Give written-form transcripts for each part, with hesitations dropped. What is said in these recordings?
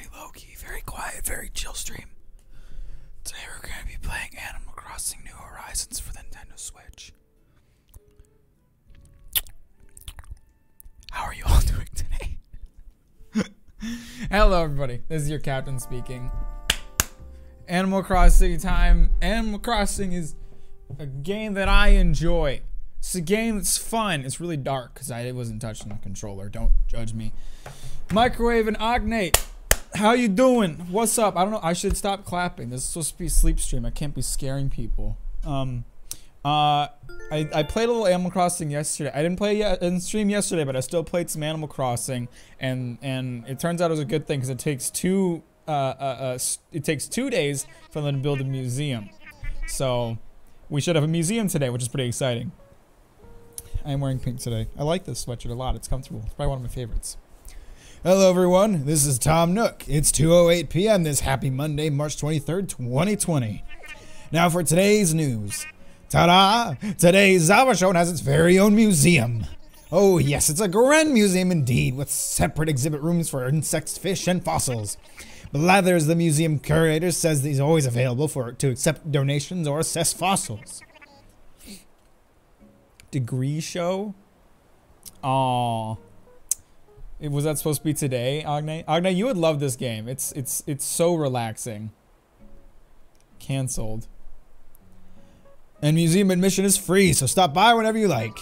very low-key, very quiet, very chill stream. Today we're going to be playing Animal Crossing New Horizons for the Nintendo Switch. How are you all doing today? Hello everybody, this is your captain speaking. Animal Crossing time. Animal Crossing is a game that I enjoy. It's a game that's fun. It's really dark because I wasn't touching the controller. Don't judge me. Microwave and Ognate, how you doing? What's up? I don't know. I should stop clapping. This is supposed to be a sleep stream. I can't be scaring people. I played a little Animal Crossing yesterday. I didn't play in stream yesterday, but I still played some Animal Crossing, and it turns out it was a good thing because it takes two days for them to build a museum. So we should have a museum today, which is pretty exciting. I'm wearing pink today. I like this sweatshirt a lot. It's comfortable. It's probably one of my favorites. Hello everyone, this is Tom Nook. It's 2:08 p.m. this happy Monday, March 23rd, 2020. Now for today's news. Ta-da! Today's Zaubershone has its very own museum. Oh yes, it's a grand museum indeed, with separate exhibit rooms for insects, fish, and fossils. Blathers, the museum curator, says that he's always available to accept donations or assess fossils. Degree show? Aww. Was that supposed to be today, Agne? Agne, you would love this game. It's so relaxing. Cancelled. And museum admission is free, so stop by whenever you like.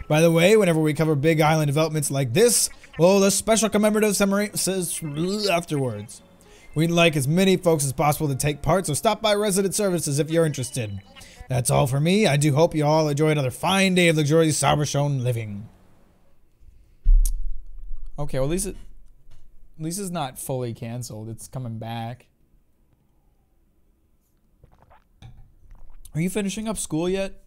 By the way, whenever we cover big island developments like this, we'll hold a special commemorative summary afterwards. We'd like as many folks as possible to take part, so stop by Resident Services if you're interested. That's all for me. I do hope you all enjoy another fine day of luxurious Zaubershone living. Okay, well at least it's not fully canceled. It's coming back. Are you finishing up school yet?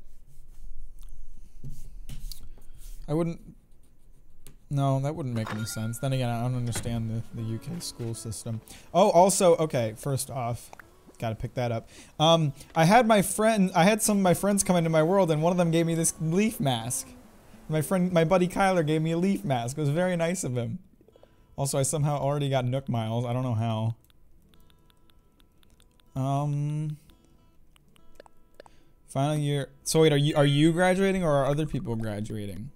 No, that wouldn't make any sense. Then again, I don't understand the UK school system. Oh, also, okay, first off, gotta pick that up. I had some of my friends come into my world, and one of them gave me this leaf mask. My buddy Kyler gave me a leaf mask. It was very nice of him. Also, I somehow already got Nook Miles. I don't know how. Final year. So wait, are you graduating or are other people graduating?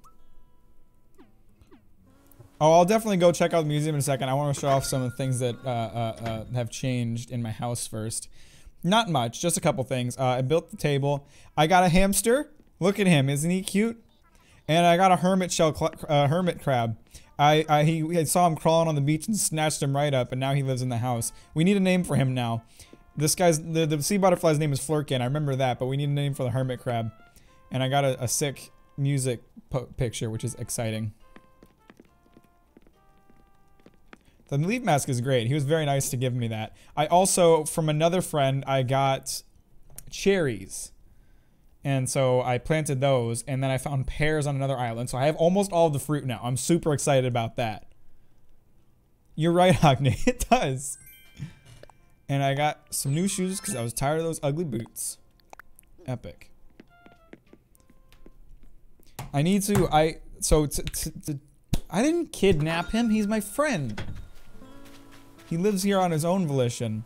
Oh, I'll definitely go check out the museum in a second. I want to show off some of the things that have changed in my house first. Not much, just a couple things. I built the table. I got a hamster. Look at him, isn't he cute? And I got a hermit crab. I saw him crawling on the beach and snatched him right up, and now he lives in the house. We need a name for him now. This guy's the sea butterfly's name is Flurkin. I remember that, but we need a name for the hermit crab. And I got a sick music picture, which is exciting. The leaf mask is great. He was very nice to give me that. I also, from another friend, I got cherries. And so I planted those, and then I found pears on another island. So I have almost all of the fruit now. I'm super excited about that. You're right, Agne. It does. And I got some new shoes because I was tired of those ugly boots. Epic. I need to, I didn't kidnap him. He's my friend. He lives here on his own volition.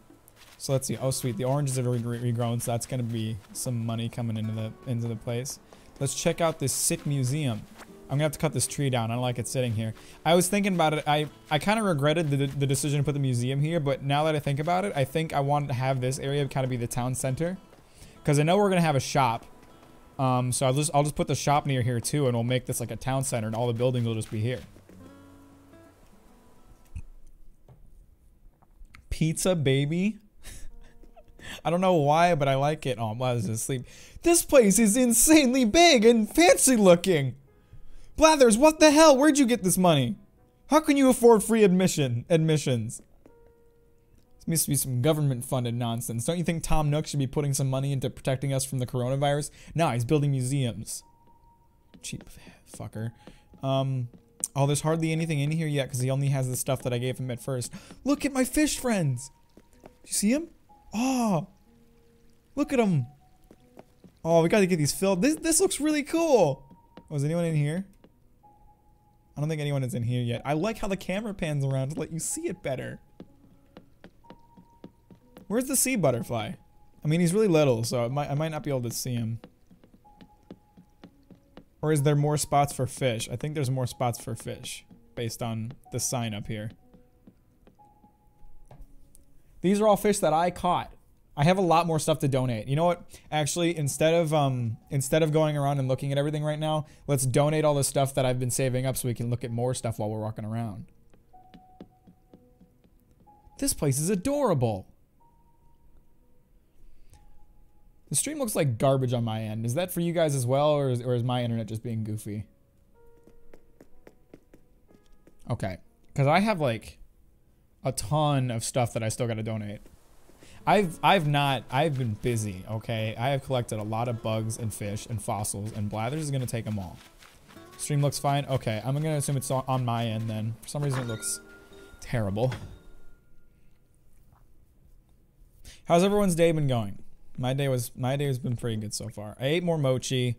So let's see. Oh, sweet. The oranges have regrown, so that's gonna be some money coming into the place. Let's check out this sick museum. I'm gonna have to cut this tree down. I don't like it sitting here. I was thinking about it. I kind of regretted the decision to put the museum here, but now that I think about it, I think I wanted to have this area kind of be the town center, because I know we're gonna have a shop. So I'll just put the shop near here too, and we'll make this like a town center, and all the buildings will just be here. Pizza baby. I don't know why, but I like it. Oh, I'm glad this is asleep. This place is insanely big and fancy looking. Blathers, what the hell? Where'd you get this money? How can you afford free admissions? This must be some government-funded nonsense. Don't you think Tom Nook should be putting some money into protecting us from the coronavirus? Nah, he's building museums. Cheap fucker. Oh, there's hardly anything in here yet because he only has the stuff that I gave him at first. Look at my fish friends. You see him? Oh, look at him. Oh, we gotta get these filled. This looks really cool. Oh, is anyone in here? I don't think anyone is in here yet. I like how the camera pans around to let you see it better. Where's the sea butterfly? I mean, he's really little, so I might not be able to see him. Or is there more spots for fish? I think there's more spots for fish based on the sign up here. These are all fish that I caught. I have a lot more stuff to donate. You know what? Actually, instead of going around and looking at everything right now, let's donate all the stuff that I've been saving up so we can look at more stuff while we're walking around. This place is adorable. The stream looks like garbage on my end. Is that for you guys as well, or is my internet just being goofy? Okay, because I have like a ton of stuff that I still gotta donate. I've been busy, okay? I have collected a lot of bugs and fish and fossils, and Blathers is gonna take them all. Stream looks fine. Okay, I'm gonna assume it's on my end then. For some reason it looks terrible. How's everyone's day been going? My day has been pretty good so far. I ate more mochi.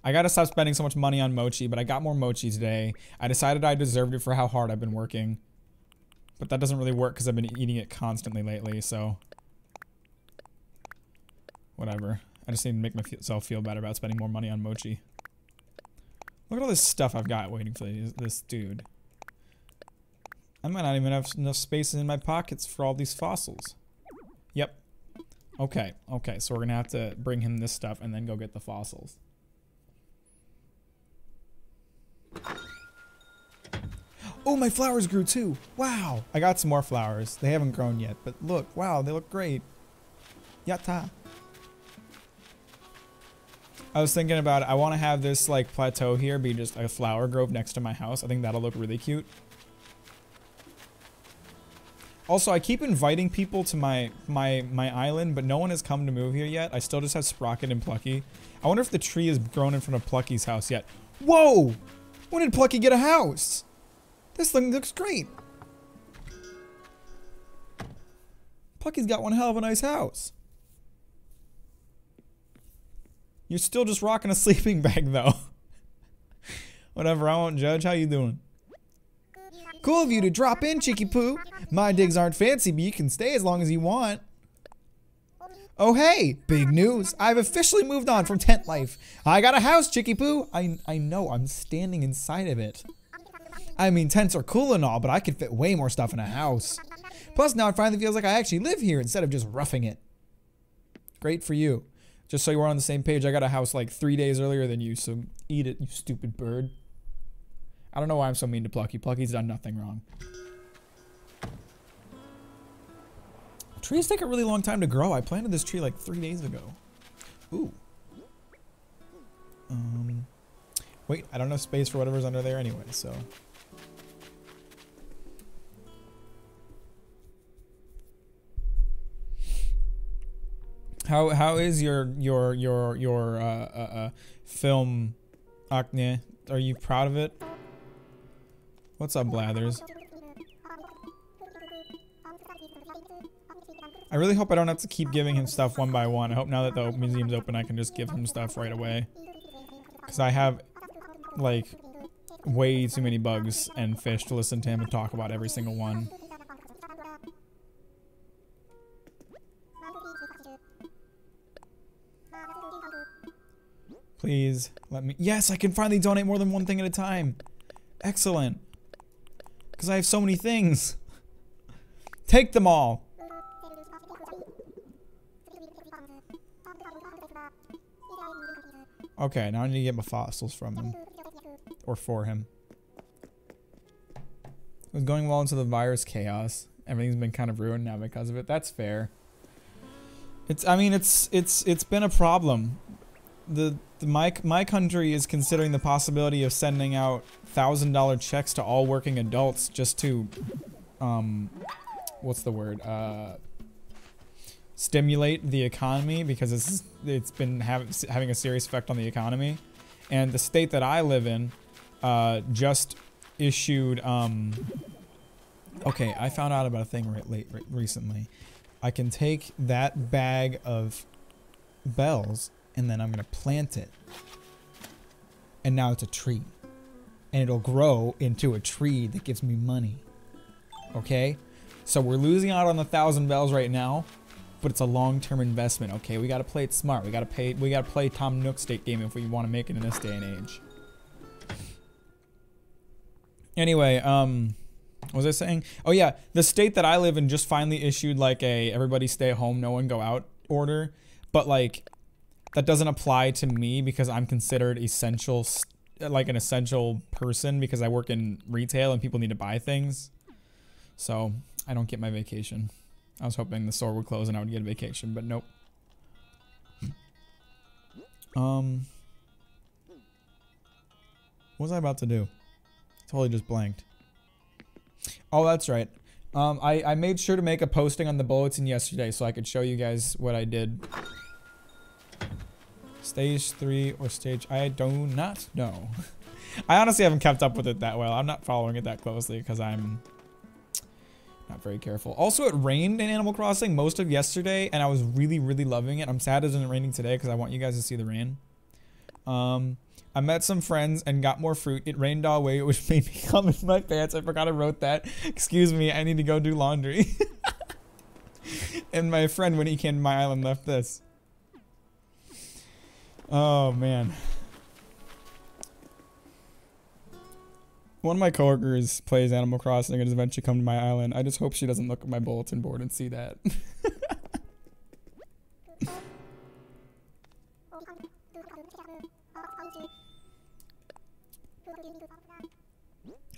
I gotta stop spending so much money on mochi, but I got more mochi today. I decided I deserved it for how hard I've been working. But that doesn't really work because I've been eating it constantly lately, so... whatever. I just need to make myself feel better about spending more money on mochi. Look at all this stuff I've got waiting for this dude. I might not even have enough space in my pockets for all these fossils. Yep. Okay, okay, so we're gonna have to bring him this stuff and then go get the fossils. Oh, my flowers grew too! Wow! I got some more flowers. They haven't grown yet, but look, wow, they look great. Yatta! I was thinking about it. I want to have this like plateau here be just a flower grove next to my house. I think that'll look really cute. Also, I keep inviting people to my island, but no one has come to move here yet. I still just have Sprocket and Plucky. I wonder if the tree has grown in front of Plucky's house yet. Whoa! When did Plucky get a house? This thing looks great. Plucky's got one hell of a nice house. You're still just rocking a sleeping bag, though. Whatever, I won't judge. How you doing? Cool of you to drop in, Cheeky Poo. My digs aren't fancy, but you can stay as long as you want. Oh hey, big news. I've officially moved on from tent life. I got a house, Cheeky Poo. I know, I'm standing inside of it. I mean, tents are cool and all, but I could fit way more stuff in a house. Plus, now it finally feels like I actually live here instead of just roughing it. Great for you. Just so you were on the same page, I got a house like 3 days earlier than you, so eat it, you stupid bird. I don't know why I'm so mean to Plucky. Plucky's done nothing wrong. Trees take a really long time to grow. I planted this tree like 3 days ago. Ooh. Wait, I don't have space for whatever's under there anyway, so... How is your film, Akne? Are you proud of it? What's up, Blathers? I really hope I don't have to keep giving him stuff one by one. I hope now that the museum's open, I can just give him stuff right away. Because I have, like, way too many bugs and fish to listen to him and talk about every single one. Please, let me... Yes, I can finally donate more than one thing at a time. Excellent. Because I have so many things. Take them all. Okay, now I need to get my fossils from him. Or for him. It was going well into the virus chaos. Everything's been kind of ruined now because of it. That's fair. I mean, it's been a problem. My country is considering the possibility of sending out $1,000 checks to all working adults just to, what's the word? Stimulate the economy, because it's been having a serious effect on the economy. And the state that I live in just issued, okay, I found out about a thing recently. I can take that bag of bells and then I'm gonna plant it. And now it's a tree. And it'll grow into a tree that gives me money. Okay? So we're losing out on the 1,000 bells right now. but it's a long-term investment. Okay, we gotta play it smart. We gotta play Tom Nook State game if we want to make it in this day and age. Anyway, what was I saying? Oh yeah, the state that I live in just finally issued like a everybody stay home, no one go out order, but like that doesn't apply to me because I'm considered essential, like an essential person because I work in retail and people need to buy things. So I don't get my vacation. I was hoping the store would close and I would get a vacation, but nope. What was I about to do? Totally just blanked. Oh, that's right. I made sure to make a posting on the bulletin yesterday so I could show you guys what I did. Stage 3 or stage... I do not know. I honestly haven't kept up with it that well. I'm not following it that closely because I'm not very careful. Also, it rained in Animal Crossing most of yesterday, and I was really, really loving it. I'm sad it isn't raining today because I want you guys to see the rain. I met some friends and got more fruit. It rained all way, which made me come in my pants. I forgot I wrote that. Excuse me, I need to go do laundry. And my friend, when he came to my island, left this. Oh, man. One of my coworkers plays Animal Crossing and has eventually come to my island. I just hope she doesn't look at my bulletin board and see that.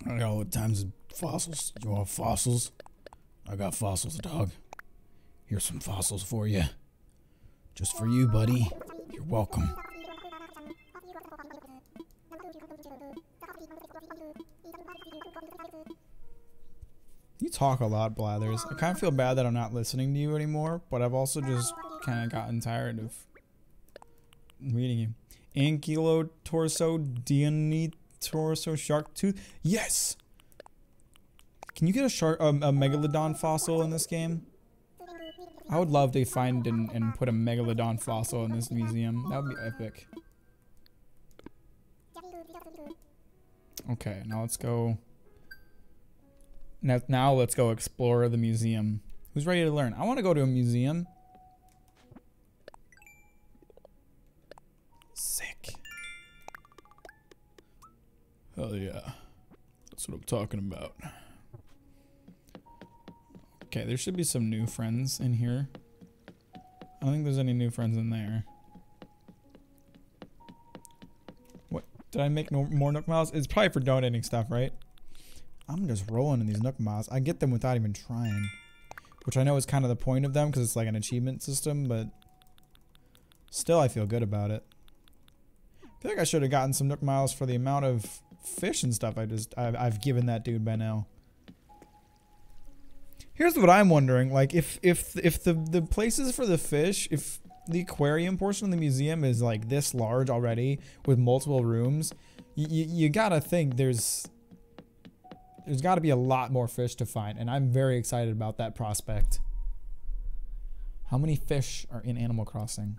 I got all the times of fossils. You want fossils? I got fossils, dog. Here's some fossils for you. Just for you, buddy. You're welcome. You talk a lot, Blathers. I kind of feel bad that I'm not listening to you anymore, but I've also just kind of gotten tired of reading you. Ankylotorso, Dianitorso, shark tooth. Yes! Can you get a megalodon fossil in this game? I would love to find and put a megalodon fossil in this museum. That would be epic. Okay, now let's go. Now let's go explore the museum. Who's ready to learn? I want to go to a museum. Sick. Hell yeah. That's what I'm talking about. Okay, there should be some new friends in here. I don't think there's any new friends in there. What? Did I make more Nook Miles? It's probably for donating stuff, right? I'm just rolling in these Nook Miles. I get them without even trying. Which I know is kind of the point of them because it's like an achievement system, but still I feel good about it. I feel like I should have gotten some Nook Miles for the amount of fish and stuff I've given that dude by now. Here's what I'm wondering, like if the places for the fish, if the aquarium portion of the museum is like this large already with multiple rooms, you gotta think there's gotta be a lot more fish to find, and I'm very excited about that prospect. How many fish are in Animal Crossing?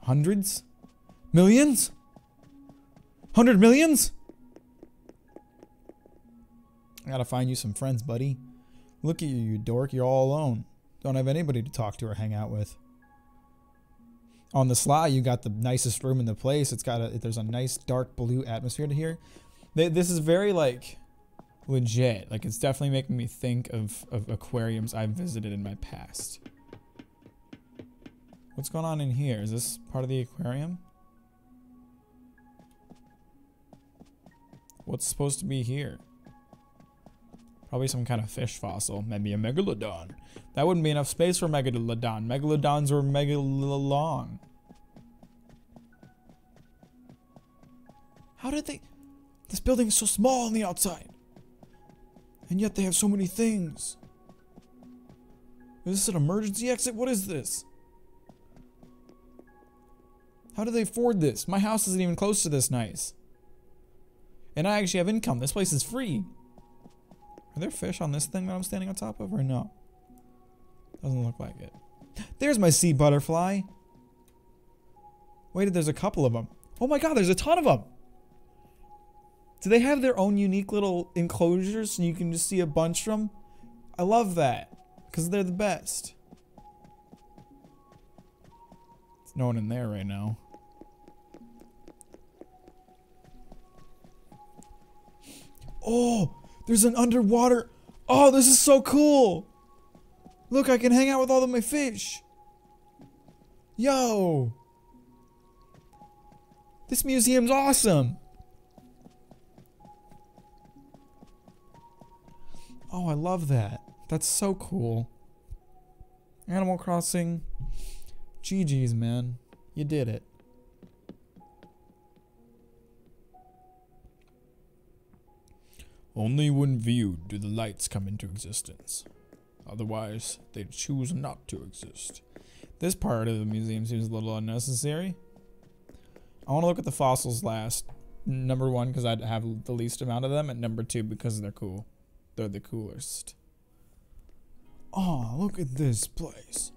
Hundreds? Millions? 100 millions? I gotta find you some friends, buddy. Look at you, you dork. You're all alone. Don't have anybody to talk to or hang out with. On the sly, you got the nicest room in the place. There's a nice dark blue atmosphere to here. This is very like legit. Like it's definitely making me think of aquariums I've visited in my past. What's going on in here? Is this part of the aquarium? What's supposed to be here? Probably some kind of fish fossil. Maybe a megalodon. That wouldn't be enough space for megalodon. Megalodons are mega long. How did they... This building is so small on the outside. And yet they have so many things. Is this an emergency exit? What is this? How do they afford this? My house isn't even close to this nice. And I actually have income. This place is free. Are there fish on this thing that I'm standing on top of or no? Doesn't look like it. There's my sea butterfly. Wait, there's a couple of them. Oh my god, there's a ton of them. Do they have their own unique little enclosures and you can just see a bunch of them? I love that because they're the best. No one in there right now. Oh, there's an underwater. Oh, this is so cool. Look, I can hang out with all of my fish. Yo. This museum's awesome. Oh, I love that. That's so cool. Animal Crossing. GG's, man. You did it. Only when viewed do the lights come into existence. Otherwise, they choose not to exist. This part of the museum seems a little unnecessary. I want to look at the fossils last. Number one, because I'd have the least amount of them, and number two, because they're cool. They're the coolest. Oh, look at this place.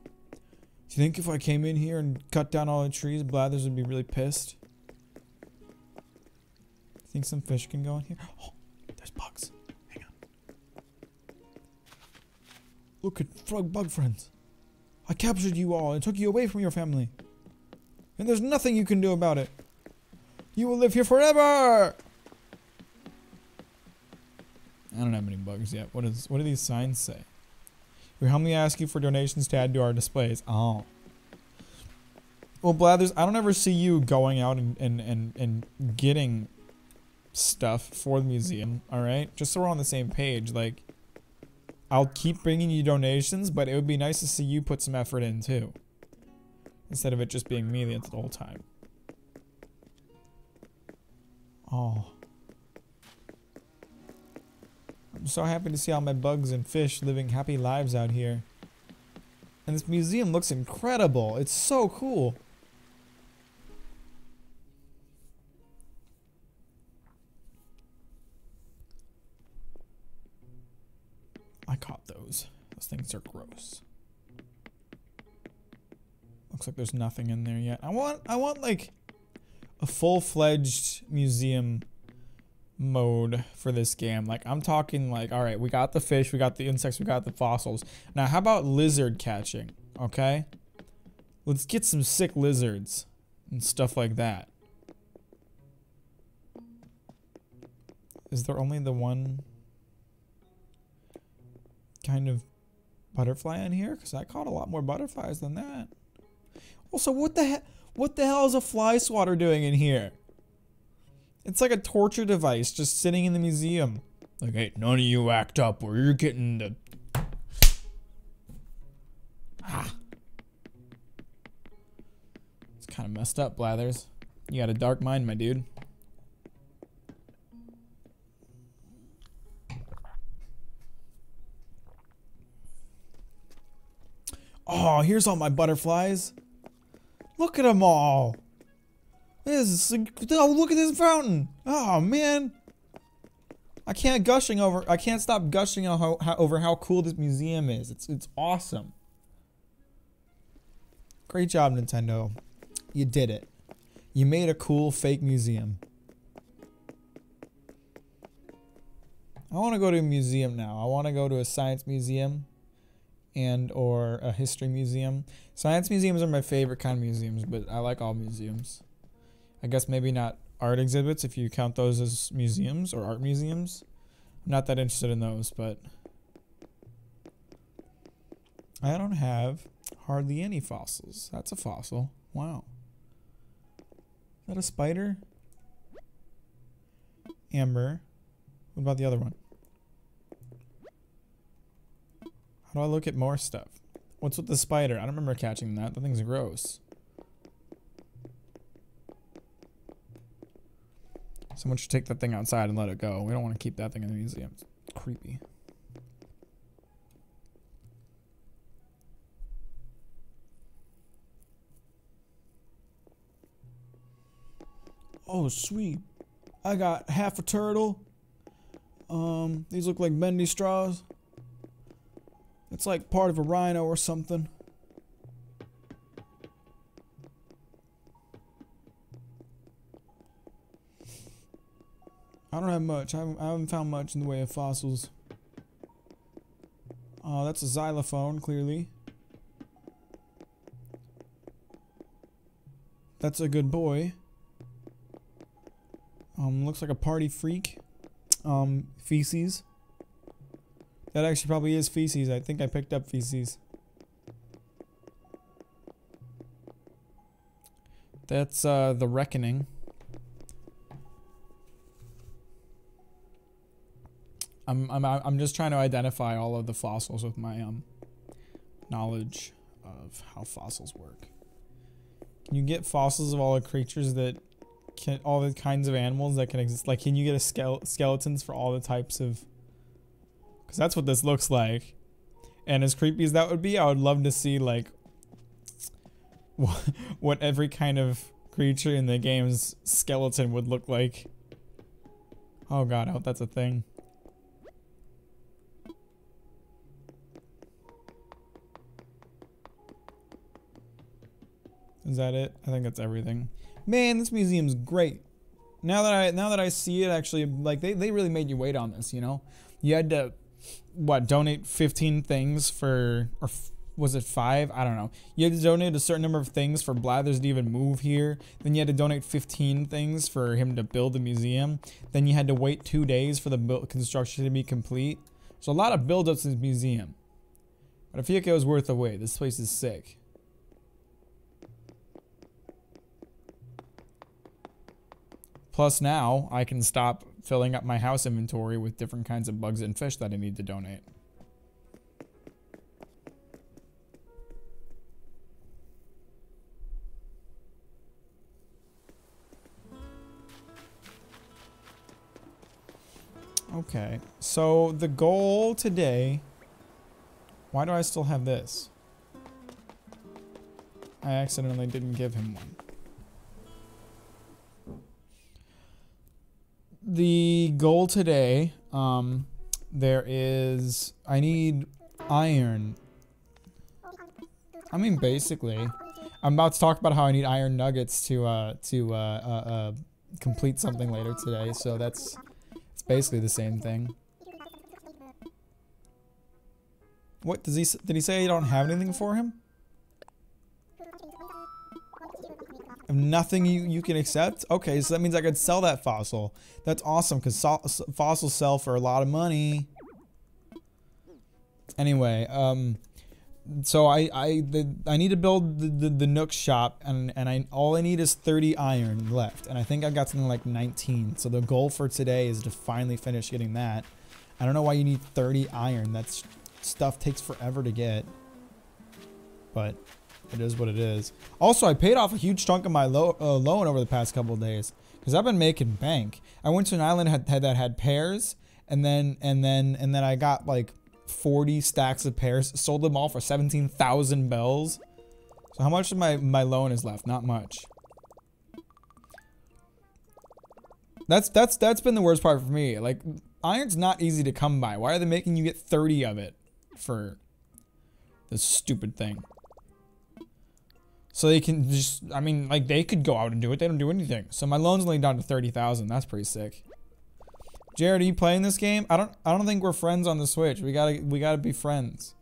Do you think if I came in here and cut down all the trees, Blathers would be really pissed? Think some fish can go in here? Oh, there's bugs. Hang on. Look at frog bug friends. I captured you all and took you away from your family. And there's nothing you can do about it. You will live here forever! I don't have any bugs yet. What do these signs say? We humbly ask you for donations to add to our displays. Oh. Well, Blathers, I don't ever see you going out and getting stuff for the museum, alright? Just so we're on the same page, like, I'll keep bringing you donations, but it would be nice to see you put some effort in, too. Instead of it just being me the whole time. Oh. I'm so happy to see all my bugs and fish living happy lives out here. And this museum looks incredible. It's so cool. I caught those. Those things are gross. Looks like there's nothing in there yet. I want like a full-fledged museum mode for this game. Like, I'm talking like, all right, we got the fish, we got the insects, we got the fossils. Now, how about lizard catching? Okay, let's get some sick lizards and stuff like that. Is there only the one kind of butterfly in here? Because I caught a lot more butterflies than that. Also, what the hell is a fly swatter doing in here? It's like a torture device just sitting in the museum. Like, hey, none of you act up or you're getting the... Ah. It's kind of messed up, Blathers. You got a dark mind, my dude. Oh, here's all my butterflies. Look at them all. Oh, look at this fountain. Oh, man. I can't stop gushing over how cool this museum is. It's awesome. Great job, Nintendo. You did it. You made a cool fake museum. I want to go to a museum now. I want to go to a science museum and or a history museum. Science museums are my favorite kind of museums, but I like all museums. I guess maybe not art exhibits if you count those as museums or art museums. I'm not that interested in those, but I don't have hardly any fossils. That's a fossil. Wow. Is that a spider? Amber. What about the other one? How do I look at more stuff? What's with the spider? I don't remember catching that. That thing's gross. Someone should take that thing outside and let it go. We don't want to keep that thing in the museum. It's creepy. Oh, sweet. I got half a turtle. These look like bendy straws. It's like part of a rhino or something. I don't have much. I haven't found much in the way of fossils. Oh, that's a xylophone, clearly. That's a good boy. Looks like a party freak. Feces. That actually probably is feces. I think I picked up feces. That's the reckoning. I'm just trying to identify all of the fossils with my knowledge of how fossils work. Can you get fossils of all the creatures that can, all the kinds of animals that can exist? Like, can you get a skeletons for all the types of? Because that's what this looks like. And as creepy as that would be, I would love to see like what every kind of creature in the game's skeleton would look like. Oh god, I hope that's a thing. Is that it? I think that's everything. Man, this museum's great. Now that I see it, actually, like they really made you wait on this, you know? You had to what, donate 15 things for, or was it 5? I don't know. You had to donate a certain number of things for Blathers to even move here. Then you had to donate 15 things for him to build the museum. Then you had to wait 2 days for the construction to be complete. So a lot of build-ups in this museum. But I feel like it was worth the wait. This place is sick. Plus now, I can stop filling up my house inventory with different kinds of bugs and fish that I need to donate. Okay, so the goal today... Why do I still have this? I accidentally didn't give him one. The goal today, there is, I need iron. I mean, basically, I'm about to talk about how I need iron nuggets to complete something later today. So it's basically the same thing. What did he say? You don't have anything for him? Nothing you can accept? Okay, so that means I could sell that fossil. That's awesome, because fossils sell for a lot of money. Anyway, so I need to build the Nook shop, and all I need is 30 iron left, and I think I've got something like 19. So the goal for today is to finally finish getting that. I don't know why you need 30 iron. That stuff takes forever to get, but it is what it is. Also, I paid off a huge chunk of my loan over the past couple of days because I've been making bank. I went to an island that had pears, and then I got like 40 stacks of pears, sold them all for 17,000 bells. So how much of my loan is left? Not much. That's been the worst part for me. Like, iron's not easy to come by. Why are they making you get 30 of it for this stupid thing? So they can just, I mean, like, they could go out and do it. They don't do anything. So my loan's only down to 30,000. That's pretty sick. Jared, are you playing this game? I don't think we're friends on the Switch. We gotta be friends.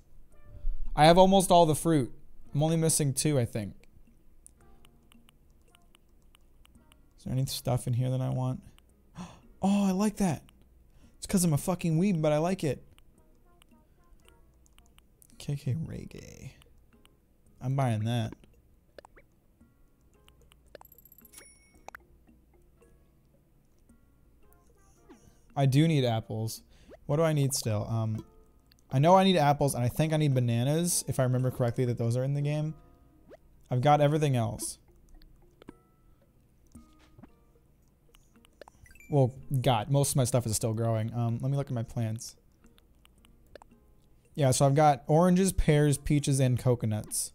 I have almost all the fruit. I'm only missing 2, I think. Is there any stuff in here that I want? Oh, I like that. It's because I'm a fucking weeb, but I like it. KK Reggae. I'm buying that. I do need apples. What do I need still? I know I need apples, and I think I need bananas, if I remember correctly that those are in the game. I've got everything else. Well, God, most of my stuff is still growing. Let me look at my plants. Yeah, so I've got oranges, pears, peaches, and coconuts.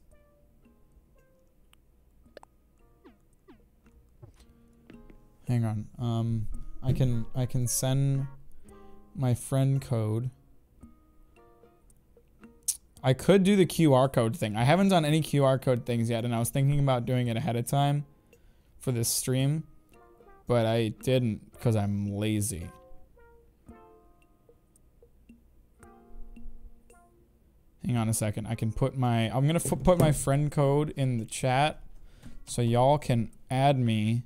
Hang on. I can send my friend code. I could do the QR code thing. I haven't done any QR code things yet, and I was thinking about doing it ahead of time for this stream, but I didn't because I'm lazy. Hang on a second. I can put my, I'm gonna put my friend code in the chat So y'all can add me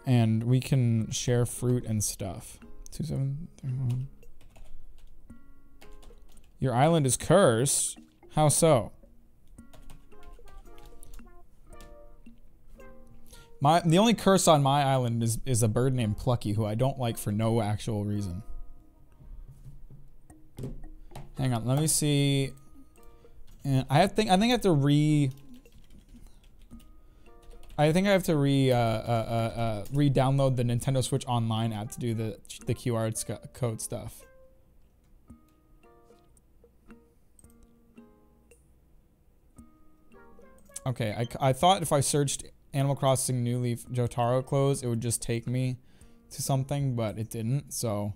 and we can share fruit and stuff. 2731. Your island is cursed? How so? The only curse on my island is a bird named Plucky, who I don't like for no actual reason. Hang on, let me see. And I think I have to re-download the Nintendo Switch Online app to do the QR code stuff. Okay, I thought if I searched Animal Crossing New Leaf Jotaro clothes, it would just take me to something, but it didn't, so.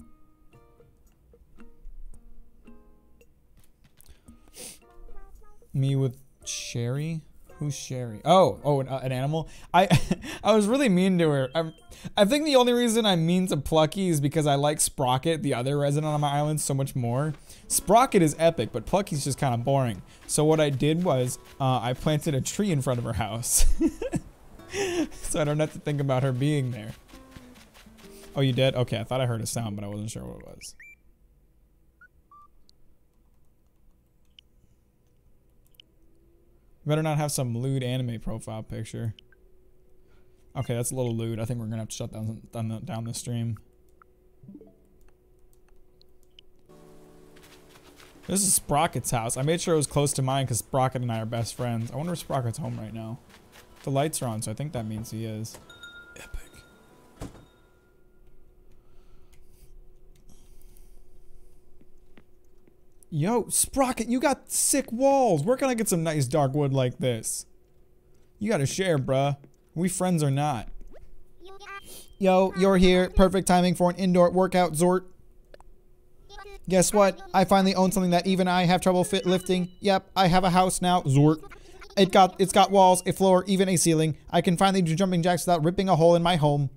Me with Sherry? Who's Sherry? Oh, an animal? I was really mean to her. I think the only reason I'm mean to Plucky is because I like Sprocket, the other resident on my island, so much more. Sprocket is epic, but Plucky's just kind of boring. So what I did was, I planted a tree in front of her house. So I don't have to think about her being there. Oh, you did? Okay, I thought I heard a sound, but I wasn't sure what it was. Better not have some lewd anime profile picture. Okay, that's a little lewd. I think we're gonna have to shut down the stream. This is Sprocket's house. I made sure it was close to mine because Sprocket and I are best friends. I wonder if Sprocket's home right now. The lights are on, so I think that means he is. Epic. Yo, Sprocket, you got sick walls. Where can I get some nice dark wood like this? You gotta share, bruh. Are we friends or not? Yo, you're here. Perfect timing for an indoor workout, Zort. Guess what? I finally own something that even I have trouble lifting. Yep, I have a house now, Zort. It's got walls, a floor, even a ceiling. I can finally do jumping jacks without ripping a hole in my home.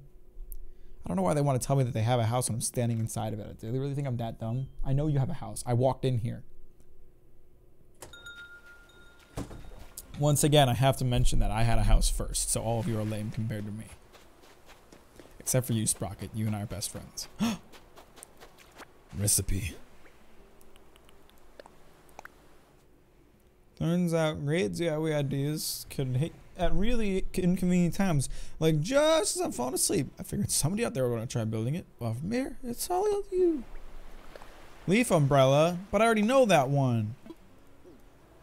I don't know why they want to tell me that they have a house when I'm standing inside of it. Do they really think I'm that dumb? I know you have a house. I walked in here. Once again, I have to mention that I had a house first, so all of you are lame compared to me. Except for you, Sprocket. You and I are best friends. Recipe. Turns out grades, yeah, we ideas could hit at really inconvenient times. Like just as I'm falling asleep, I figured somebody out there would want to try building it. Well, from here, it's all up to you. Leaf umbrella, but I already know that one.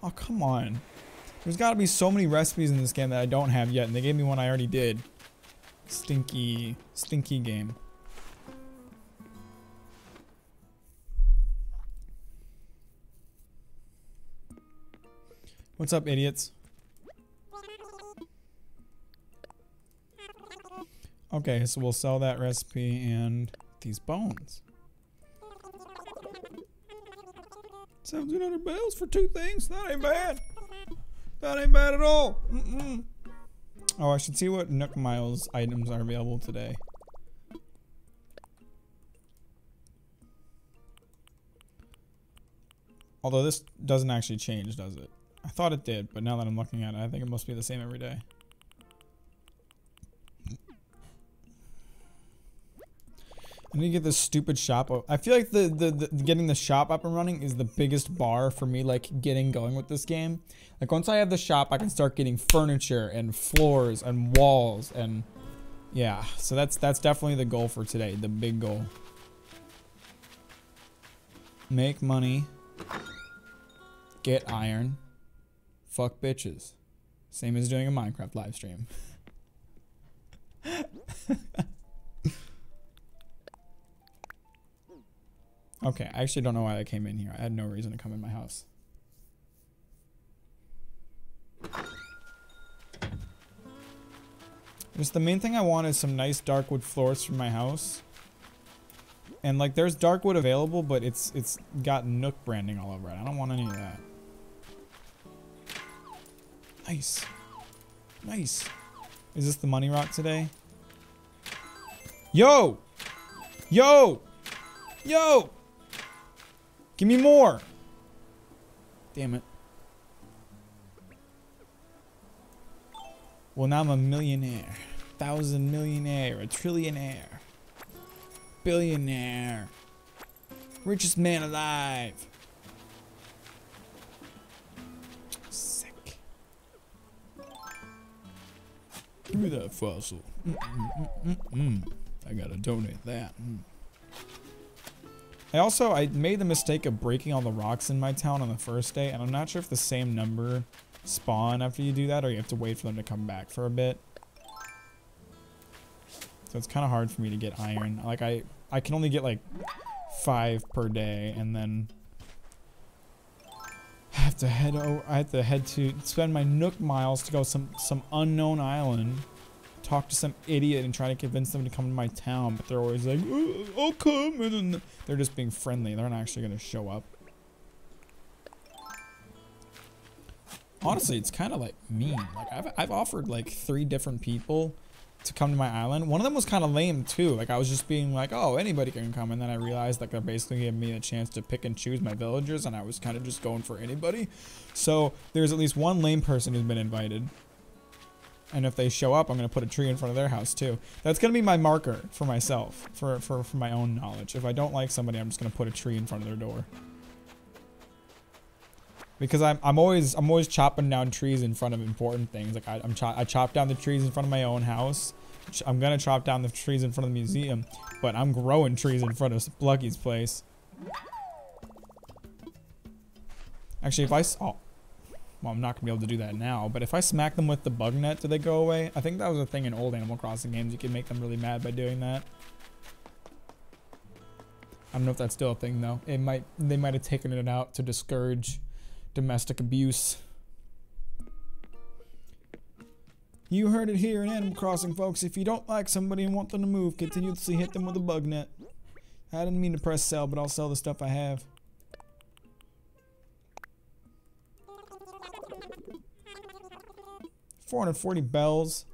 Oh, come on. There's got to be so many recipes in this game that I don't have yet, and they gave me one I already did. Stinky game. What's up, idiots? Okay, so we'll sell that recipe and these bones. 1,700 bells for 2 things? That ain't bad. That ain't bad at all. Oh, I should see what Nook Miles items are available today. Although this doesn't actually change, does it? I thought it did, but now that I'm looking at it, I think it must be the same every day. I need to get this stupid shop up. I feel like the getting the shop up and running is the biggest bar for me, like getting going with this game. Like once I have the shop, I can start getting furniture and floors and walls and yeah. So that's definitely the goal for today, the big goal. Make money. Get iron. Fuck bitches. Same as doing a Minecraft live stream. Okay, I actually don't know why I came in here. I had no reason to come in my house. Just the main thing I want is some nice dark wood floors for my house. And like there's dark wood available, but it's got Nook branding all over it. I don't want any of that. Nice. Nice. Is this the money rock today? Yo! Yo! Yo! Give me more! Damn it. Well, now I'm a millionaire. 1,000 millionaire. A trillionaire. Billionaire. Richest man alive. Sick. Give me that fossil. I gotta donate that. I made the mistake of breaking all the rocks in my town on the first day, and I'm not sure if the same number spawn after you do that, or you have to wait for them to come back for a bit. So it's kind of hard for me to get iron. Like I can only get like 5 per day, and then I have to head to spend my Nook miles to go some unknown island, talk to some idiot and try to convince them to come to my town, but they're always like, oh, I'll come, and then they're just being friendly. They're not actually going to show up. Honestly, it's kind of like mean. Like I've offered like 3 different people to come to my island. One of them was kind of lame too. Like I was just being like, oh, anybody can come, and then I realized like they're basically giving me a chance to pick and choose my villagers, and I was kind of just going for anybody. So there's at least one lame person who's been invited. And if they show up, I'm going to put a tree in front of their house too. That's going to be my marker for myself, for my own knowledge. If I don't like somebody, I'm just going to put a tree in front of their door. Because I'm always chopping down trees in front of important things. Like I chop down the trees in front of my own house. I'm going to chop down the trees in front of the museum, but I'm growing trees in front of Lucky's place. Actually, if I well, I'm not going to be able to do that now, but if I smack them with the bug net, do they go away? I think that was a thing in old Animal Crossing games. You can make them really mad by doing that. I don't know if that's still a thing, though. They might have taken it out to discourage domestic abuse. You heard it here in Animal Crossing, folks. If you don't like somebody and want them to move, continuously hit them with a bug net. I didn't mean to press sell, but I'll sell the stuff I have. $440 bells.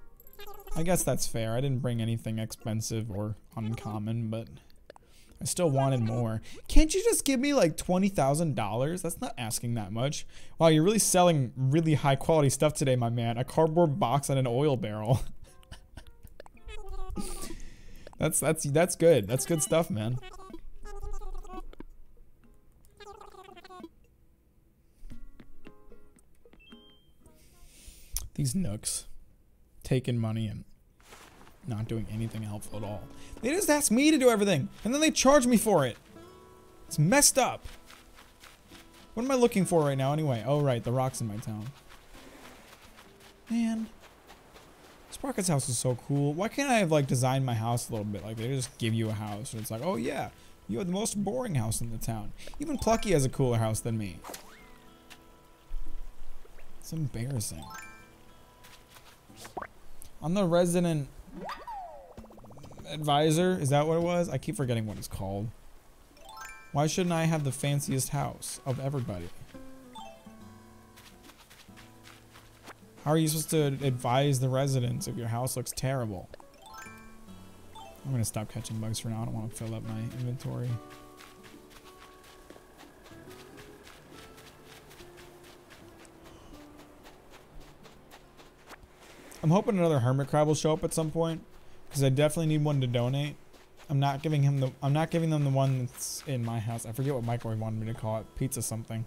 I guess that's fair. I didn't bring anything expensive or uncommon, but I still wanted more. Can't you just give me like $20,000? That's not asking that much. Wow, you're really selling really high quality stuff today, my man. A cardboard box and an oil barrel. That's good. That's good stuff, man. These Nooks taking money and not doing anything helpful at all. They just ask me to do everything, and then they charge me for it. It's messed up. What am I looking for right now anyway? Oh, right, the rocks in my town. Man, Sprocket's house is so cool. Why can't I have, like, designed my house a little bit? Like, they just give you a house, and it's like, oh, yeah, you have the most boring house in the town. Even Plucky has a cooler house than me. It's embarrassing. I'm the resident advisor. Is that what it was? I keep forgetting what it's called. Why shouldn't I have the fanciest house of everybody? How are you supposed to advise the residents if your house looks terrible? I'm gonna stop catching bugs for now. I don't want to fill up my inventory. I'm hoping another hermit crab will show up at some point, because I definitely need one to donate. I'm not giving them the one that's in my house. I forget what microwave wanted me to call it. Pizza something.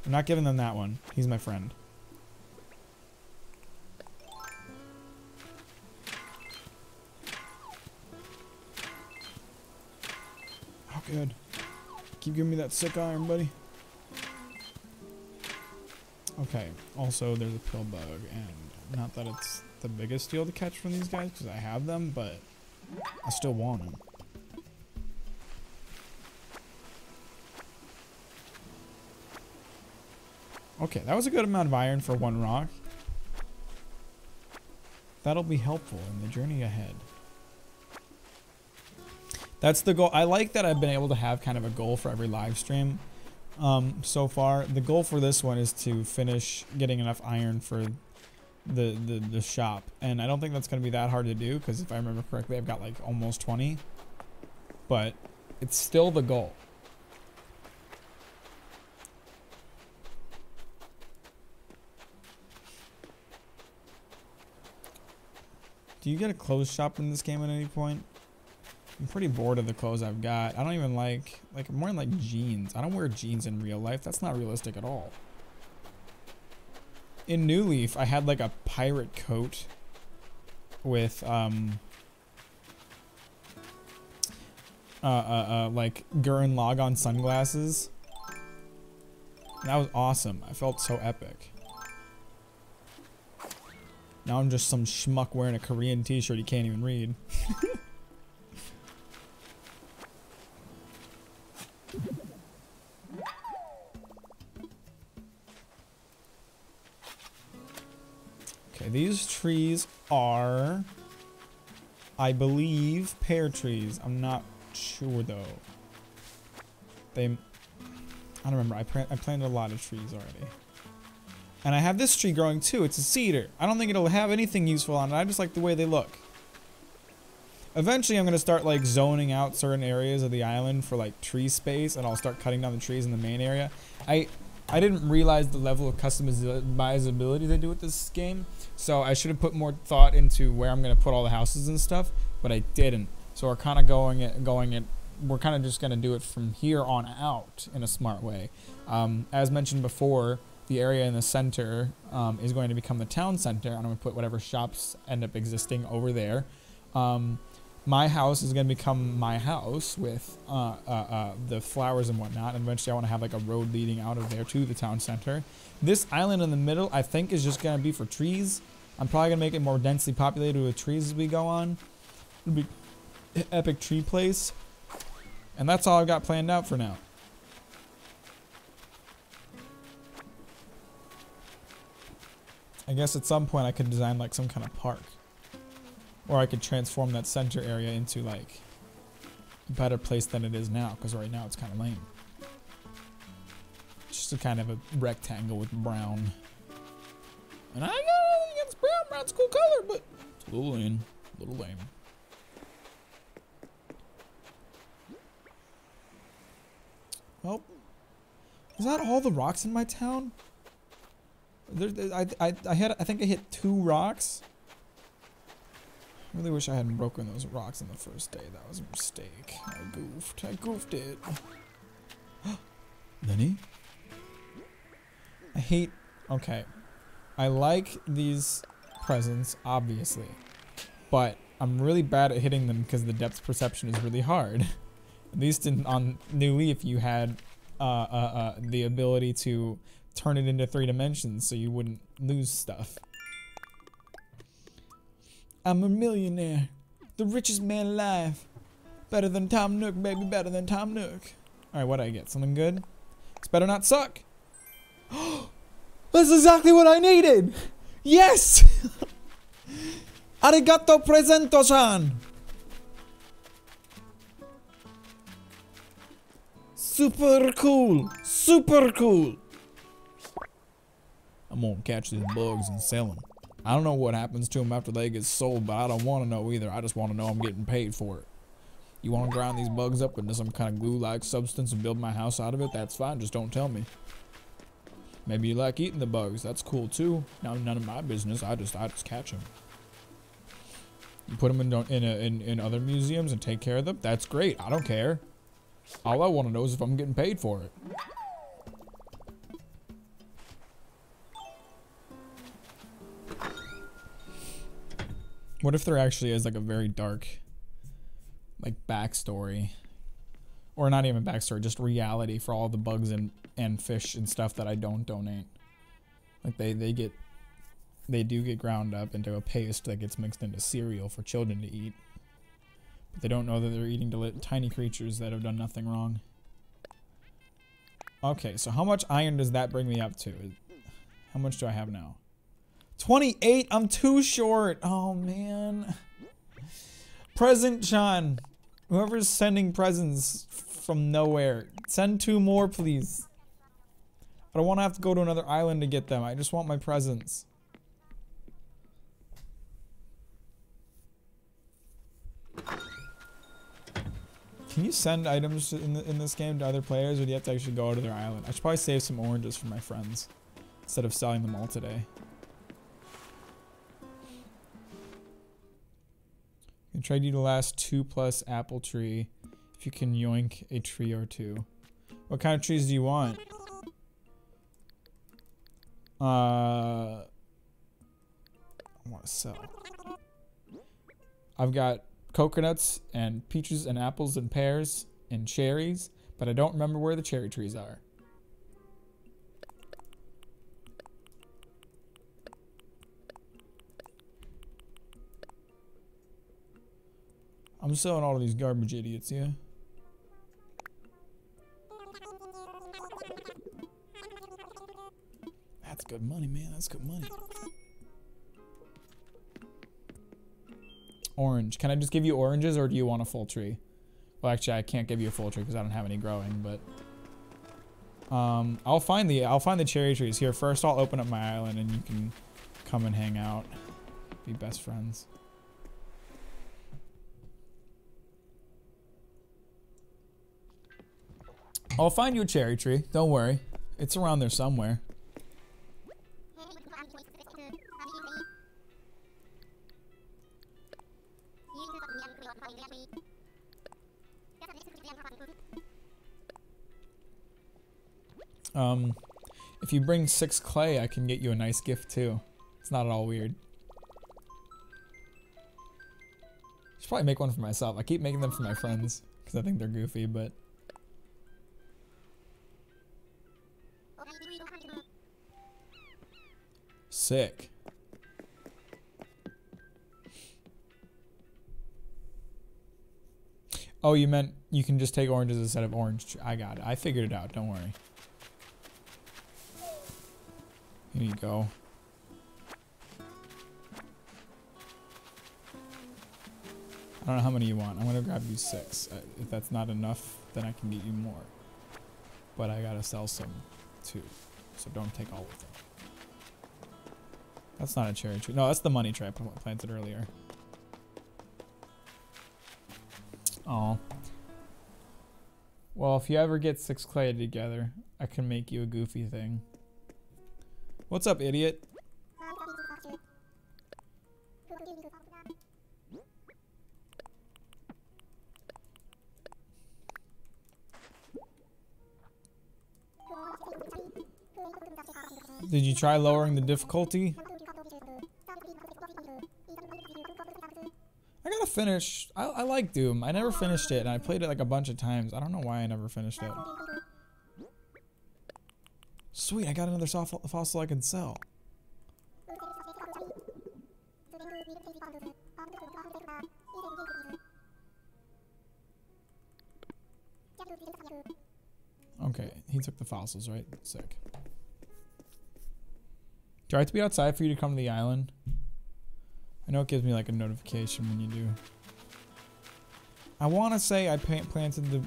I'm not giving them that one. He's my friend. Oh, good. Keep giving me that sick iron, buddy. Okay. Also, there's a pill bug, and not that it's the biggest deal to catch from these guys, because I have them, but I still want them. Okay, that was a good amount of iron for one rock. That'll be helpful in the journey ahead. That's the goal. I like that I've been able to have kind of a goal for every live stream so far. The goal for this one is to finish getting enough iron for the shop, and I don't think that's going to be that hard to do, because if I remember correctly, I've got like almost 20, but it's still the goal. Do you get a clothes shop in this game at any point? I'm pretty bored of the clothes I've got. I don't even like I'm wearing like jeans. I don't wear jeans in real life. That's not realistic at all. In New Leaf, I had like a pirate coat with like Gurren Lagann sunglasses. And that was awesome. I felt so epic. Now I'm just some schmuck wearing a Korean t-shirt you can't even read. Okay, these trees are, I believe, pear trees. I'm not sure though. I don't remember. I planted a lot of trees already. And I have this tree growing too. It's a cedar. I don't think it'll have anything useful on it. I just like the way they look. Eventually I'm going to start like zoning out certain areas of the island for like tree space, and I'll start cutting down the trees in the main area. I didn't realize the level of customizability they do with this game, so I should have put more thought into where I'm going to put all the houses and stuff, but I didn't. So we're kind of we're kind of just going to do it from here on out in a smart way. As mentioned before, the area in the center is going to become the town center. I'm going to put whatever shops end up existing over there. My house is going to become my house with the flowers and whatnot. And eventually I want to have like a road leading out of there to the town center. This island in the middle, I think, is just going to be for trees. I'm probably going to make it more densely populated with trees as we go on. It'll be an epic tree place. And that's all I've got planned out for now. I guess at some point I could design like some kind of park. Or I could transform that center area into like a better place than it is now, because right now it's kind of lame. It's just a kind of a rectangle with brown. And I got nothing against brown. Brown's a cool color, but it's a little lame. A little lame. Well, is that all the rocks in my town? I think I hit 2 rocks. I really wish I hadn't broken those rocks on the first day. That was a mistake. I goofed it. Lenny? Okay. I like these presents, obviously. But I'm really bad at hitting them because the depth perception is really hard. At least on New Leaf, you had the ability to turn it into 3 dimensions so you wouldn't lose stuff. I'm a millionaire. The richest man alive. Better than Tom Nook, baby. Better than Tom Nook. Alright, what did I get? Something good? This better not suck. That's exactly what I needed! Yes! Arigato presento-san! Super cool! Super cool! I'm gonna catch these bugs and sell them. I don't know what happens to them after they get sold, but I don't want to know either. I just want to know I'm getting paid for it. You want to grind these bugs up into some kind of glue-like substance and build my house out of it? That's fine, just don't tell me. Maybe you like eating the bugs. That's cool too. Now none of my business. I just catch them. You put them in other museums and take care of them. That's great. I don't care. All I want to know is if I'm getting paid for it. What if there actually is like a very dark, like, backstory, or not even backstory, just reality for all the bugs and fish and stuff that I don't donate. Like they do get ground up into a paste that gets mixed into cereal for children to eat, but they don't know that they're eating tiny creatures that have done nothing wrong. Okay, so how much iron does that bring me up to? How much do I have now? 28. I'm too short. Oh man. Present John. Whoever's sending presents from nowhere, send 2 more, please. I don't want to have to go to another island to get them. I just want my presents. Can you send items in this game to other players, or do you have to actually go to their island? I should probably save some oranges for my friends instead of selling them all today. can trade you the last 2+ apple tree if you can yoink a tree or two. What kind of trees do you want? I want to sell. I've got coconuts and peaches and apples and pears and cherries, but I don't remember where the cherry trees are. I'm selling all of these garbage idiots, yeah? That's good money, man. That's good money. Orange. Can I just give you oranges, or do you want a full tree? Well, actually, I can't give you a full tree because I don't have any growing, but I'll find the cherry trees here. First, I'll open up my island, and you can come and hang out. Be best friends. I'll find you a cherry tree. Don't worry. It's around there somewhere. If you bring 6 clay, I can get you a nice gift too. It's not at all weird. Should probably make one for myself. I keep making them for my friends because I think they're goofy, but sick. Oh, you meant you can just take oranges instead of orange. I got it. I figured it out. Don't worry. Here you go. I don't know how many you want. I'm gonna grab you 6. If that's not enough, then I can get you more. But I gotta sell some too, so don't take all of them. That's not a cherry tree. No, that's the money tree I planted earlier. Oh. Well, if you ever get 6 clay together, I can make you a goofy thing. What's up, idiot? Did you try lowering the difficulty? I gotta finish. I like Doom. I never finished it, and I played it like a bunch of times. I don't know why I never finished it. Sweet, I got another fossil I can sell. Okay, he took the fossils, right? Sick. Do I have to be outside for you to come to the island? I know it gives me like a notification when you do. I want to say I planted the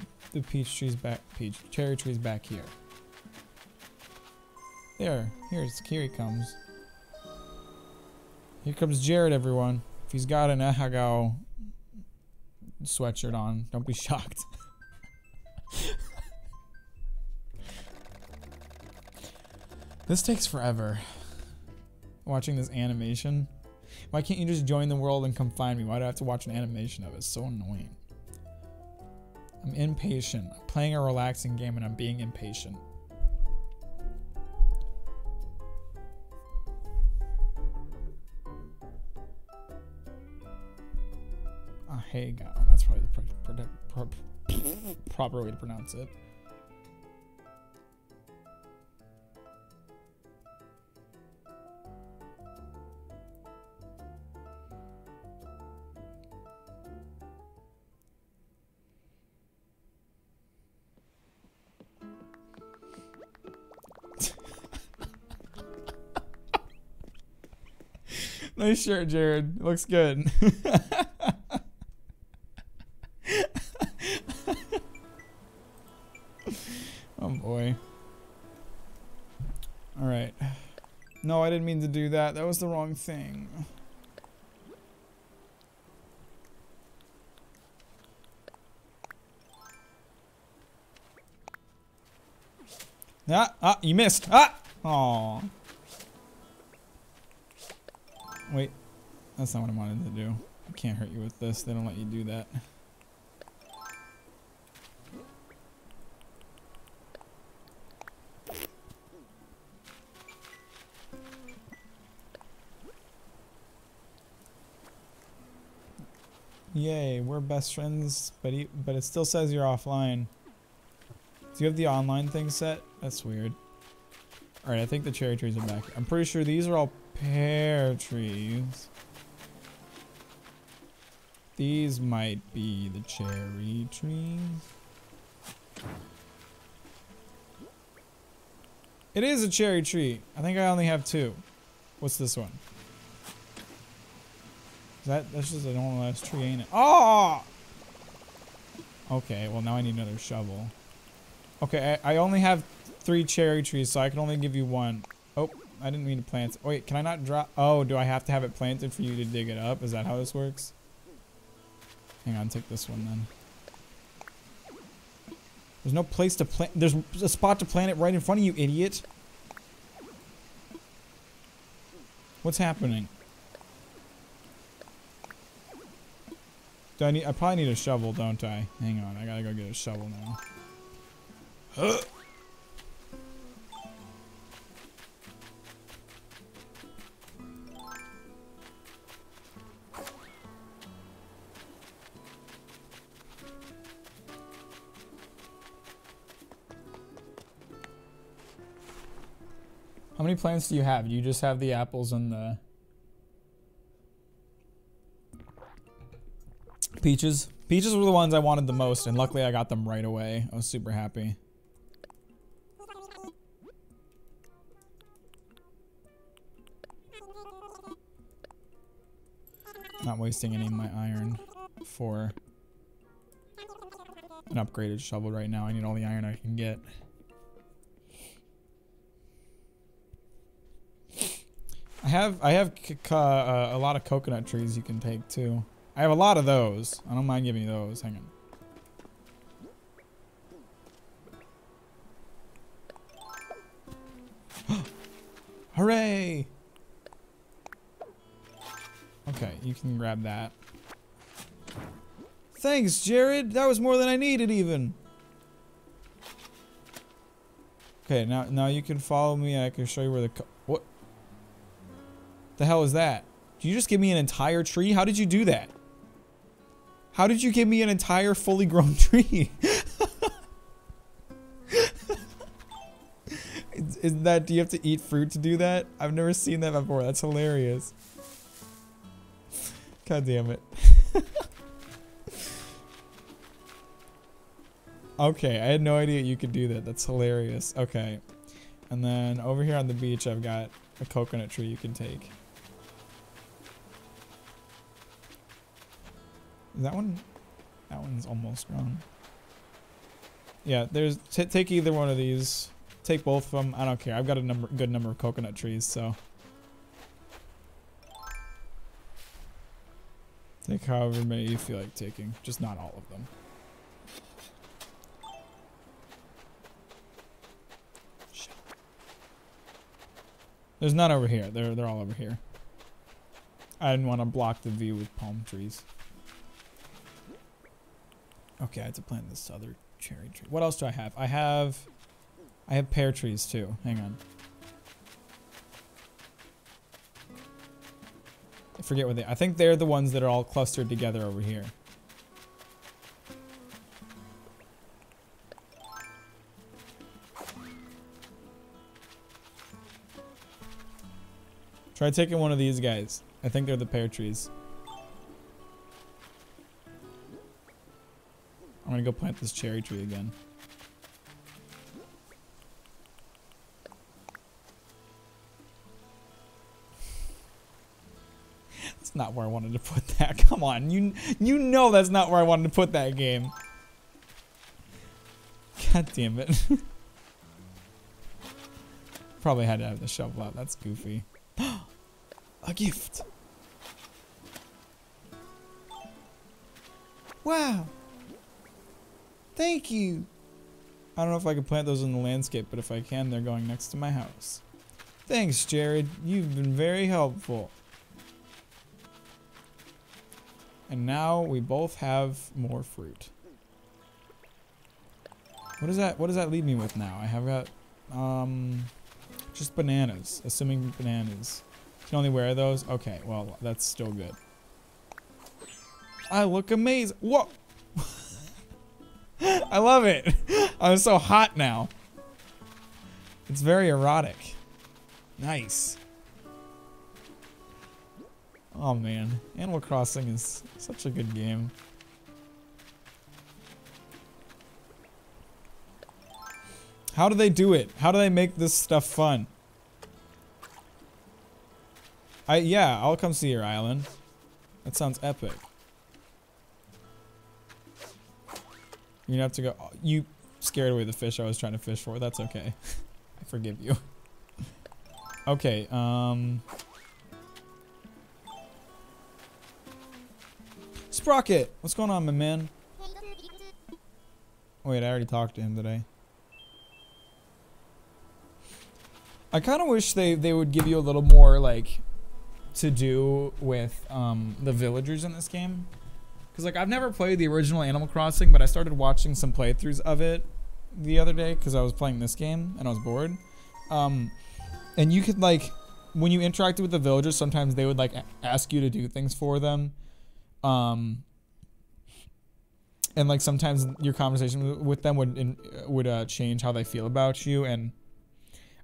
cherry trees back here. There, here he comes. Here comes Jared, everyone. If he's got an Ahagao sweatshirt on, don't be shocked. This takes forever. Watching this animation. Why can't you just join the world and come find me? Why do I have to watch an animation of it? It's so annoying. I'm impatient. I'm playing a relaxing game and I'm being impatient. Hey, God. Oh, that's probably the proper way to pronounce it. Nice shirt, Jared. Looks good. Oh boy. Alright. No, I didn't mean to do that. That was the wrong thing. Ah, you missed. Ah! Aw. Wait. That's not what I wanted to do. I can't hurt you with this. They don't let you do that. Yay, we're best friends, but it still says you're offline. Do you have the online thing set? That's weird. Alright, I think the cherry trees are back. I'm pretty sure these are all pear trees. These might be the cherry trees. It is a cherry tree. I think I only have 2. What's this one? That's just a normal ass tree, ain't it? Oh! Okay, well now I need another shovel. Okay, I only have 3 cherry trees, so I can only give you 1. Oh, I didn't mean to plant it. Wait, can I not drop? Oh, do I have to have it planted for you to dig it up? Is that how this works? Hang on, take this one then. There's no place to plant. There's a spot to plant it right in front of you, idiot. What's happening? I probably need a shovel, don't I? Hang on, I gotta go get a shovel now. How many plants do you have? Do you just have the apples and the peaches? Peaches were the ones I wanted the most, and luckily I got them right away. I was super happy. Not wasting any of my iron for an upgraded shovel right now. I need all the iron I can get. I have a lot of coconut trees you can take too. I have a lot of those. I don't mind giving you those. Hang on. Hooray! Okay, you can grab that. Thanks, Jared. That was more than I needed even. Okay, now you can follow me. I can show you where the what the hell is that? Did you just give me an entire tree? How did you do that? How did you give me an entire fully grown tree? Is that, do you have to eat fruit to do that? I've never seen that before. That's hilarious. God damn it. Okay, I had no idea you could do that. That's hilarious. Okay. And then over here on the beach, I've got a coconut tree you can take. Is that one? That one's almost grown. Yeah, there's take either one of these. Take both of them. I don't care. I've got a good number of coconut trees, so take however many you feel like taking. Just not all of them. There's none over here. They're all over here. I didn't want to block the view with palm trees. Okay, I had to plant this other cherry tree. What else do I have? I have pear trees too. Hang on. I forget what I think they're the ones that are all clustered together over here. Try taking one of these guys. I think they're the pear trees. I'm gonna go plant this cherry tree again. That's not where I wanted to put that. Come on, you know that's not where I wanted to put that game. God damn it. Probably had to have the shovel out. That's goofy. A gift. Wow. Thank you. I don't know if I can plant those in the landscape, but if I can, they're going next to my house. Thanks, Jared. You've been very helpful. And now we both have more fruit. What does that leave me with now? I have got just bananas. Assuming bananas. You can only wear those? Okay, well, that's still good. I look amazing. Whoa! I love it. I'm so hot now. It's very erotic. Nice. Oh man, Animal Crossing is such a good game. How do they do it? How do they make this stuff fun? Yeah, I'll come see your island. That sounds epic. You're gonna have to go. Oh, you scared away the fish I was trying to fish for. That's okay. I forgive you. Okay, Sprocket! What's going on, my man? Wait, I already talked to him today. I kind of wish they would give you a little more, like, to do with, the villagers in this game. Because, like, I've never played the original Animal Crossing, but I started watching some playthroughs of it the other day because I was playing this game and I was bored. And you could, like, when you interacted with the villagers, sometimes they would, like, ask you to do things for them. And like sometimes your conversation with them would change how they feel about you, and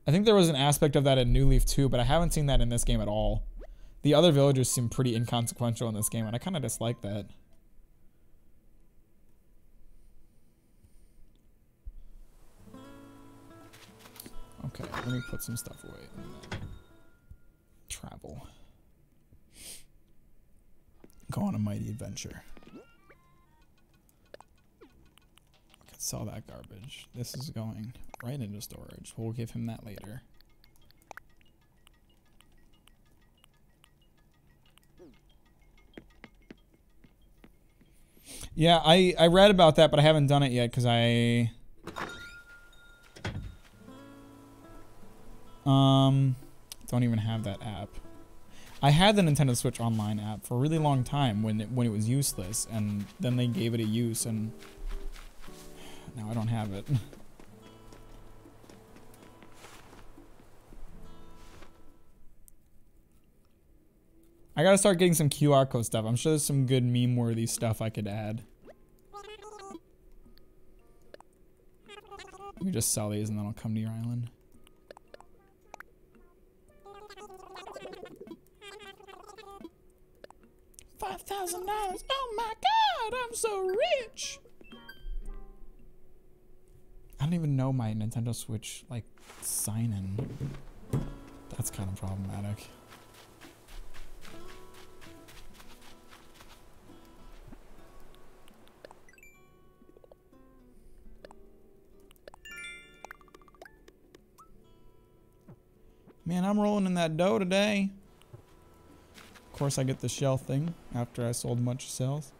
I think there was an aspect of that in New Leaf too, but I haven't seen that in this game at all. The other villagers seem pretty inconsequential in this game, and I kind of dislike that. Okay, let me put some stuff away and then travel. Go on a mighty adventure. Okay, sell that garbage. This is going right into storage. We'll give him that later. Yeah, I read about that, but I haven't done it yet because I don't even have that app. I had the Nintendo Switch Online app for a really long time when it was useless, and then they gave it a use, and now I don't have it. I gotta start getting some QR code stuff. I'm sure there's some good meme-worthy stuff I could add. Let me just sell these and then I'll come to your island. $5,000. Oh my god, I'm so rich. I don't even know my Nintendo Switch like sign in. That's kind of problematic. Man, I'm rolling in that dough today. Of course, I get the shell thing after I sold a bunch of cells.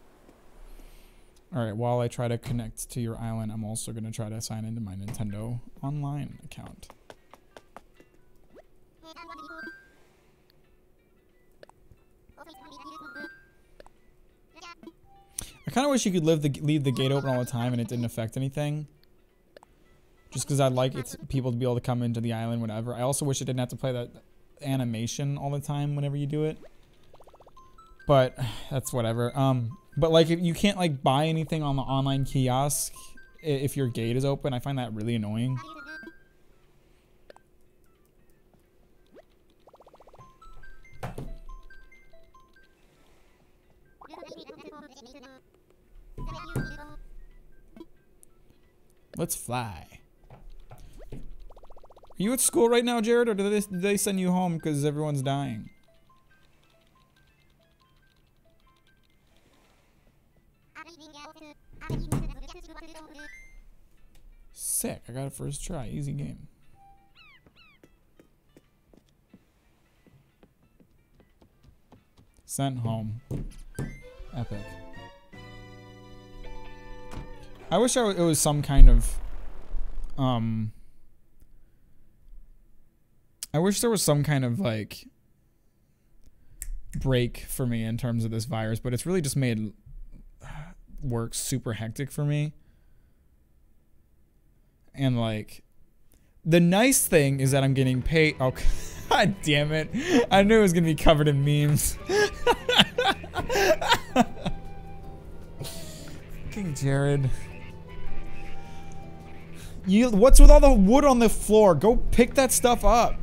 Alright, while I try to connect to your island, I'm also going to try to sign into my Nintendo Online account. I kind of wish you could leave the gate open all the time and it didn't affect anything. Just because I'd like people to be able to come into the island whenever. I also wish it didn't have to play that animation all the time whenever you do it. But that's whatever. But like if you can't like buy anything on the online kiosk if your gate is open, I find that really annoying. Let's fly. Are you at school right now, Jared, or did they send you home because everyone's dying? Sick, I got it first try. Easy game. Sent home. Epic. I wish it was some kind of I wish there was some kind of like break for me in terms of this virus, but it's really just made work super hectic for me. And like, the nice thing is that I'm getting paid. Oh, god damn it. I knew it was going to be covered in memes. Fucking Jared. What's with all the wood on the floor? Go pick that stuff up.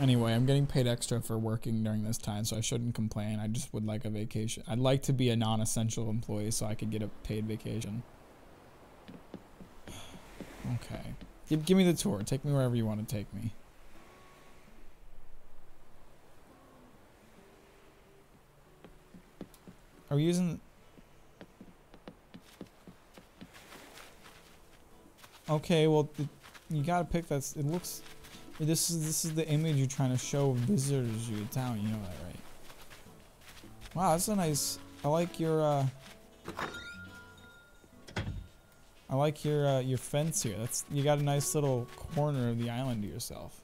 Anyway, I'm getting paid extra for working during this time, so I shouldn't complain. I just would like a vacation. I'd like to be a non-essential employee so I could get a paid vacation. Okay. Give me the tour. Take me wherever you want to take me. Are we using... Okay, well, you gotta pick that. It looks... This is the image you're trying to show visitors your town. You know that, right? Wow, that's a nice... I like your, I like your fence here. That's... You got a nice little corner of the island to yourself.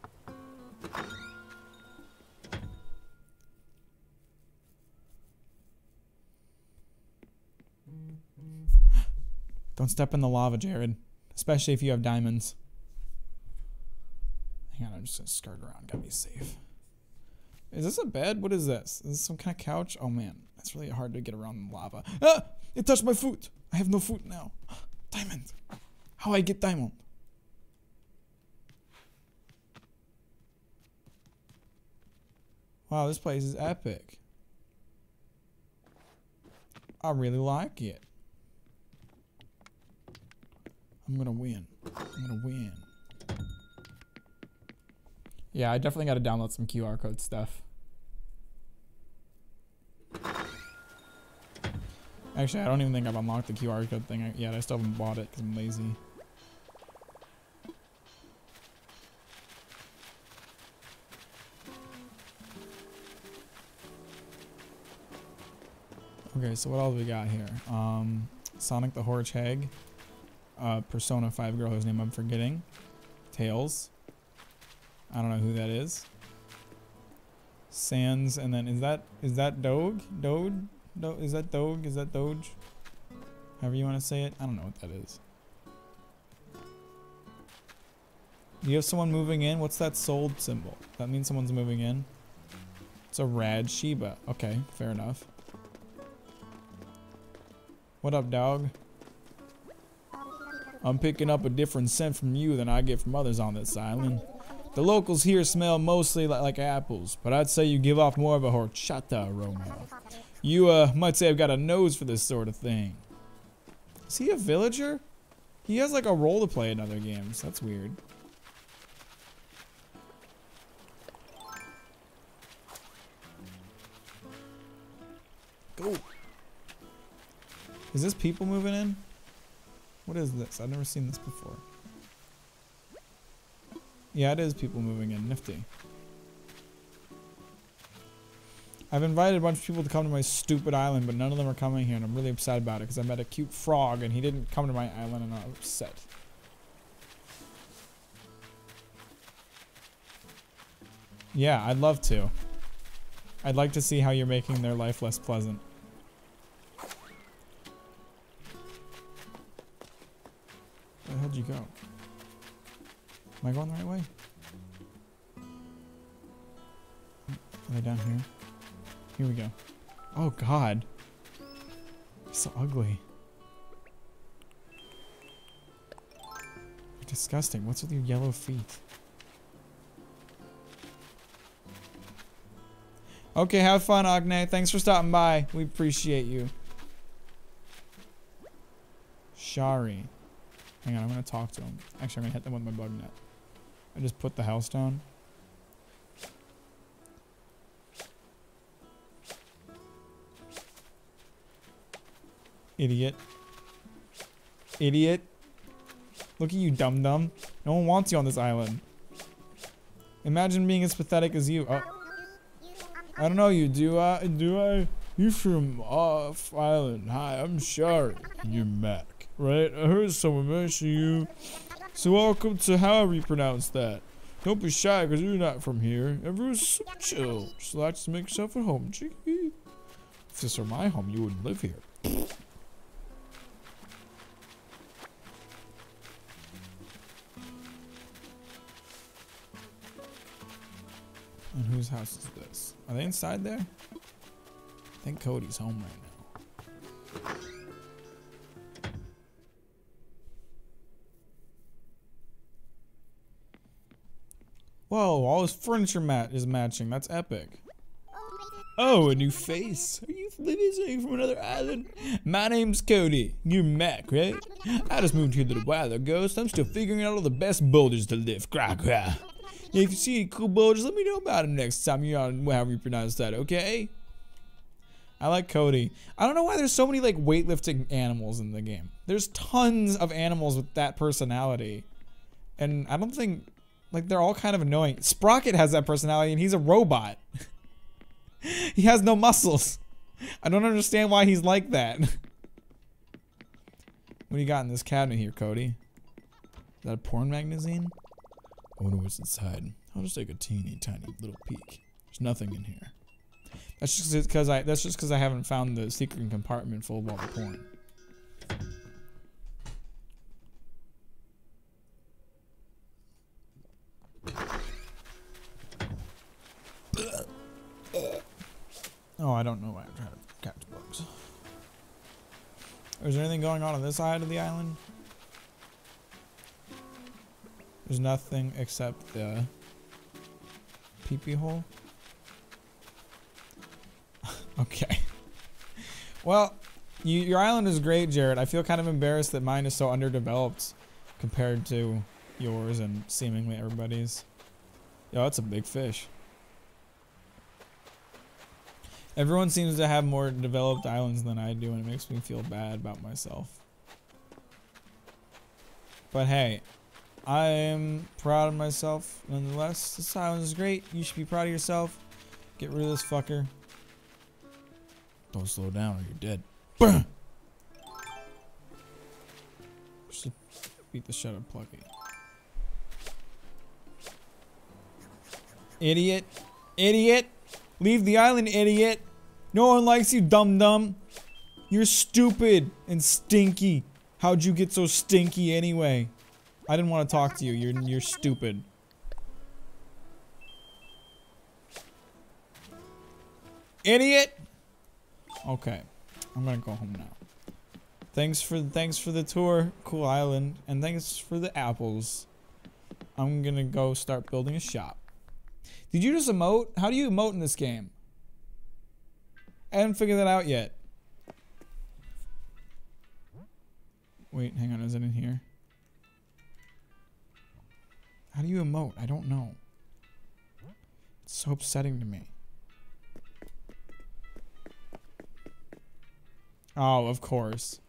Don't step in the lava, Jared. Especially if you have diamonds. Hang on, I'm just gonna skirt around. Gotta be safe. Is this a bed? What is this? Is this some kind of couch? Oh man, it's really hard to get around the lava. Ah! It touched my foot! I have no foot now. Diamond! How I get diamond? Wow, this place is epic. I really like it. I'm gonna win. I'm gonna win. Yeah, I definitely gotta download some QR code stuff. Actually, I don't even think I've unlocked the QR code thing yet. I still haven't bought it because I'm lazy. Okay, so what else we got here? Sonic the Hedgehog. Persona 5 girl whose name I'm forgetting. Tails. I don't know who that is. Sans, and then is that Doge? Is that Doge? Is that Doge? However you want to say it. I don't know what that is. Do you have someone moving in? What's that sold symbol? That means someone's moving in. It's a rad Shiba. Okay, fair enough. What up, dog? I'm picking up a different scent from you than I get from others on this island. The locals here smell mostly like apples, but I'd say you give off more of a horchata aroma. You might say I've got a nose for this sort of thing. Is he a villager? He has like a role to play in other games. That's weird. Go. Is this people moving in? What is this? I've never seen this before. Yeah, it is people moving in. Nifty. I've invited a bunch of people to come to my stupid island, but none of them are coming here, and I'm really upset about it because I met a cute frog and he didn't come to my island, and I'm upset. Yeah, I'd love to. I'd like to see how you're making their life less pleasant. Where the hell'd you go? Am I going the right way? Are they down here? Here we go. Oh god. You're so ugly. You're disgusting. What's with your yellow feet? Okay, have fun, Agne. Thanks for stopping by. We appreciate you. Shari. Hang on, I'm gonna talk to him. Actually, I'm gonna hit them with my bug net. I just put the house down. Idiot. Idiot. Look at you, dum-dum. No one wants you on this island. Imagine being as pathetic as you. Oh. I don't know you. Do I? You from off island. Hi, I'm Shari. You're Mack, right? I heard someone mention you. So welcome to however you pronounce that. Don't be shy, because you're not from here. Everyone's so chill. Just relax to make yourself at home. Gee. If this were my home, you wouldn't live here. And whose house is this? Are they inside there? I think Cody's home right now. Whoa, all his furniture is matching. That's epic. Oh, a new face. Are you visiting from another island? My name's Cody. You're Mack, right? I just moved here a little while ago, so I'm still figuring out all the best boulders to lift. Gra gra. If you see any cool boulders, let me know about them next time you're on however you pronounce that, okay? I like Cody. I don't know why there's so many like weightlifting animals in the game. There's tons of animals with that personality. And I don't think, like, they're all kind of annoying. Sprocket has that personality and he's a robot. He has no muscles. I don't understand why he's like that. What do you got in this cabinet here, Cody? Is that a porn magazine? I wonder what's inside. I'll just take a teeny tiny little peek. There's nothing in here. That's just because I haven't found the secret compartment full of all the porn. Oh, I don't know why I'm trying to catch bugs. Is there anything going on this side of the island? There's nothing except the pee-pee hole. Okay. Well, your island is great, Jared. I feel kind of embarrassed that mine is so underdeveloped compared to yours and seemingly everybody's. Yo, that's a big fish. Everyone seems to have more developed islands than I do, and it makes me feel bad about myself. But hey, I am proud of myself nonetheless. This island is great. You should be proud of yourself. Get rid of this fucker. Don't slow down or you're dead. Burn! Just beat the shit out of Plucky. Idiot. Idiot. Leave the island, idiot. No one likes you, dum-dum. You're stupid and stinky. How'd you get so stinky anyway? I didn't want to talk to you. You're stupid. Idiot. Okay. I'm gonna go home now. Thanks for the tour, cool island, and thanks for the apples. I'm gonna go start building a shop. Did you just emote? How do you emote in this game? I haven't figured that out yet. Wait, hang on, is it in here? How do you emote? I don't know. It's so upsetting to me. Oh, of course.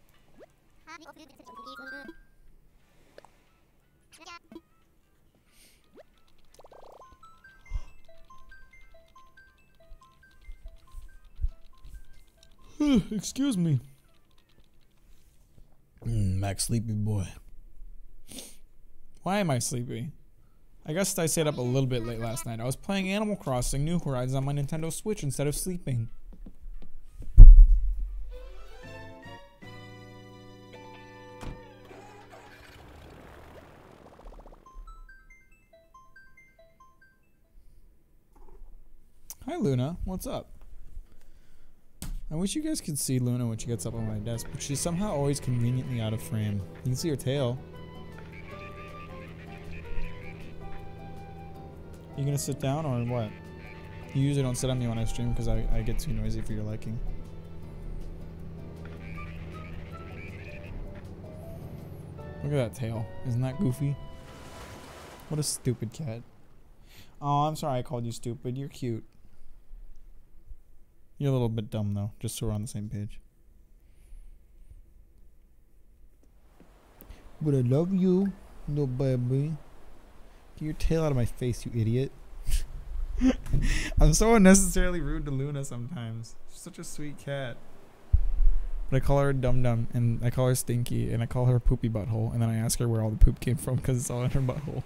Excuse me. Mack sleepy boy. Why am I sleepy? I guess I stayed up a little bit late last night. I was playing Animal Crossing New Horizons on my Nintendo Switch instead of sleeping. Hi Luna, what's up? I wish you guys could see Luna when she gets up on my desk, but she's somehow always conveniently out of frame. You can see her tail. You gonna sit down or what? You usually don't sit on me when I stream because I get too noisy for your liking. Look at that tail. Isn't that goofy? What a stupid cat. Oh, I'm sorry I called you stupid. You're cute. You're a little bit dumb though, just so we're on the same page. But I love you, little baby. Get your tail out of my face, you idiot. I'm so unnecessarily rude to Luna sometimes. She's such a sweet cat. But I call her Dum Dum, and I call her Stinky, and I call her Poopy Butthole, and then I ask her where all the poop came from because it's all in her butthole.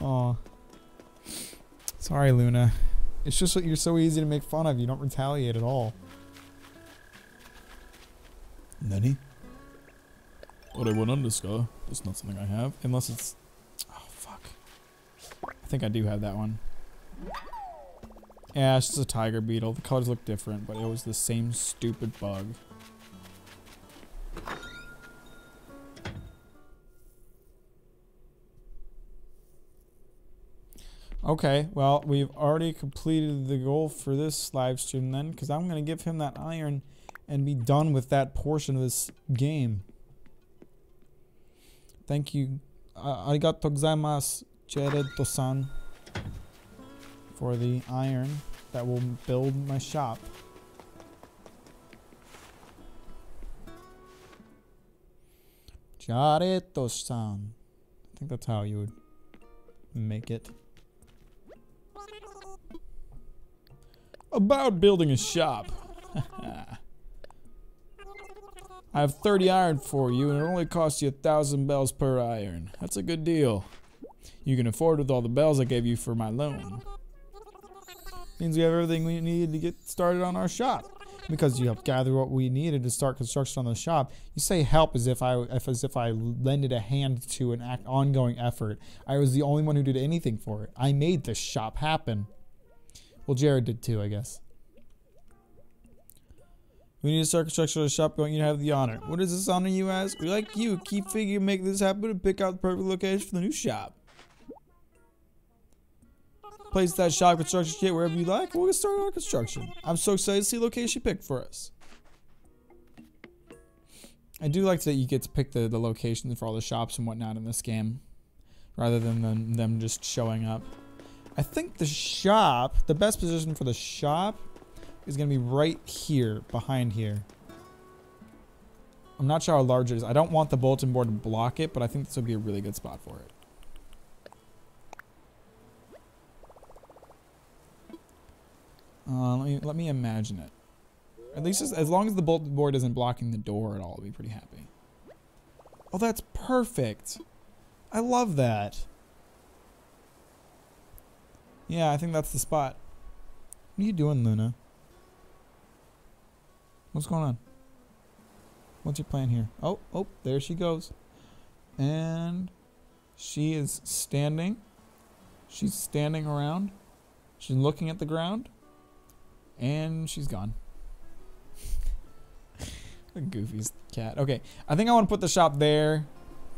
Aw. Sorry, Luna. It's just that you're so easy to make fun of. You don't retaliate at all. Nani? What I want underscore. That's not something I have. Unless it's... Oh, fuck. I think I do have that one. Yeah, it's just a tiger beetle. The colors look different, but it was the same stupid bug. Okay, well, we've already completed the goal for this live stream then, because I'm going to give him that iron and be done with that portion of this game. Thank you. Arigato gozaimasu, Gyroids-san, for the iron that will build my shop. Gyroids-san. I think that's how you would make it. About building a shop. I have 30 iron for you, and it only costs you 1,000 bells per iron. That's a good deal. You can afford with all the bells I gave you for my loan. Means we have everything we need to get started on our shop. Because you helped gather what we needed to start construction on the shop. You say help as if I lended a hand to an ongoing effort. I was the only one who did anything for it. I made this shop happen. Well, Jared did too, I guess. We need to start construction of the shop going. You have the honor. What does this honor you as? We like you. Keep figuring make this happen and pick out the perfect location for the new shop. Place that shop construction kit wherever you like. We'll get started on construction. I'm so excited to see the location picked for us. I do like that you get to pick the locations for all the shops and whatnot in this game, rather than them just showing up. I think the shop, the best position for the shop is going to be right here, behind here. I'm not sure how large it is. I don't want the bulletin board to block it, but I think this would be a really good spot for it. Let me imagine it. At least as long as the bulletin board isn't blocking the door at all, I'll be pretty happy. Oh, that's perfect. I love that. Yeah, I think that's the spot. What are you doing, Luna? What's going on? What's your plan here? Oh, there she goes. And she is standing. She's standing around. She's looking at the ground. And she's gone. The goofiest cat. Okay, I think I want to put the shop there.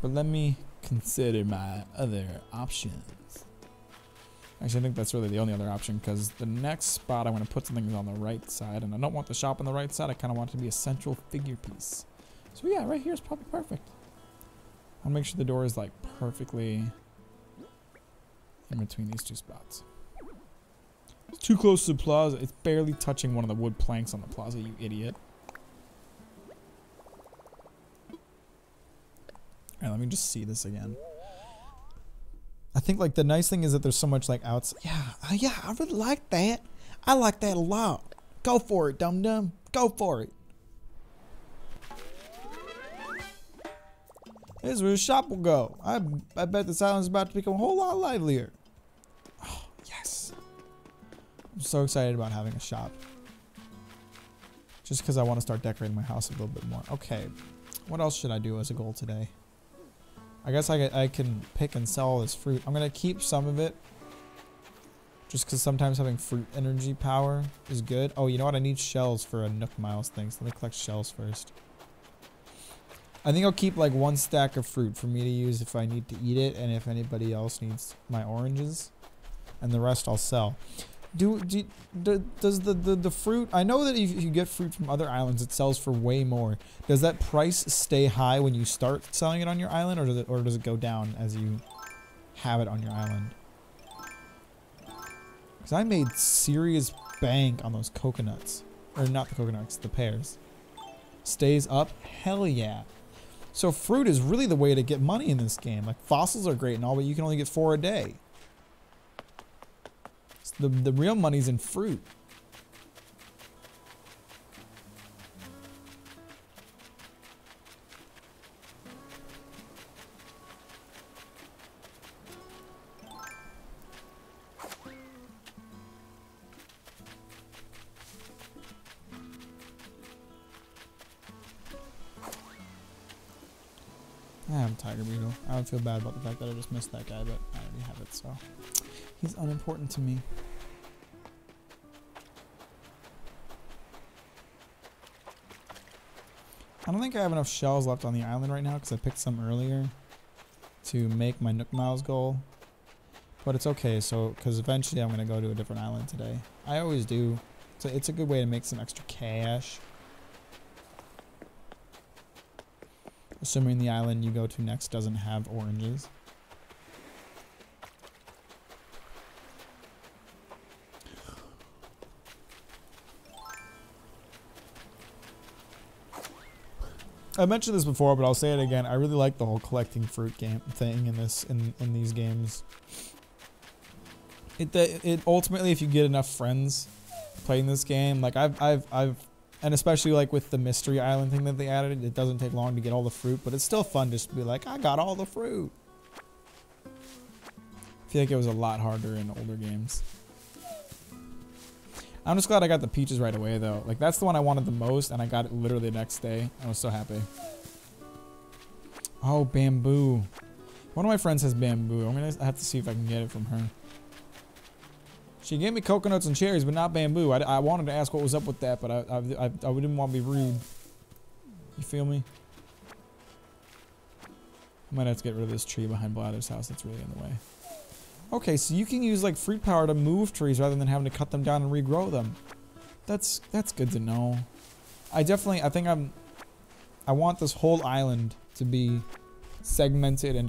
But let me consider my other options. Actually, I think that's really the only other option, because the next spot I want to put something on the right side, and I don't want the shop on the right side. I kind of want it to be a central figure piece. So yeah, right here is probably perfect. I'll make sure the door is like perfectly in between these two spots. It's too close to the plaza. It's barely touching one of the wood planks on the plaza, you idiot. Alright, let me just see this again. I think like the nice thing is that there's so much like outside. Yeah, I really like that. I like that a lot. Go for it, dum dum. Go for it. This is where the shop will go. I bet this island's about to become a whole lot livelier. Oh, yes. I'm so excited about having a shop. Just because I want to start decorating my house a little bit more. Okay, what else should I do as a goal today? I guess I can pick and sell all this fruit. I'm going to keep some of it. Just because sometimes having fruit energy power is good. Oh, you know what? I need shells for a Nook Miles thing. So let me collect shells first. I think I'll keep like 1 stack of fruit for me to use if I need to eat it. And if anybody else needs my oranges. And the rest I'll sell. Does the fruit... I know that if you get fruit from other islands, it sells for way more. Does that price stay high when you start selling it on your island, or does it go down as you have it on your island? Because I made serious bank on those coconuts. Or not the coconuts, the pears. Stays up? Hell yeah. So fruit is really the way to get money in this game. Like fossils are great and all, but you can only get 4 a day. The real money's in fruit. I have a tiger beetle. I would feel bad about the fact that I just missed that guy, but I already have it, so he's unimportant to me. I don't think I have enough shells left on the island right now because I picked some earlier to make my Nook Miles goal. But it's okay, so because eventually I'm going to go to a different island today. I always do. So it's a good way to make some extra cash. Assuming the island you go to next doesn't have oranges. I mentioned this before, but I'll say it again. I really like the whole collecting fruit game thing in these games. It ultimately, if you get enough friends playing this game, like I've and especially like with the mystery island thing that they added, it doesn't take long to get all the fruit, but it's still fun just to be like, I got all the fruit. I feel like it was a lot harder in older games. I'm just glad I got the peaches right away, though. Like, that's the one I wanted the most, and I got it literally the next day. I was so happy. Oh, bamboo. One of my friends has bamboo. I'm gonna have to see if I can get it from her. She gave me coconuts and cherries, but not bamboo. I wanted to ask what was up with that, but I didn't want to be rude. You feel me? I might have to get rid of this tree behind Blather's house. That's really in the way. Okay, so you can use like fruit power to move trees rather than having to cut them down and regrow them. That's good to know. I want this whole island to be segmented and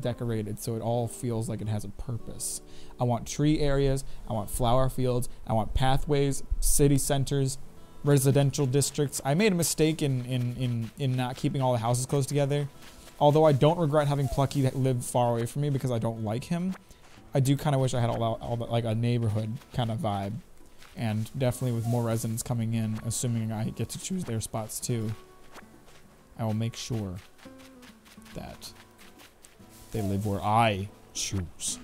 decorated so it all feels like it has a purpose. I want tree areas, I want flower fields, I want pathways, city centers, residential districts. I made a mistake in not keeping all the houses close together. Although I don't regret having Plucky live far away from me because I don't like him, I do kind of wish I had all that, like a neighborhood kind of vibe. And definitely with more residents coming in, assuming I get to choose their spots too, I will make sure that they live where I choose.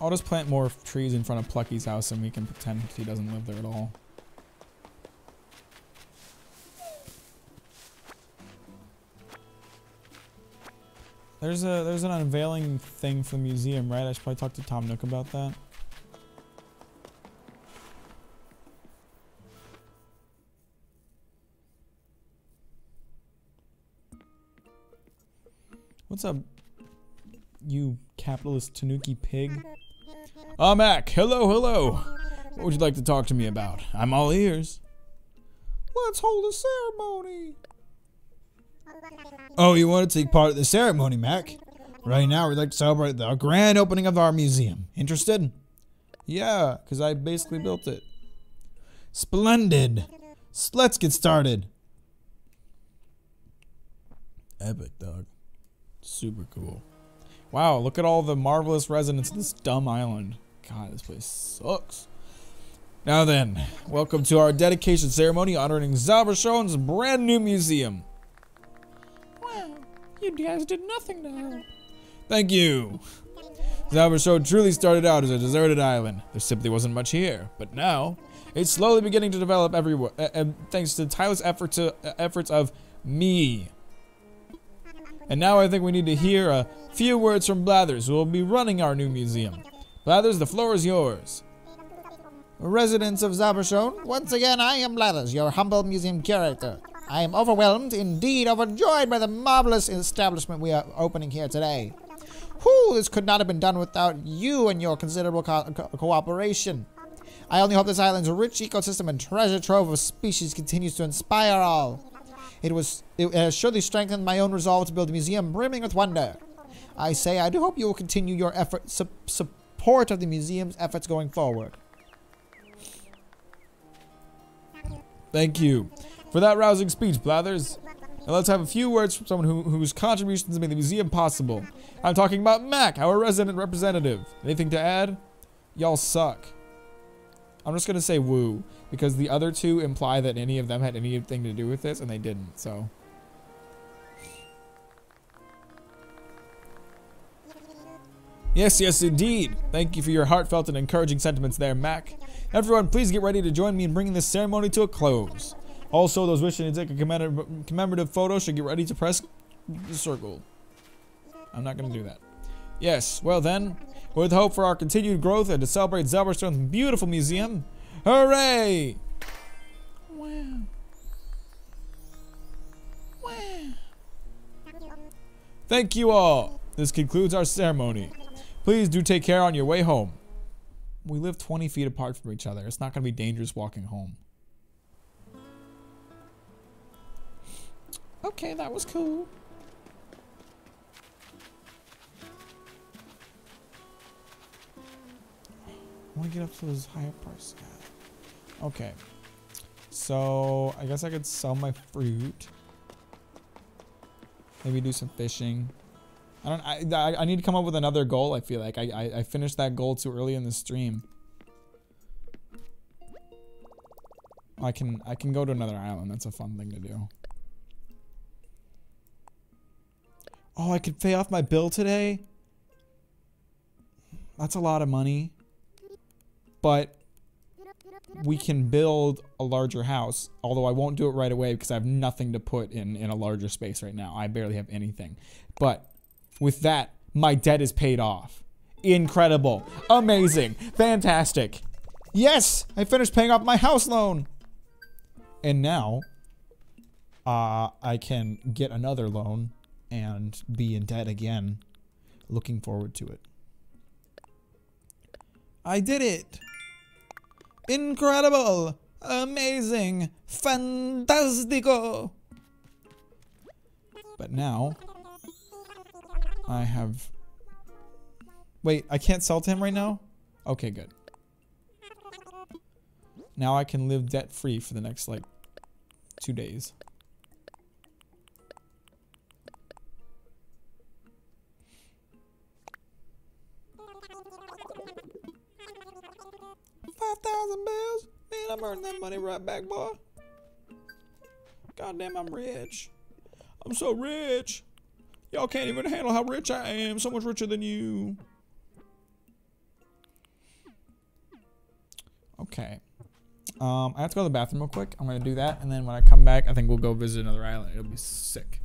I'll just plant more trees in front of Plucky's house and we can pretend he doesn't live there at all. There's an unveiling thing for the museum, right? I should probably talk to Tom Nook about that. What's up, you capitalist Tanuki pig? Mack, hello. What would you like to talk to me about? I'm all ears. Let's hold a ceremony. Oh, you want to take part in the ceremony, Mack? Right now, we'd like to celebrate the grand opening of our museum. Interested? Yeah, because I basically built it. Splendid. Let's get started. Epic, dog. Super cool. Wow, look at all the marvelous residents of this dumb island. God, this place sucks. Now then, welcome to our dedication ceremony honoring Zabershon's brand new museum. Wow, you guys did nothing to help. Thank you. Zabershon truly started out as a deserted island. There simply wasn't much here, but now it's slowly beginning to develop everywhere, thanks to the tireless efforts of me. And now I think we need to hear a few words from Blathers, who will be running our new museum. Blathers, the floor is yours. Residents of Zabershon, once again I am Blathers, your humble museum curator. I am overwhelmed, indeed overjoyed by the marvelous establishment we are opening here today. Whew, this could not have been done without you and your considerable cooperation. I only hope this island's rich ecosystem and treasure trove of species continues to inspire all. It has surely strengthened my own resolve to build a museum brimming with wonder. I do hope you will continue your support of the museum's efforts going forward. Thank you for that rousing speech, Blathers. Now let's have a few words from someone whose contributions made the museum possible. I'm talking about Mack, our resident representative. Anything to add? Y'all suck. I'm just gonna say woo, because the other two imply that any of them had anything to do with this, and they didn't, so. Yes, indeed. Thank you for your heartfelt and encouraging sentiments there, Mack. Everyone, please get ready to join me in bringing this ceremony to a close. Also, those wishing to take a commemorative photo should get ready to press the circle. I'm not going to do that. Yes, well then, with hope for our continued growth and to celebrate Zauberstone's beautiful museum, hooray! Wow. Wow. Thank you all. This concludes our ceremony. Please do take care on your way home. We live 20 feet apart from each other. It's not going to be dangerous walking home. Okay, that was cool. I want to get up to those higher prices. Okay. So, I guess I could sell my fruit. Maybe do some fishing. I need to come up with another goal, I feel like. I finished that goal too early in the stream. I can go to another island. That's a fun thing to do. Oh, I could pay off my bill today? That's a lot of money. But we can build a larger house, although I won't do it right away because I have nothing to put in a larger space right now. I barely have anything. But with that, my debt is paid off. Incredible. Amazing. Fantastic. Yes, I finished paying off my house loan. And now, I can get another loan and be in debt again. Looking forward to it. I did it. Incredible. Amazing. Fantastico. But now, I have... Wait, I can't sell to him right now? Okay, good. Now I can live debt-free for the next, like, 2 days. $5,000 bills? Man, I'm earning that money right back, boy. Goddamn, I'm rich. I'm so rich. Y'all can't even handle how rich I am. So much richer than you. Okay. I have to go to the bathroom real quick. I'm gonna do that, and then when I come back, I think we'll go visit another island. It'll be sick.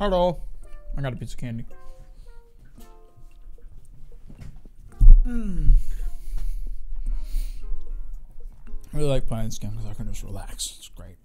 Hello. I got a piece of candy. I really like playing this game because I can just relax. It's great.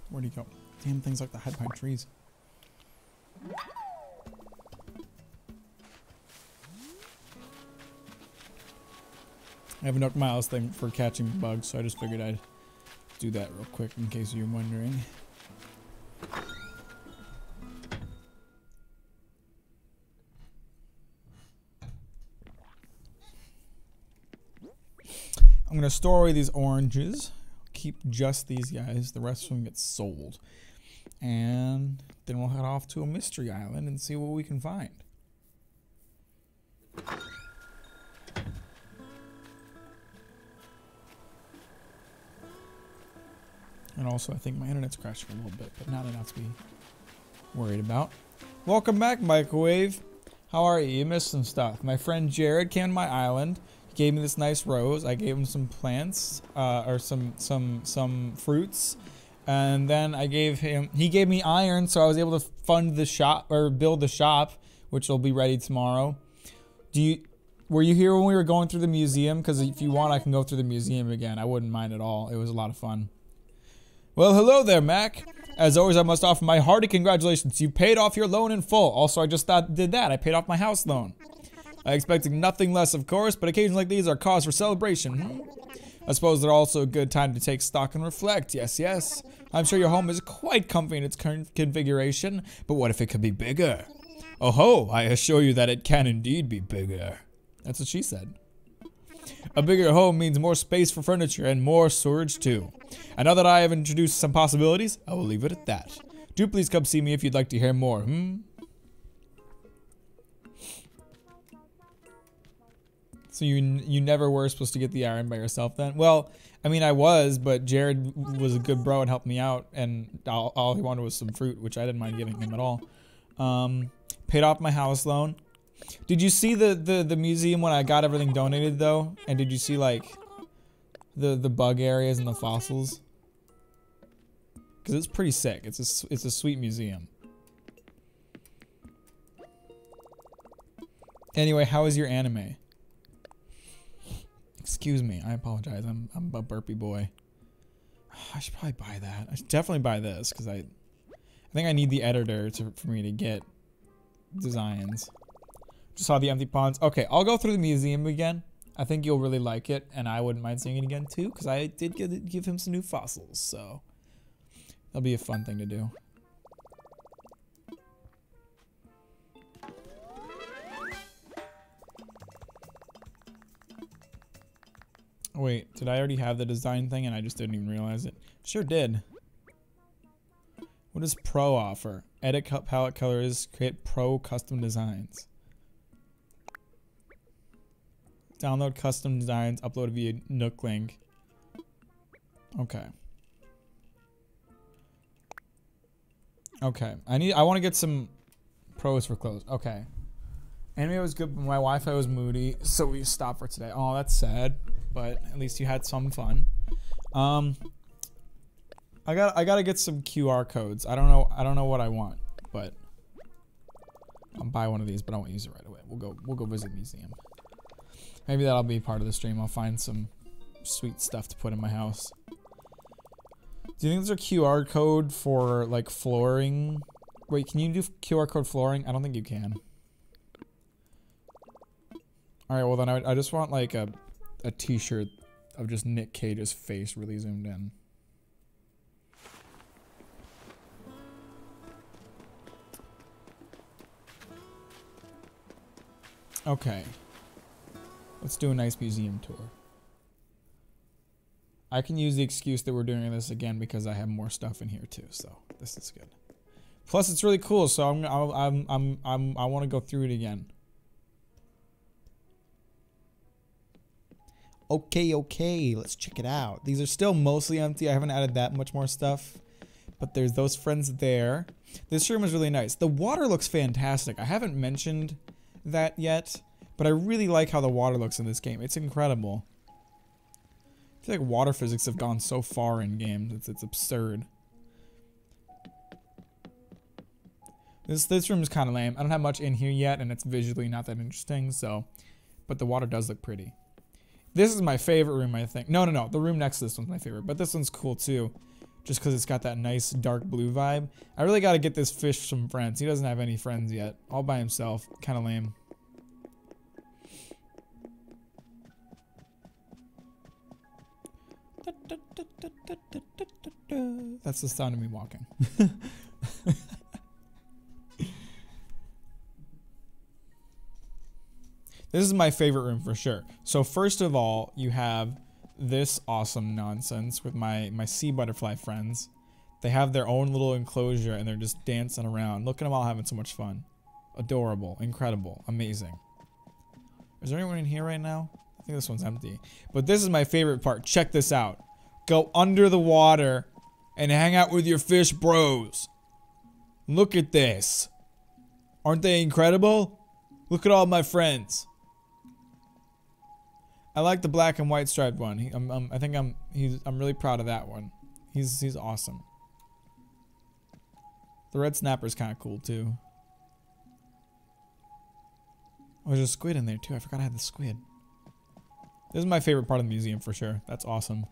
Where'd he go? Damn things like the hide behind trees. I have a Nook Miles thing for catching bugs, so I just figured I'd do that real quick in case you're wondering. I'm gonna store away these oranges. Keep just these guys. The rest of them get sold. And then we'll head off to a mystery island and see what we can find. And also, I think my internet's crashing a little bit, but not enough to be worried about. Welcome back, Microwave. How are you? You missed some stuff. My friend Jared came to my island. He gave me this nice rose. I gave him some plants, or some fruits. And then he gave me iron, so I was able to fund the shop, or build the shop, which will be ready tomorrow. Were you here when we were going through the museum? Because if you want, I can go through the museum again. I wouldn't mind at all. It was a lot of fun. Well, hello there, Mac. As always, I must offer my hearty congratulations. You paid off your loan in full. Also, I just did that. I paid off my house loan. I expected nothing less, of course, but occasions like these are cause for celebration. I suppose they're also a good time to take stock and reflect. Yes, yes. I'm sure your home is quite comfy in its current configuration, but what if it could be bigger? Oh ho, I assure you that it can indeed be bigger. That's what she said. A bigger home means more space for furniture and more storage too. And now that I have introduced some possibilities, I will leave it at that. Do please come see me if you'd like to hear more, So you never were supposed to get the iron by yourself then? Well, I mean I was, but Jared was a good bro and helped me out, and all he wanted was some fruit, which I didn't mind giving him at all. Paid off my house loan. Did you see the museum when I got everything donated though? And did you see like the bug areas and the fossils? Because it's pretty sick. It's a sweet museum. Anyway, how is your anime? Excuse me, I apologize. I'm a burpy boy. I should probably buy that. I should definitely buy this because I think I need the editor for me to get designs. Just saw the empty ponds. Okay, I'll go through the museum again. I think you'll really like it, and I wouldn't mind seeing it again too, because I did give him some new fossils, so that'll be a fun thing to do. Wait, did I already have the design thing and I just didn't even realize it? Sure did. What does Pro offer? Edit palette colors, create Pro custom designs. Download custom designs, upload via Nook link. Okay. Okay. I want to get some pros for clothes. Okay. Anime was good, but my Wi-Fi was moody, so we stopped for today. Oh, that's sad, but at least you had some fun. I gotta get some QR codes. I don't know what I want, but I'll buy one of these, but I won't use it right away. We'll go visit the museum. Maybe that'll be part of the stream. I'll find some sweet stuff to put in my house. Do you think there's a QR code for like flooring? Wait, can you do QR code flooring? I don't think you can. Alright, well then I just want like a t-shirt of just Nick Cage's face really zoomed in. Okay. Let's do a nice museum tour. I can use the excuse that we're doing this again because I have more stuff in here too. So this is good. Plus, it's really cool. So I want to go through it again. Okay, let's check it out. These are still mostly empty. I haven't added that much more stuff, but there's those friends there. This room is really nice. The water looks fantastic. I haven't mentioned that yet, but I really like how the water looks in this game. It's incredible. I feel like water physics have gone so far in games. It's absurd. This room is kind of lame. I don't have much in here yet, and it's visually not that interesting, so, but the water does look pretty. This is my favorite room, I think. No. The room next to this one's my favorite, but this one's cool too, just because it's got that nice dark blue vibe. I really got to get this fish some friends. He doesn't have any friends yet. All by himself. Kind of lame. That's the sound of me walking. This is my favorite room for sure. So first of all, you have this awesome nonsense with my sea butterfly friends. They have their own little enclosure and they're just dancing around. Look at them all having so much fun. Adorable, incredible, amazing. Is there anyone in here right now? I think this one's empty. But this is my favorite part. Check this out. Go under the water and hang out with your fish bros. Look at this. Aren't they incredible? Look at all my friends. I like the black and white striped one. I'm really proud of that one. He's awesome. The red snapper's kind of cool too. Oh, there's a squid in there too. I forgot I had the squid. This is my favorite part of the museum for sure. That's awesome.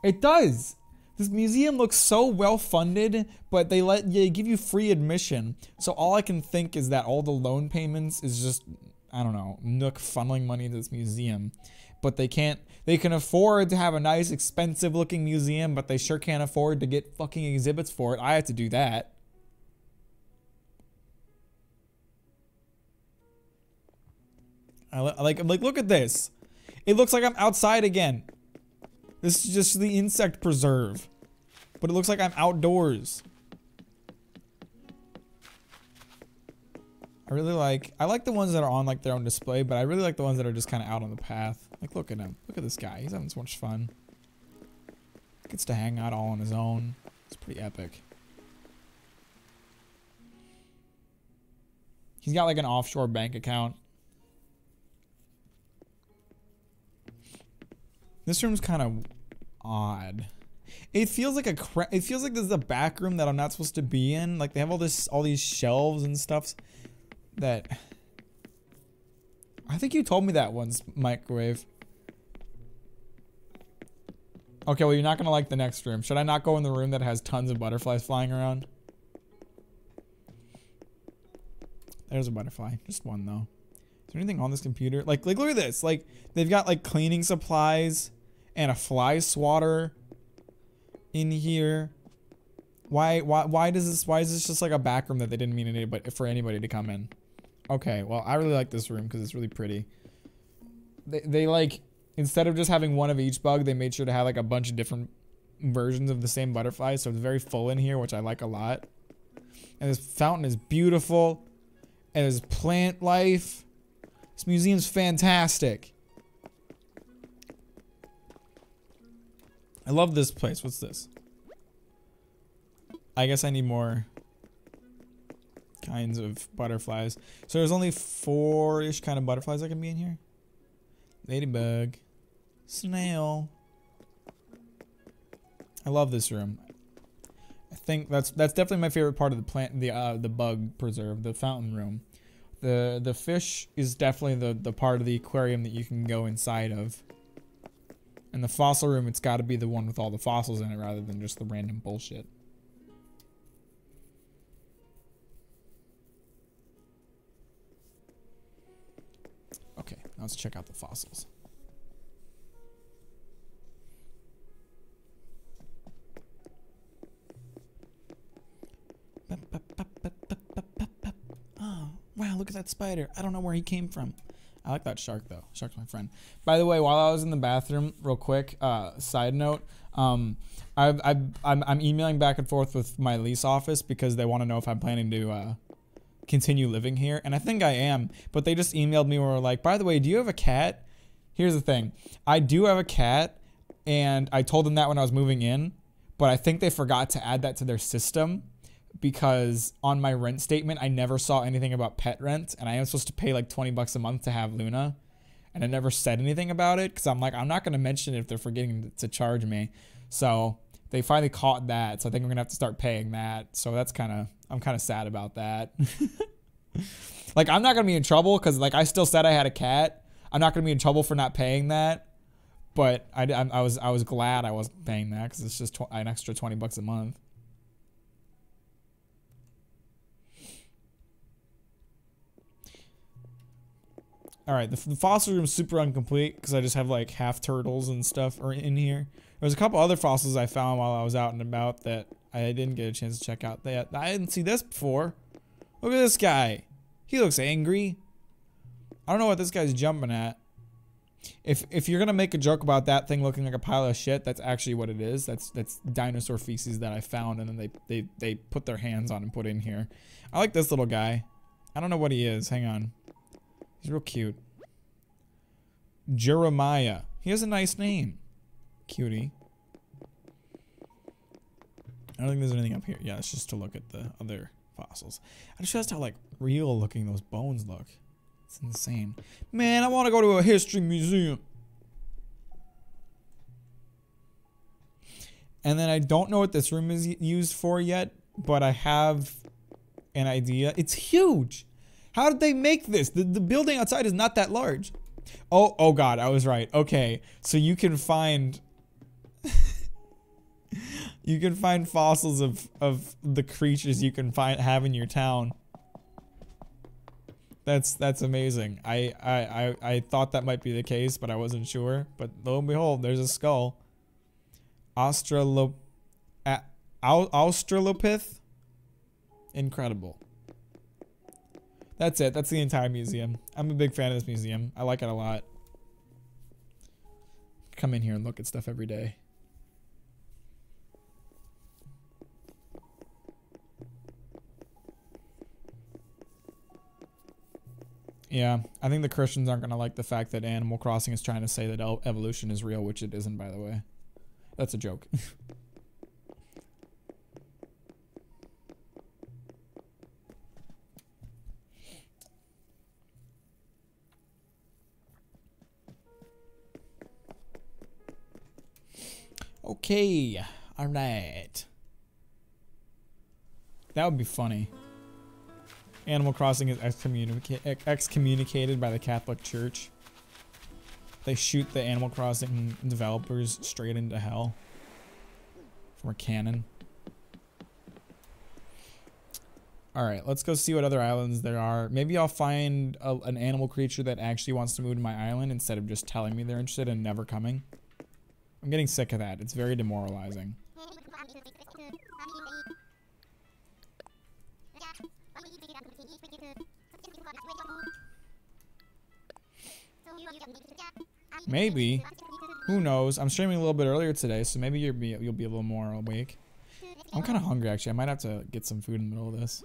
It does. This museum looks so well funded, but they give you free admission. So all I can think is that all the loan payments is just, I don't know, Nook funneling money into this museum. But they can afford to have a nice expensive looking museum, but they sure can't afford to get fucking exhibits for it. I have to do that. I'm like, look at this. It looks like I'm outside again. This is just the insect preserve. But it looks like I'm outdoors. I like the ones that are on like their own display, but I really like the ones that are just kind of out on the path. Like, look at him. Look at this guy. He's having so much fun. Gets to hang out all on his own. It's pretty epic. He's got like an offshore bank account. This room's kind of odd. It feels like this is a back room that I'm not supposed to be in. Like they have all these shelves and stuff that I think you told me that once, Microwave. Okay, well you're not gonna like the next room. Should I not go in the room that has tons of butterflies flying around? There's a butterfly, just one though. Is there anything on this computer? Like look at this. Like they've got like cleaning supplies and a fly swatter in here. Why is this just like a back room that they didn't mean for anybody to come in? Okay, well I really like this room because it's really pretty. They like, instead of just having one of each bug, they made sure to have like a bunch of different versions of the same butterfly, so it's very full in here, which I like a lot. And this fountain is beautiful. And there's plant life. This museum's fantastic. I love this place. What's this? I guess I need more kinds of butterflies. So there's only 4-ish kind of butterflies that can be in here. Ladybug. Snail. I love this room. I think that's definitely my favorite part of the bug preserve, the fountain room. The fish is definitely the part of the aquarium that you can go inside of. And the fossil room, it's got to be the one with all the fossils in it rather than just the random bullshit. Okay, now let's check out the fossils. Oh, wow, look at that spider. I don't know where he came from. I like that shark though. Shark's my friend. By the way, while I was in the bathroom, real quick, side note, I'm emailing back and forth with my lease office because they want to know if I'm planning to continue living here, and I think I am. But they just emailed me and were like, by the way, do you have a cat? Here's the thing, I do have a cat, and I told them that when I was moving in, but I think they forgot to add that to their system. Because on my rent statement, I never saw anything about pet rent, and I am supposed to pay like 20 bucks a month to have Luna, and I never said anything about it because I'm like, I'm not going to mention it if they're forgetting to charge me. So they finally caught that, so I think I'm going to have to start paying that. So that's I'm kind of sad about that. Like, I'm not going to be in trouble because like I still said I had a cat. I'm not going to be in trouble for not paying that, but I was glad I wasn't paying that because it's just an extra 20 bucks a month. All right, the fossil room is super incomplete because I just have like half turtles and stuff in here. There's a couple other fossils I found while I was out and about that I didn't get a chance to check out. I didn't see this before. Look at this guy. He looks angry. I don't know what this guy's jumping at. If you're gonna make a joke about that thing looking like a pile of shit, that's actually what it is. That's dinosaur feces that I found, and then they put their hands on and put in here. I like this little guy. I don't know what he is. Hang on. He's real cute. Jeremiah. He has a nice name. Cutie. I don't think there's anything up here. Yeah, it's just to look at the other fossils. I just realized how like real looking those bones look. It's insane. Man, I want to go to a history museum. And then I don't know what this room is used for yet, but I have an idea. It's huge. How did they make this? The building outside is not that large. Oh God, I was right. Okay, so you can find you can find fossils of the creatures you can have in your town. That's amazing. I thought that might be the case, but I wasn't sure. But lo and behold, there's a skull. Australopith. Incredible. That's it. That's the entire museum. I'm a big fan of this museum. I like it a lot. Come in here and look at stuff every day. Yeah, I think the Christians aren't going to like the fact that Animal Crossing is trying to say that evolution is real, which it isn't, by the way. That's a joke. Okay, alright. That would be funny. Animal Crossing is excommunicated by the Catholic Church. They shoot the Animal Crossing developers straight into hell from a cannon. Alright, let's go see what other islands there are. Maybe I'll find an animal creature that actually wants to move to my island instead of just telling me they're interested and never coming. I'm getting sick of that. It's very demoralizing. Maybe. Who knows? I'm streaming a little bit earlier today, so maybe you'll be a little more awake. I'm kind of hungry, actually. I might have to get some food in the middle of this.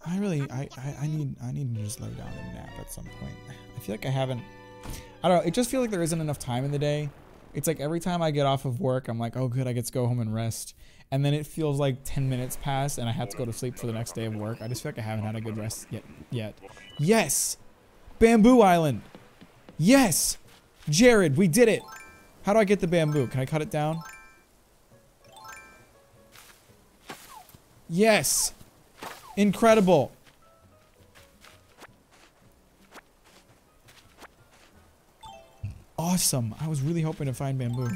I need to just lay down and nap at some point. I feel like I haven't. I don't know. It just feels like there isn't enough time in the day. It's like every time I get off of work, I'm like, oh good, I get to go home and rest. And then it feels like 10 minutes pass and I have to go to sleep for the next day of work. I just feel like I haven't had a good rest yet. Yes! Bamboo Island! Yes! Jared, we did it! How do I get the bamboo? Can I cut it down? Yes! Incredible! Awesome! I was really hoping to find bamboo.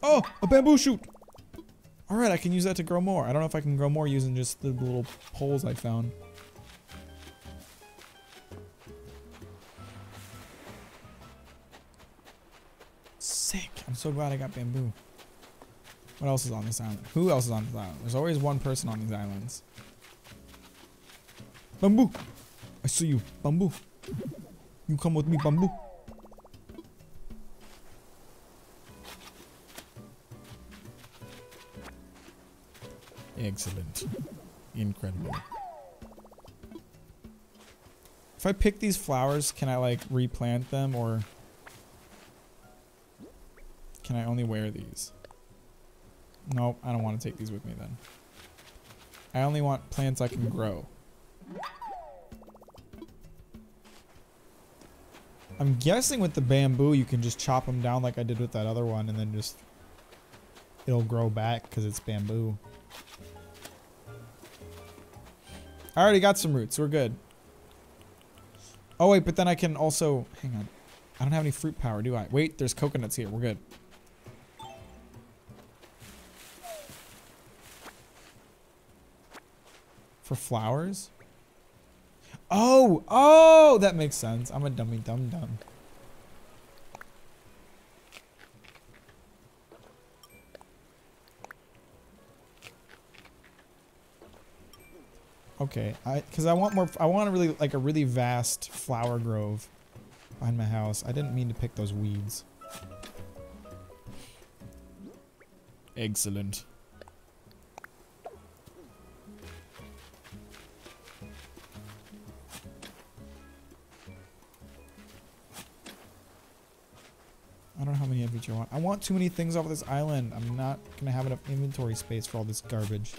Oh! A bamboo shoot! Alright, I can use that to grow more. I don't know if I can grow more using just the little poles I found. so glad I got bamboo. What else is on this island? Who else is on this island? There's always one person on these islands. Bamboo! I see you. Bamboo. You come with me, bamboo. Excellent. Incredible. If I pick these flowers, can I like replant them, or can I only wear these? Nope, I don't want to take these with me then. I only want plants I can grow. I'm guessing with the bamboo you can just chop them down like I did with that other one, and then just it'll grow back because it's bamboo. I already got some roots, we're good. Oh wait, but then I can also, hang on. I don't have any fruit power, do I? Wait, there's coconuts here, we're good. For flowers? Oh, that makes sense. I'm a dummy dum-dum. Okay, because I want a really vast flower grove behind my house. I didn't mean to pick those weeds. Excellent. I don't know how many of each I want. I want too many things off this island. I'm not gonna have enough inventory space for all this garbage.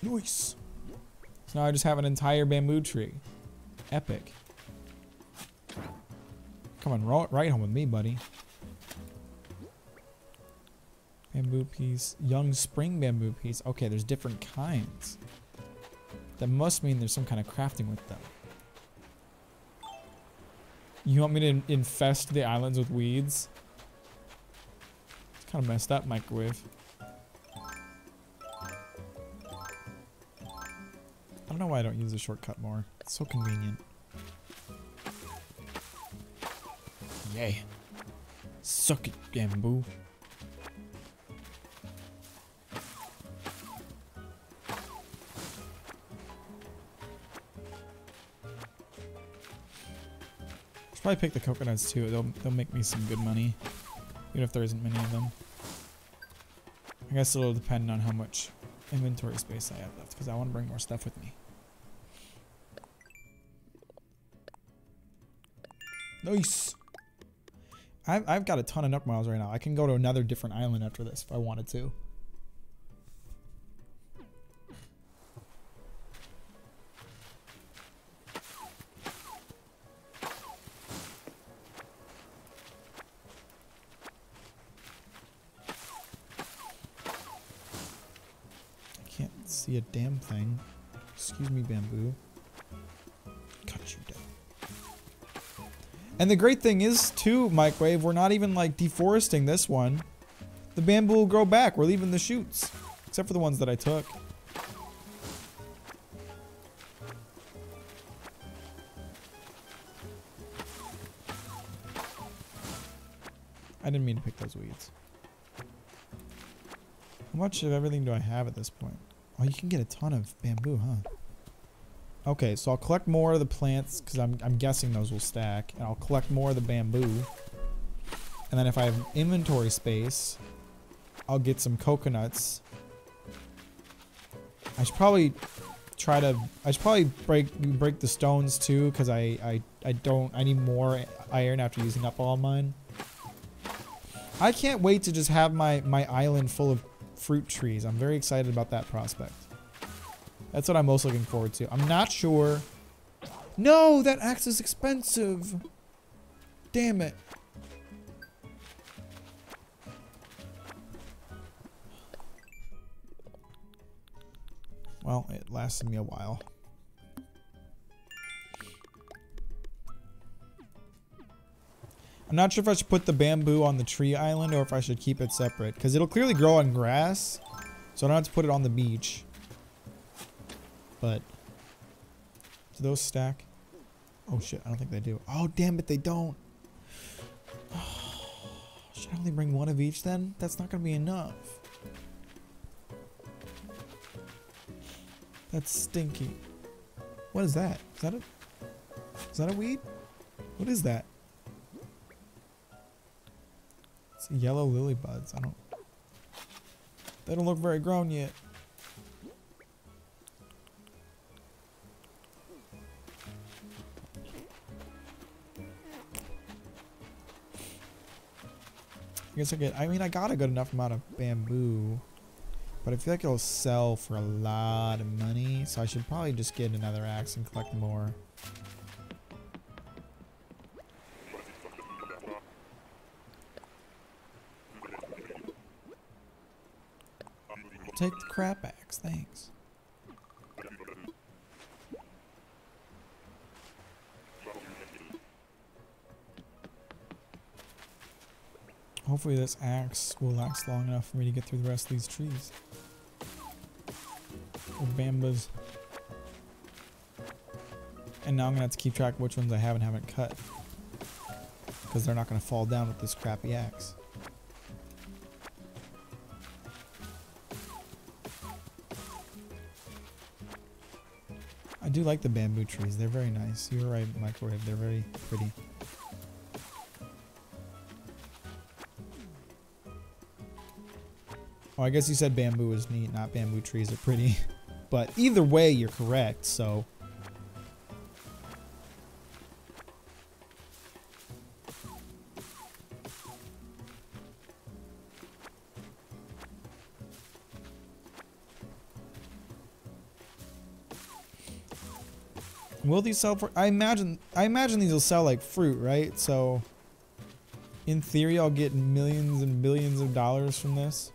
Nice. So now I just have an entire bamboo tree. Epic. Come on, right home with me, buddy. Bamboo piece. Young spring bamboo piece. Okay, there's different kinds. That must mean there's some kind of crafting with them. You want me to infest the islands with weeds? It's kind of messed up, microwave. I don't know why I don't use the shortcut more. It's so convenient. Yay. Suck it, bamboo. Should probably pick the coconuts too. They'll make me some good money, even if there isn't many of them. I guess it'll depend on how much inventory space I have left, because I want to bring more stuff with me. Nice. I've got a ton of Nook miles right now. I can go to another different island after this if I wanted to. See a damn thing. Excuse me, bamboo. Cut you down. And the great thing is, too, microwave, we're not even like deforesting this one. The bamboo will grow back. We're leaving the shoots, except for the ones that I took. I didn't mean to pick those weeds. How much of everything do I have at this point? Oh, you can get a ton of bamboo, huh? Okay, so I'll collect more of the plants, because I'm guessing those will stack. And I'll collect more of the bamboo. And then if I have inventory space, I'll get some coconuts. I should probably break the stones too, because I need more iron after using up all of mine. I can't wait to just have my island full of fruit trees. I'm very excited about that prospect. That's what I'm most looking forward to. I'm not sure. No, that axe is expensive. Damn it. Well, it lasted me a while. I'm not sure if I should put the bamboo on the tree island or if I should keep it separate, because it'll clearly grow on grass, so I don't have to put it on the beach. but do those stack? Oh shit, I don't think they do. Oh damn it, they don't. Should I only bring one of each then? That's not gonna be enough. That's stinky. What is that? Is that a weed? What is that? It's yellow lily buds. They don't look very grown yet. I mean, I got a good enough amount of bamboo, but I feel like it'll sell for a lot of money, so I should probably just get another axe and collect more. I'll take the crap axe, thanks. Hopefully this axe will last long enough for me to get through the rest of these trees. Or bambas. And now I'm gonna have to keep track of which ones I have and haven't cut. Because they're not gonna fall down with this crappy axe. I do like the bamboo trees, they're very nice. You were right, Microwave, they're very pretty. Oh, I guess you said bamboo is neat, not bamboo trees are pretty. But either way, you're correct, so. Will these sell for? I imagine these will sell like fruit, right? So, in theory, I'll get millions and billions of dollars from this.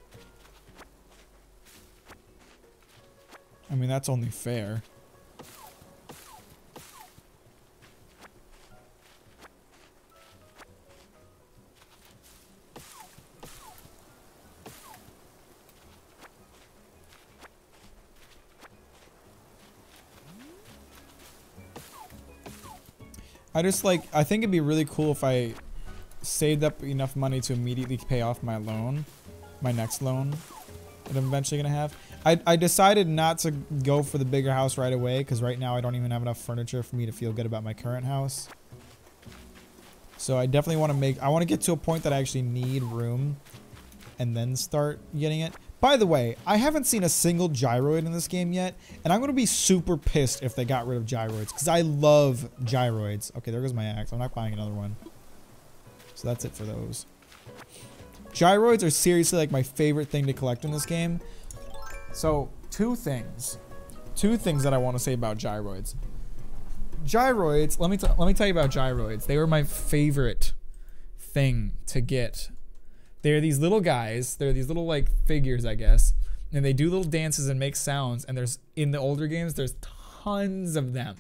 I mean, that's only fair. I think it'd be really cool if I saved up enough money to immediately pay off my loan, my next loan that I'm eventually gonna have. I decided not to go for the bigger house right away because right now I don't even have enough furniture for me to feel good about my current house. So I definitely want to I want to get to a point that I actually need room and then start getting it. By the way, I haven't seen a single gyroid in this game yet, and I'm going to be super pissed if they got rid of gyroids because I love gyroids. Okay, there goes my axe. I'm not buying another one. So that's it for those. Gyroids are seriously like my favorite thing to collect in this game. So, two things that I want to say about gyroids. Gyroids, let me tell you about gyroids. They were my favorite thing to get. They're these little guys. They're these little like figures, I guess, and they do little dances and make sounds. And there's in the older games, there's tons of them,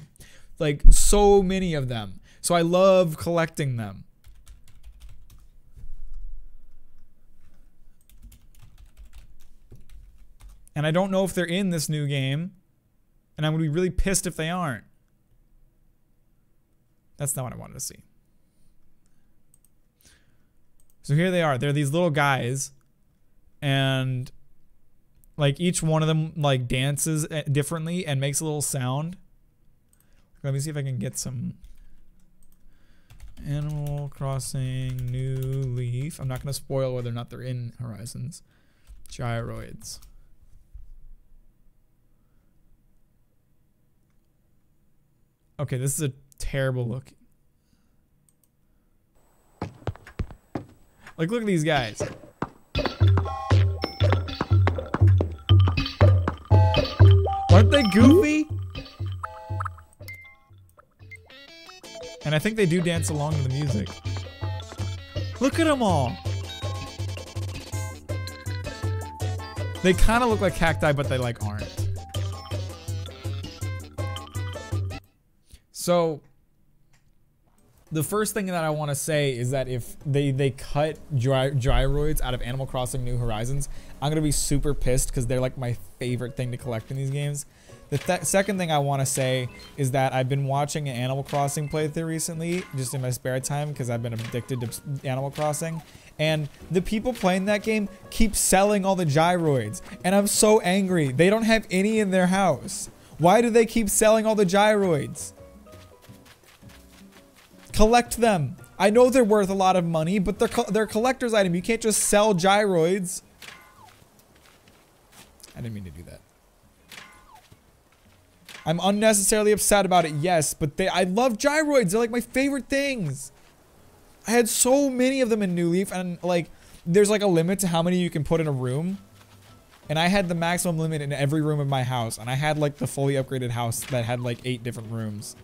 like so many of them. So I love collecting them. And I don't know if they're in this new game. And I'm going to be really pissed if they aren't. That's not what I wanted to see. So here they are. They're these little guys. And like each one of them like dances differently and makes a little sound. Let me see if I can get some. Animal Crossing New Leaf. I'm not going to spoil whether or not they're in Horizons. Gyroids. Okay, this is a terrible look. Like, look at these guys. Aren't they goofy? And I think they do dance along to the music. Look at them all. They kind of look like cacti, but they like aren't. So, the first thing that I want to say is that if they cut gyroids out of Animal Crossing New Horizons, I'm going to be super pissed because they're like my favorite thing to collect in these games. The second thing I want to say is that I've been watching an Animal Crossing playthrough recently, just in my spare time, because I've been addicted to Animal Crossing. And the people playing that game keep selling all the gyroids. And I'm so angry. They don't have any in their house. Why do they keep selling all the gyroids? Collect them. I know they're worth a lot of money, but they're a collector's item. You can't just sell gyroids. I didn't mean to do that. I'm unnecessarily upset about it, yes, but I love gyroids. They're like my favorite things. I had so many of them in New Leaf, and like, there's like a limit to how many you can put in a room. And I had the maximum limit in every room of my house, and I had like the fully upgraded house that had like 8 different rooms.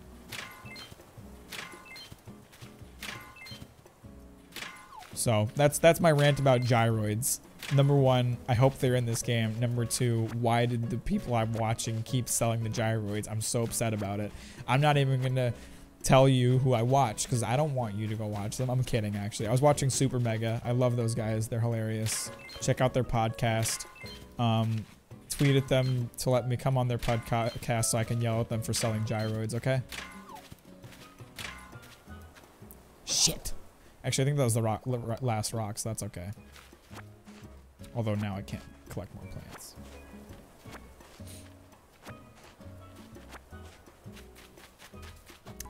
So that's my rant about gyroids. Number 1, I hope they're in this game. Number 2, why did the people I'm watching keep selling the gyroids? I'm so upset about it. I'm not even gonna tell you who I watch because I don't want you to go watch them. I'm kidding, actually. I was watching Super Mega. I love those guys. They're hilarious. Check out their podcast. Tweet at them to let me come on their podcast so I can yell at them for selling gyroids, okay? Shit. Actually, I think that was the last rock, so that's okay. Although now I can't collect more plants.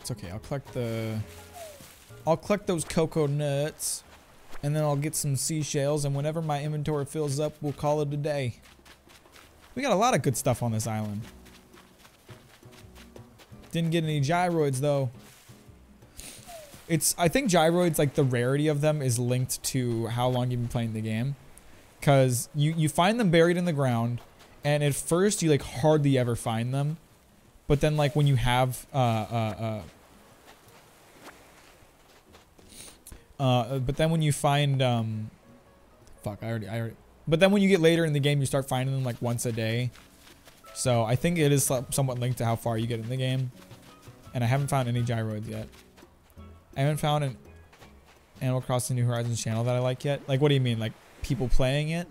It's okay. I'll collect those cocoa nuts, and then I'll get some seashells, and whenever my inventory fills up, we'll call it a day. We got a lot of good stuff on this island. Didn't get any gyroids though. I think gyroids, like the rarity of them is linked to how long you've been playing the game. Cause you find them buried in the ground, and at first you like hardly ever find them, but then like when you have but then when you find fuck, I already but then when you get later in the game, you start finding them like once a day. So I think it is somewhat linked to how far you get in the game. And I haven't found any gyroids yet. I haven't found an Animal Crossing New Horizons channel that I like yet. Like, what do you mean? Like people playing it?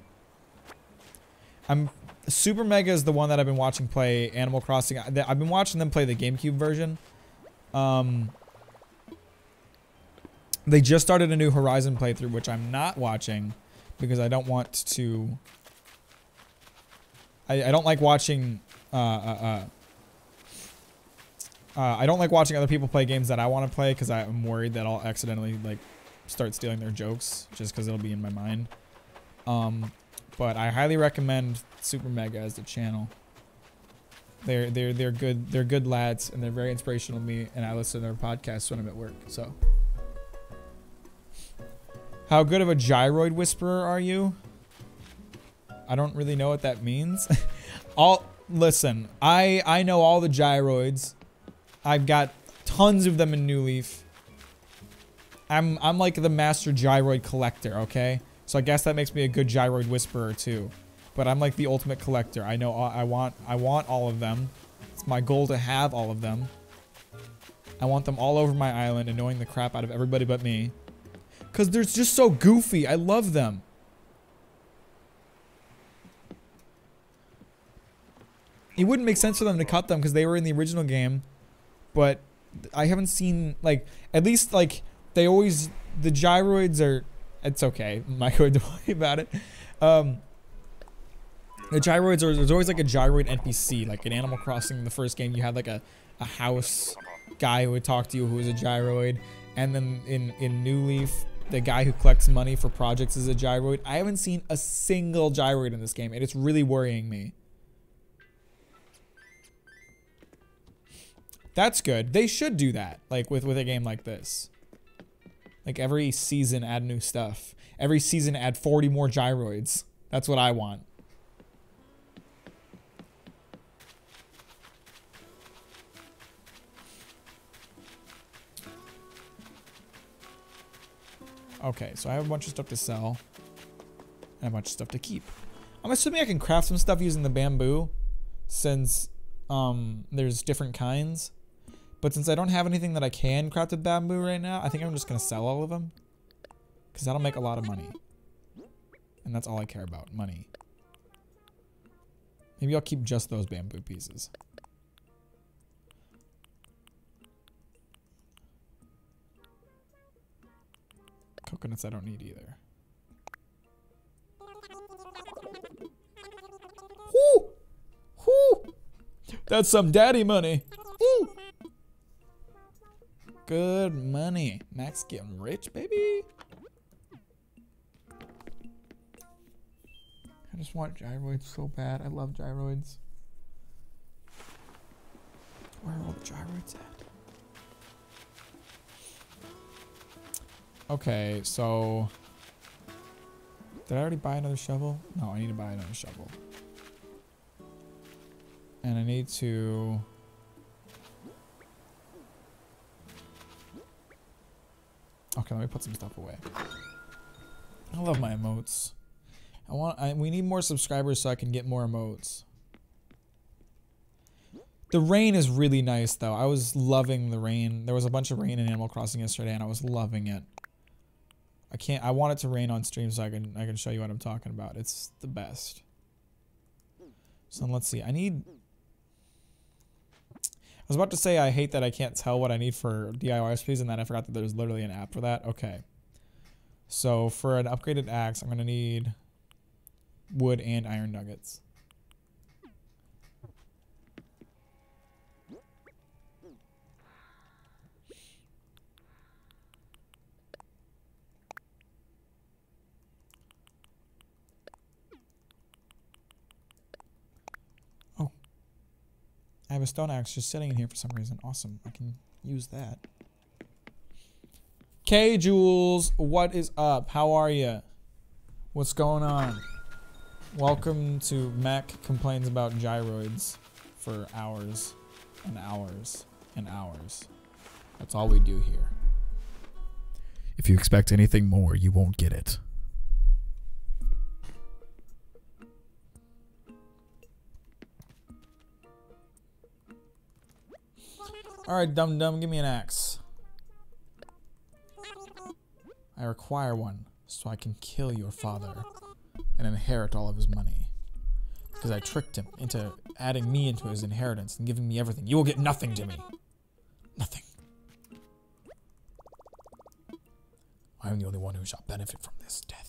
Super Mega is the one that I've been watching play Animal Crossing. I've been watching them play the GameCube version. They just started a New Horizon playthrough, which I'm not watching because I don't want to. I don't like watching. I don't like watching other people play games that I want to play because I'm worried that I'll accidentally like start stealing their jokes just because it'll be in my mind. But I highly recommend Super Mega as the channel. They're good. They're good lads, and they're very inspirational to me. And I listen to their podcasts when I'm at work. So, how good of a gyroid whisperer are you? I don't really know what that means. Listen. I know all the gyroids. I've got tons of them in New Leaf. I'm like the master gyroid collector, okay? So I guess that makes me a good gyroid whisperer too. But I'm like the ultimate collector. I know I want all of them. It's my goal to have all of them. I want them all over my island, annoying the crap out of everybody but me. Cause they're just so goofy. I love them. It wouldn't make sense for them to cut them because they were in the original game. But I haven't seen, like, at least, like, the gyroids are, it's okay. I'm not going to worry about it. The gyroids there's always, like, a gyroid NPC. Like, in Animal Crossing, the first game, you had, like, a house guy who would talk to you who was a gyroid. And then in New Leaf, the guy who collects money for projects is a gyroid. I haven't seen a single gyroid in this game, and it's really worrying me. That's good. They should do that, like with a game like this. Like every season add new stuff. Every season add 40 more gyroids. That's what I want. Okay, so I have a bunch of stuff to sell. And a bunch of stuff to keep. I'm assuming I can craft some stuff using the bamboo. Since there's different kinds. But since I don't have anything that I can craft with bamboo right now, I think I'm just going to sell all of them. Because that'll make a lot of money. And that's all I care about, money. Maybe I'll keep just those bamboo pieces. Coconuts I don't need either. Whoo! Whoo! That's some daddy money. Woo! Good money. Max getting rich, baby. I just want gyroids so bad. I love gyroids. Where are all the gyroids at? Okay, so... Did I already buy another shovel? No, I need to buy another shovel. And I need to... Okay, let me put some stuff away. I love my emotes. We need more subscribers so I can get more emotes. The rain is really nice though. I was loving the rain. There was a bunch of rain in Animal Crossing yesterday and I was loving it. I want it to rain on stream so I can show you what I'm talking about. It's the best. So let's see. I was about to say I hate that I can't tell what I need for DIY recipes and then I forgot that there's literally an app for that. Okay. So for an upgraded axe, I'm going to need wood and iron nuggets. Oh. I have a stone axe just sitting in here for some reason. Awesome. I can use that. K Jules, what is up? How are you? What's going on? Welcome to Mack Complains About Gyroids for hours and hours and hours. That's all we do here. If you expect anything more, you won't get it. Alright, dum dum, give me an axe. I require one so I can kill your father and inherit all of his money. Because I tricked him into adding me into his inheritance and giving me everything. You will get nothing, Jimmy. Nothing. I am the only one who shall benefit from this death.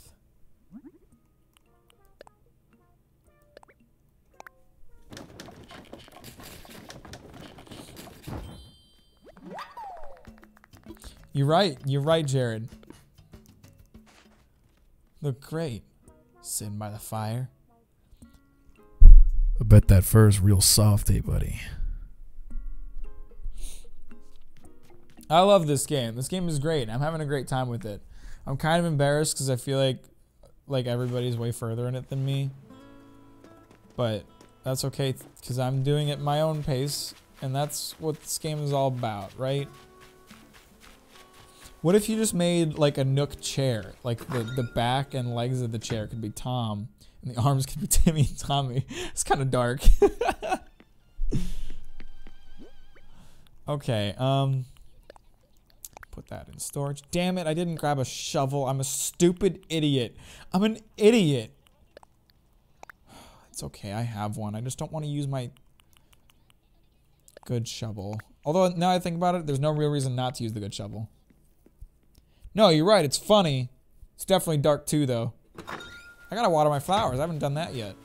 You're right, Jared. Look great, sitting by the fire. I bet that fur's real soft, eh, buddy? I love this game. This game is great. I'm having a great time with it. I'm kind of embarrassed because I feel like everybody's way further in it than me. But that's okay because I'm doing it my own pace, and that's what this game is all about, right? What if you just made like a Nook chair? Like the back and legs of the chair could be Tom, and the arms could be Timmy and Tommy. It's kind of dark. Okay, put that in storage. Damn it, I didn't grab a shovel. I'm a stupid idiot. I'm an idiot. It's okay, I have one. I just don't want to use my good shovel. Although, now I think about it, there's no real reason not to use the good shovel. No, you're right, it's funny. It's definitely dark too, though. I gotta water my flowers. I haven't done that yet.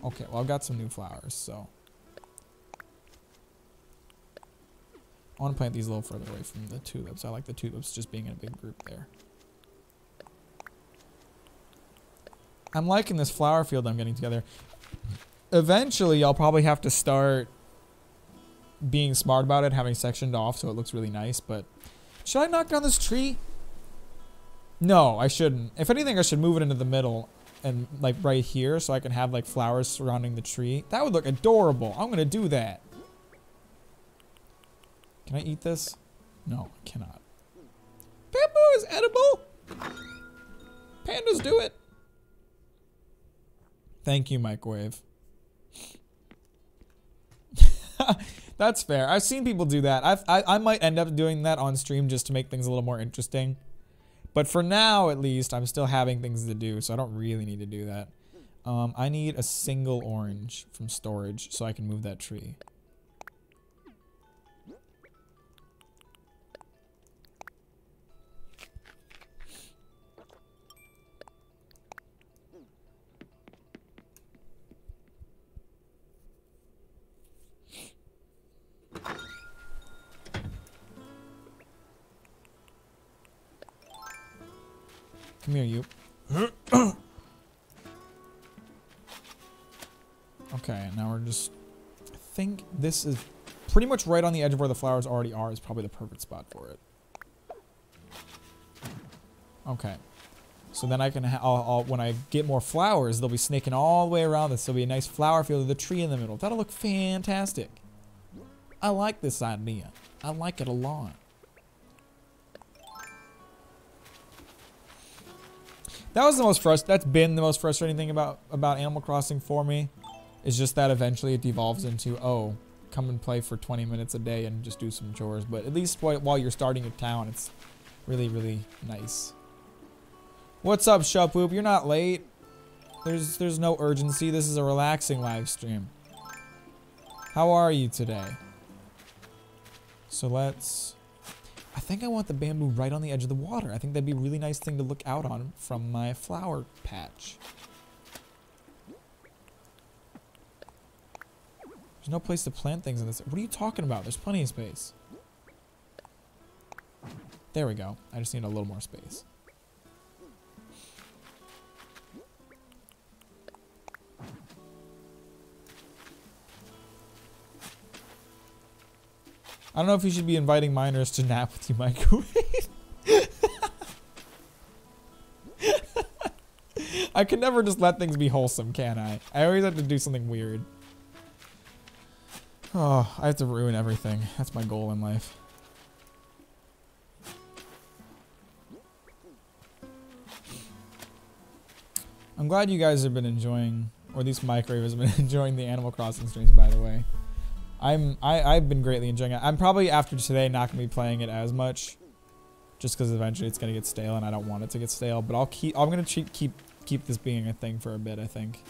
Okay, well, I've got some new flowers, so. I want to plant these a little further away from the tulips. I like the tulips just being in a big group there. I'm liking this flower field I'm getting together. Eventually, I'll probably have to start being smart about it, having sectioned off so it looks really nice, but should I knock down this tree? No, I shouldn't. If anything, I should move it into the middle and like right here so I can have like flowers surrounding the tree. That would look adorable. I'm gonna do that. Can I eat this? No, I cannot. Bamboo is edible. Pandas do it. Thank you, microwave. That's fair. I've seen people do that. I might end up doing that on stream just to make things a little more interesting. But for now, at least, I'm still having things to do, so I don't really need to do that. I need a single orange from storage so I can move that tree. Come here, you. Okay, now we're just... I think this is pretty much right on the edge of where the flowers already are is probably the perfect spot for it. Okay. So then I can, when I get more flowers, they'll be snaking all the way around this. There'll be a nice flower field with a tree in the middle. That'll look fantastic. I like this idea. I like it a lot. That's been the most frustrating thing about Animal Crossing for me. Is just that eventually it devolves into, oh, come and play for 20 minutes a day and just do some chores. But at least while you're starting your town, it's really, really nice. What's up, Shupwoop? You're not late. There's no urgency. This is a relaxing live stream. How are you today? So let's... I think I want the bamboo right on the edge of the water. I think that'd be a really nice thing to look out on from my flower patch. There's no place to plant things in this. What are you talking about? There's plenty of space. There we go. I just need a little more space. I don't know if you should be inviting minors to nap with you microwave. I can never just let things be wholesome, can I? I always have to do something weird. Oh, I have to ruin everything. That's my goal in life. I'm glad you guys have been enjoying, or at least Microwave has been enjoying the Animal Crossing streams, by the way. I've been greatly enjoying it. I'm probably after today not gonna be playing it as much, just because eventually it's gonna get stale and I don't want it to get stale. But I'm gonna keep this being a thing for a bit. I think.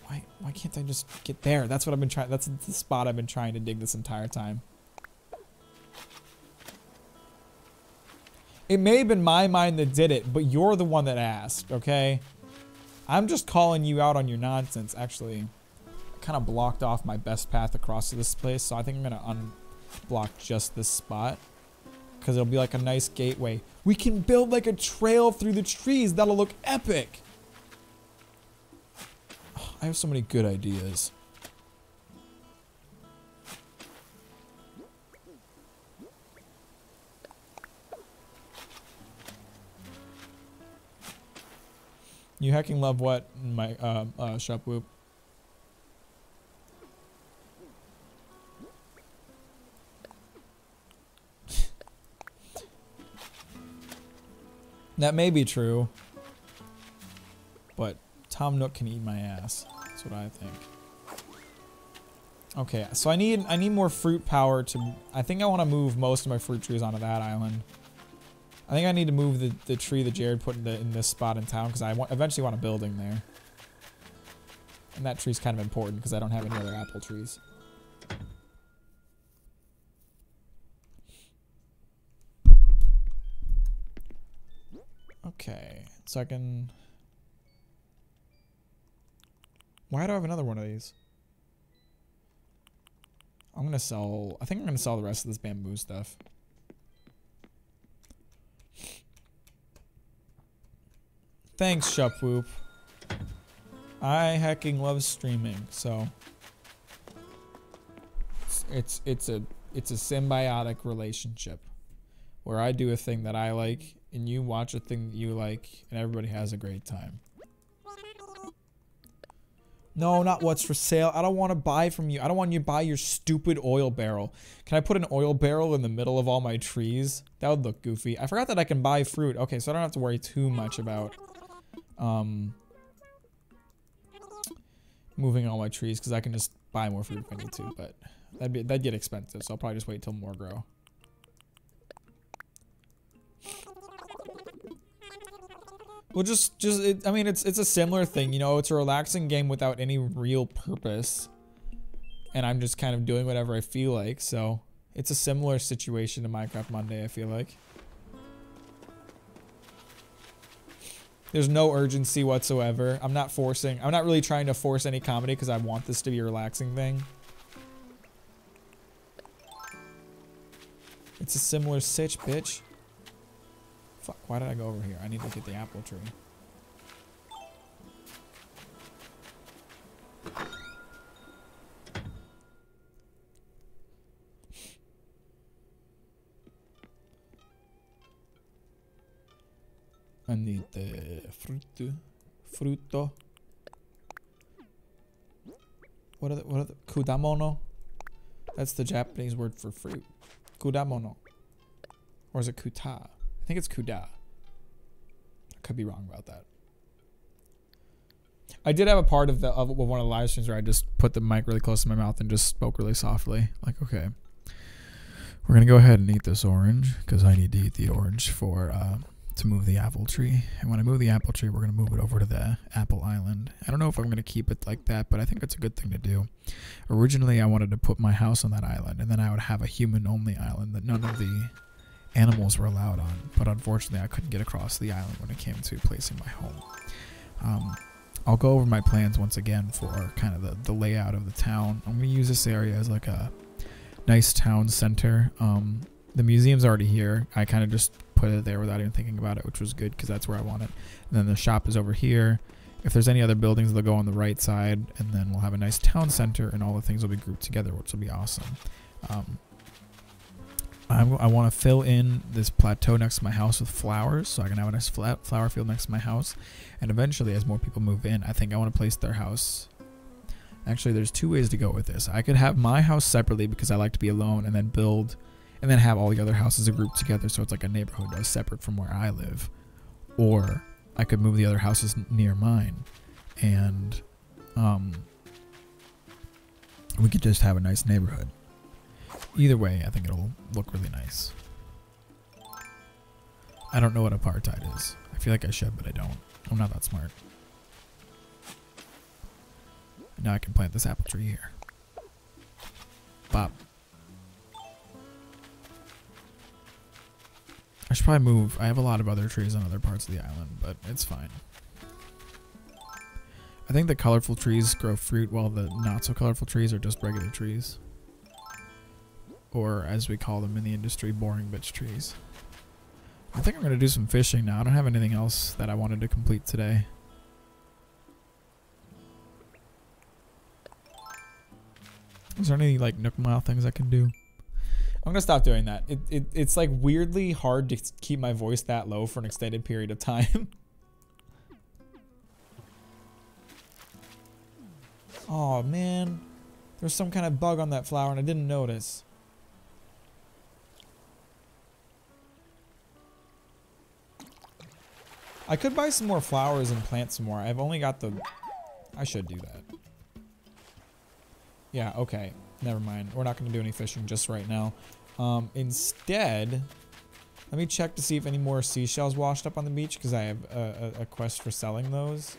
Why can't I just get there? That's what I've been trying. That's the spot I've been trying to dig this entire time. It may have been my mind that did it, but you're the one that asked. Okay. I'm just calling you out on your nonsense. Actually, I kind of blocked off my best path across to this place, so I think I'm going to unblock just this spot. Because it'll be like a nice gateway. We can build like a trail through the trees. That'll look epic. Oh, I have so many good ideas. You hecking love what, my Shupwoop? That may be true, but Tom Nook can eat my ass. That's what I think. Okay, so I need more fruit power to. I think I want to move most of my fruit trees onto that island. I think I need to move the tree that Jared put in this spot in town because I eventually want a building there. And that tree's kind of important because I don't have any other apple trees. Okay, so I can... Why do I have another one of these? I'm gonna sell... I think I'm gonna sell the rest of this bamboo stuff. Thanks, Shupwoop. I hecking love streaming, so it's a symbiotic relationship where I do a thing that I like and you watch a thing that you like and everybody has a great time. No, not what's for sale. I don't want to buy from you. I don't want you to buy your stupid oil barrel. Can I put an oil barrel in the middle of all my trees? That would look goofy. I forgot that I can buy fruit. Okay, so I don't have to worry too much about moving all my trees because I can just buy more fruit if I need to, but that'd get expensive, so I'll probably just wait till more grow. Well, I mean, it's a similar thing, you know. It's a relaxing game without any real purpose, and I'm just kind of doing whatever I feel like. So it's a similar situation to Minecraft Monday. I feel like there's no urgency whatsoever. I'm not really trying to force any comedy because I want this to be a relaxing thing. It's a similar sitch, bitch. fuck? Why did I go over here? I need to get the apple tree. I need the frutto. What are the kudamono? That's the Japanese word for fruit. Kudamono. Or is it kuta? I think it's kuda. I could be wrong about that. I did have a part of one of the live streams where I just put the mic really close to my mouth and just spoke really softly. Like, okay, we're gonna go ahead and eat this orange because I need to eat the orange for to move the apple tree. And when I move the apple tree, we're gonna move it over to the apple island. I don't know if I'm gonna keep it like that, but I think it's a good thing to do. Originally, I wanted to put my house on that island, and then I would have a human-only island that none of the animals were allowed on. But unfortunately, I couldn't get across the island when it came to placing my home. I'll go over my plans once again for kind of the layout of the town. I'm gonna use this area as like a nice town center. The museum's already here. I kind of just put it there without even thinking about it, which was good because that's where I want it. And then the shop is over here. If there's any other buildings, they'll go on the right side, and then we'll have a nice town center, and all the things will be grouped together, which will be awesome. I want to fill in this plateau next to my house with flowers, so I can have a nice flower field next to my house. And eventually, as more people move in, I think I want to place their house. Actually, there's two ways to go with this. I could have my house separately because I like to be alone, and then build, and then have all the other houses grouped together, so it's like a neighborhood separate from where I live. Or I could move the other houses near mine, and we could just have a nice neighborhood. Either way, I think it'll look really nice. I don't know what apartheid is. I feel like I should, but I don't. I'm not that smart. Now I can plant this apple tree here. Bop. I should probably move. I have a lot of other trees on other parts of the island, but it's fine. I think the colorful trees grow fruit while the not so colorful trees are just regular trees. Or, as we call them in the industry, boring bitch trees. I think I'm going to do some fishing now. I don't have anything else that I wanted to complete today. Is there any, like, Nook Mile things I can do? I'm going to stop doing that. It's, like, weirdly hard to keep my voice that low for an extended period of time. Oh, man. There's some kind of bug on that flower and I didn't notice. I could buy some more flowers and plant some more. I've only got the... I should do that. Yeah, okay. Never mind. We're not going to do any fishing just right now. Instead, let me check to see if any more seashells washed up on the beach, because I have a quest for selling those.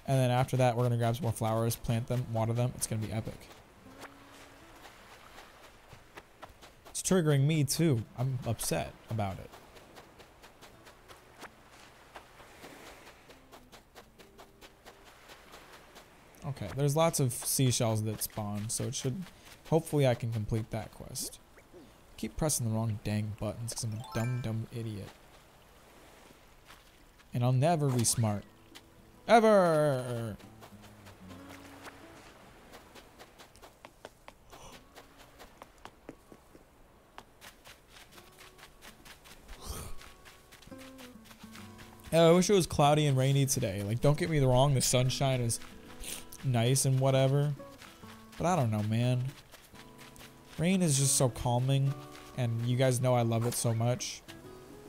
And then after that, we're going to grab some more flowers, plant them, water them. It's going to be epic. It's triggering me, too. I'm upset about it. Okay, there's lots of seashells that spawn, so it should... Hopefully I can complete that quest. I keep pressing the wrong dang buttons because I'm a dumb idiot. And I'll never be smart. Ever! I wish it was cloudy and rainy today. Like, don't get me wrong, the sunshine is nice and whatever, but I don't know, man. Rain is just so calming, and you guys know I love it so much.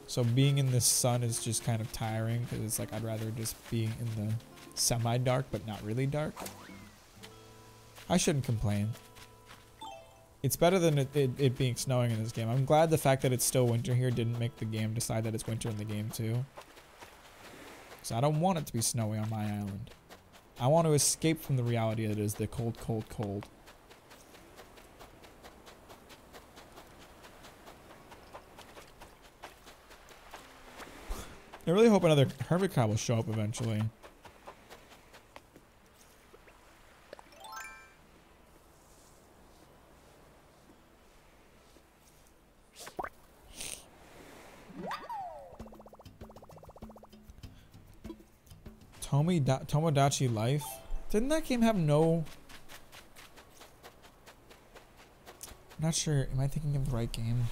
So being in the sun is just kind of tiring, because it's like I'd rather just be in the semi-dark, but not really dark. I shouldn't complain. It's better than it being snowing in this game. I'm glad the fact that it's still winter here didn't make the game decide that it's winter in the game too. So I don't want it to be snowy on my island. I want to escape from the reality that it is the cold, cold, cold. I really hope another hermit crab will show up eventually. Tomodachi Life? Didn't that game have no... I'm not sure. Am I thinking of the right game?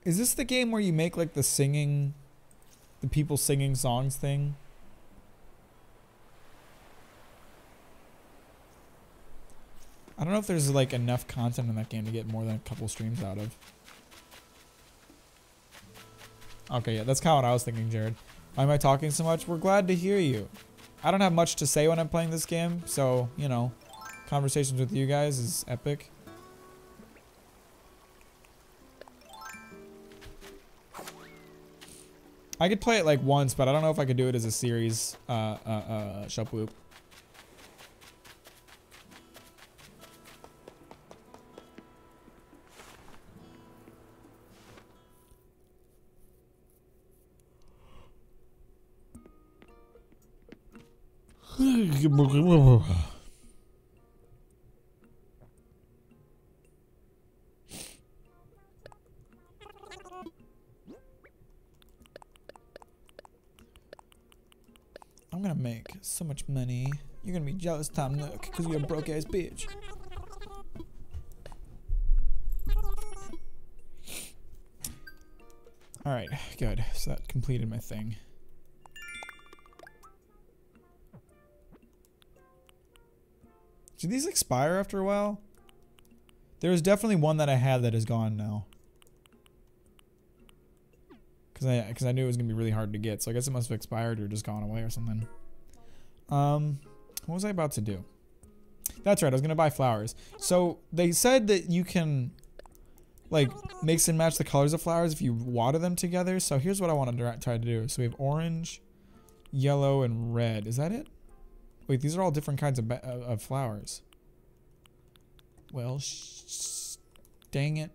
Is this the game where you make like the singing, the people singing songs thing? I don't know if there's like enough content in that game to get more than a couple streams out of. Okay, yeah, that's kind of what I was thinking, Jared. Why am I talking so much? We're glad to hear you. I don't have much to say when I'm playing this game, so, you know, conversations with you guys is epic. I could play it like once, but I don't know if I could do it as a series, Shopwoop. I'm gonna make so much money. You're gonna be jealous, Tom Nook, because you're a broke ass bitch. Alright, good. So that completed my thing. Do these expire after a while? There was definitely one that I had that is gone now. Because I knew it was going to be really hard to get. So I guess it must have expired or just gone away or something. What was I about to do? That's right, I was going to buy flowers. So they said that you can like mix and match the colors of flowers if you water them together. So here's what I want to try to do. So we have orange, yellow, and red. Is that it? Wait, these are all different kinds of flowers. Well, dang it.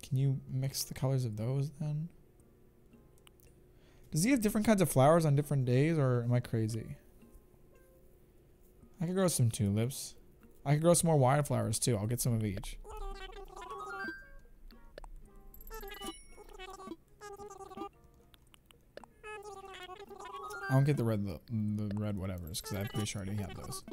Can you mix the colors of those then? Does he have different kinds of flowers on different days, or am I crazy? I could grow some tulips. I could grow some more wildflowers too. I'll get some of each. I don't get the red whatevers because I'm pretty sure I already have those.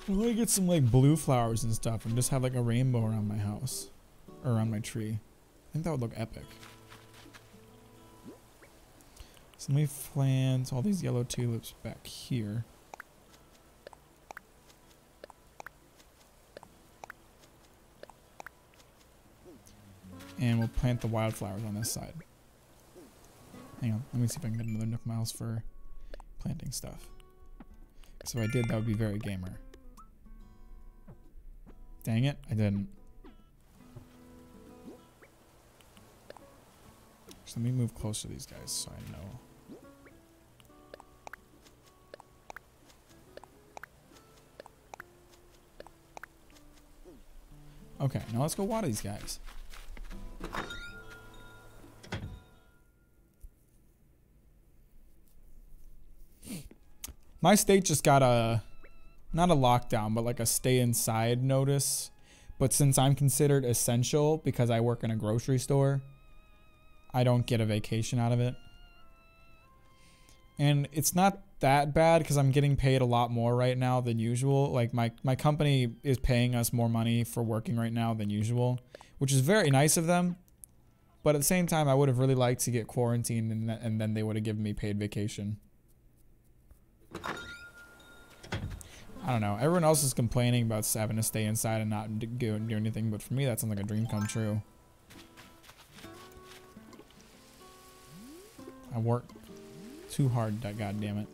I want to get some like blue flowers and stuff and just have like a rainbow around my house or around my tree. I think that would look epic. So let me plant all these yellow tulips back here. And we'll plant the wildflowers on this side. Hang on, let me see if I can get another Nook Mouse for planting stuff. So if I did, that would be very gamer. Dang it, I didn't. So let me move close to these guys so I know. Okay, now let's go water these guys. My state just got a, not a lockdown, but like a stay inside notice. But since I'm considered essential because I work in a grocery store, I don't get a vacation out of it. And it's not that bad because I'm getting paid a lot more right now than usual. Like my company is paying us more money for working right now than usual, which is very nice of them. But at the same time, I would have really liked to get quarantined and then they would have given me paid vacation. I don't know. Everyone else is complaining about having to stay inside and not do anything, but for me, that sounds like a dream come true. I work too hard, God damn it.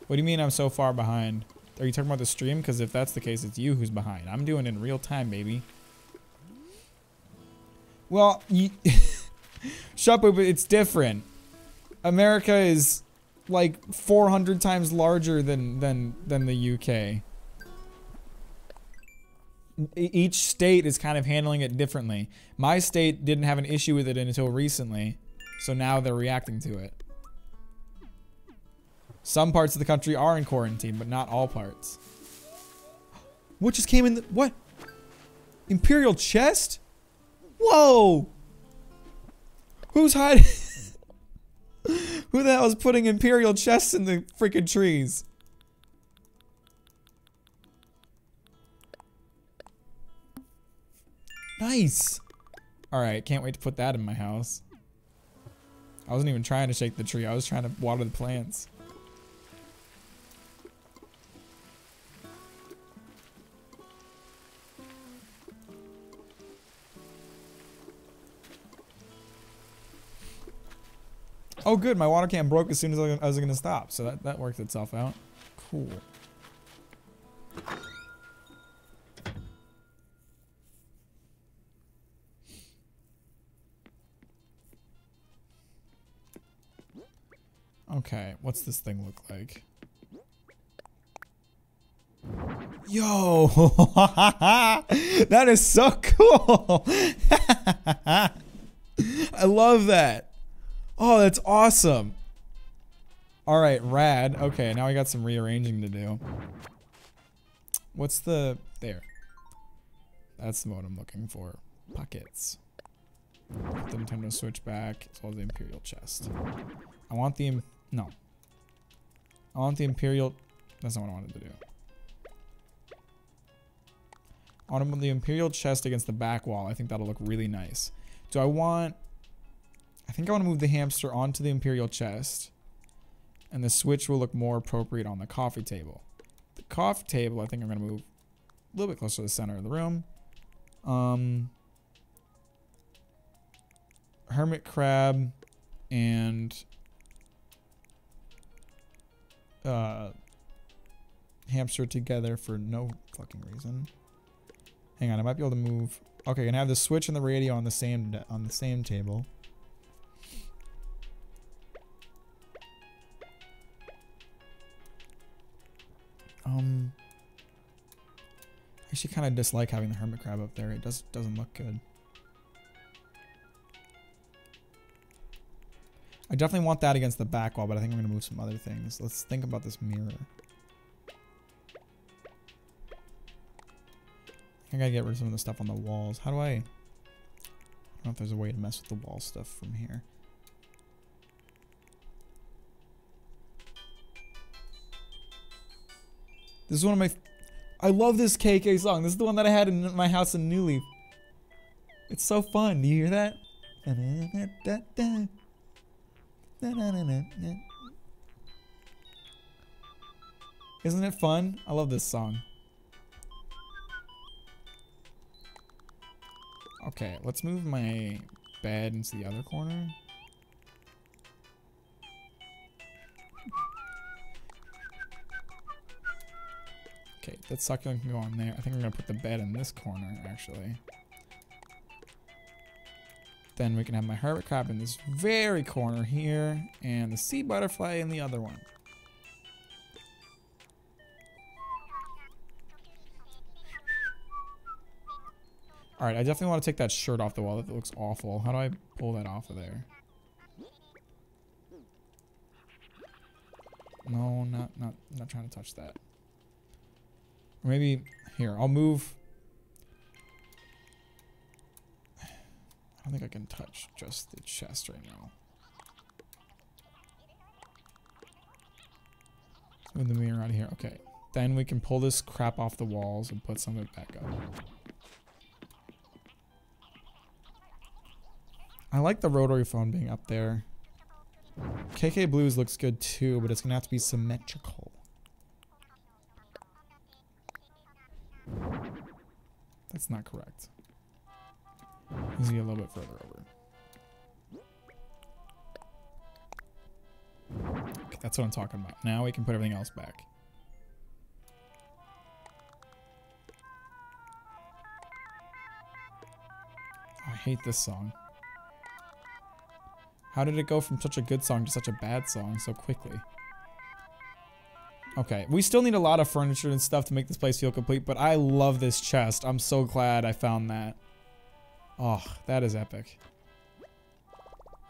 What do you mean I'm so far behind? Are you talking about the stream? Because if that's the case, it's you who's behind. I'm doing it in real time, baby. Well, shut up, but it's different. America is like 400 times larger than the UK. Each state is kind of handling it differently. My state didn't have an issue with it until recently, so now they're reacting to it. Some parts of the country are in quarantine, but not all parts. What just came in the... What? Imperial chest? Whoa! Who's hiding? Who the hell is putting Imperial chests in the freaking trees? Nice! Alright, can't wait to put that in my house. I wasn't even trying to shake the tree, I was trying to water the plants. Oh good, my water can broke as soon as I was gonna stop, so that worked itself out. Cool. Okay, what's this thing look like? Yo! That is so cool! I love that. Oh, that's awesome. All right, rad. Okay, now we got some rearranging to do. What's the... There. That's the mode I'm looking for. Pockets. Put the Nintendo Switch back, as well as the Imperial chest. I want the... No. I want the Imperial... That's not what I wanted to do. I want the Imperial chest against the back wall. I think that'll look really nice. Do I want... I think I want to move the hamster onto the Imperial chest. And the Switch will look more appropriate on the coffee table. The coffee table, I think I'm going to move a little bit closer to the center of the room. Hermit crab and hamster together for no fucking reason. Hang on, I might be able to move. Okay, and I have the Switch and the radio on the same table. I actually kind of dislike having the hermit crab up there. It doesn't look good. I definitely want that against the back wall, but I think I'm going to move some other things. Let's think about this mirror. I gotta get rid of some of the stuff on the walls. How do I... I don't know if there's a way to mess with the wall stuff from here. This is one of my... I love this KK song. This is the one that I had in my house in New Leaf. It's so fun. Do you hear that? Isn't it fun? I love this song. Okay, let's move my bed into the other corner. Okay, that succulent can go on there. I think we're gonna put the bed in this corner, actually. Then we can have my hermit crab in this very corner here, and the sea butterfly in the other one. Alright, I definitely want to take that shirt off the wall. That looks awful. How do I pull that off of there? No, not trying to touch that. Or maybe, here, I'll move. I don't think I can touch just the chest right now. Let's move the mirror out of here. Okay. Then we can pull this crap off the walls and put some of it back up. I like the rotary phone being up there. KK Blues looks good too, but it's gonna have to be symmetrical. That's not correct. Needs to be a little bit further over. Okay, that's what I'm talking about. Now we can put everything else back. hate this song. How did it go from such a good song to such a bad song so quickly? Okay, we still need a lot of furniture and stuff to make this place feel complete, but I love this chest. I'm so glad I found that. Oh, that is epic.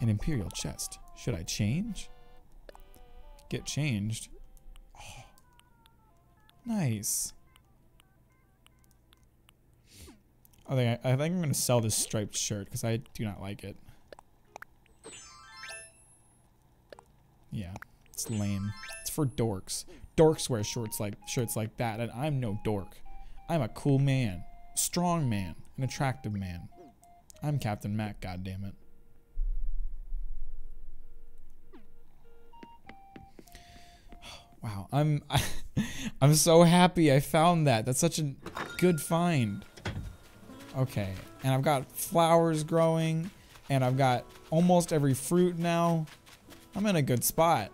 An imperial chest. Should I change? Get changed. Oh, nice. I think I'm gonna sell this striped shirt because I do not like it. Yeah, it's lame. It's for dorks. Dorks wear shirts like that, and I'm no dork. I'm a cool man, strong man, an attractive man. I'm Captain Mack, goddammit. Wow, I'm so happy I found that. That's such a good find. Okay, and I've got flowers growing, and I've got almost every fruit now. I'm in a good spot.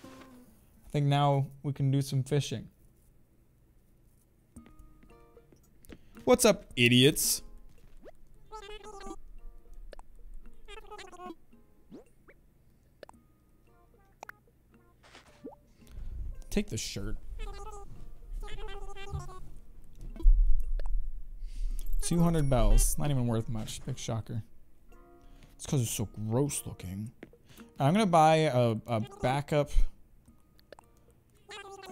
I think now we can do some fishing. What's up, idiots? Take the shirt. 200 bells. Not even worth much. Big shocker. It's because it's so gross looking. I'm gonna buy a backup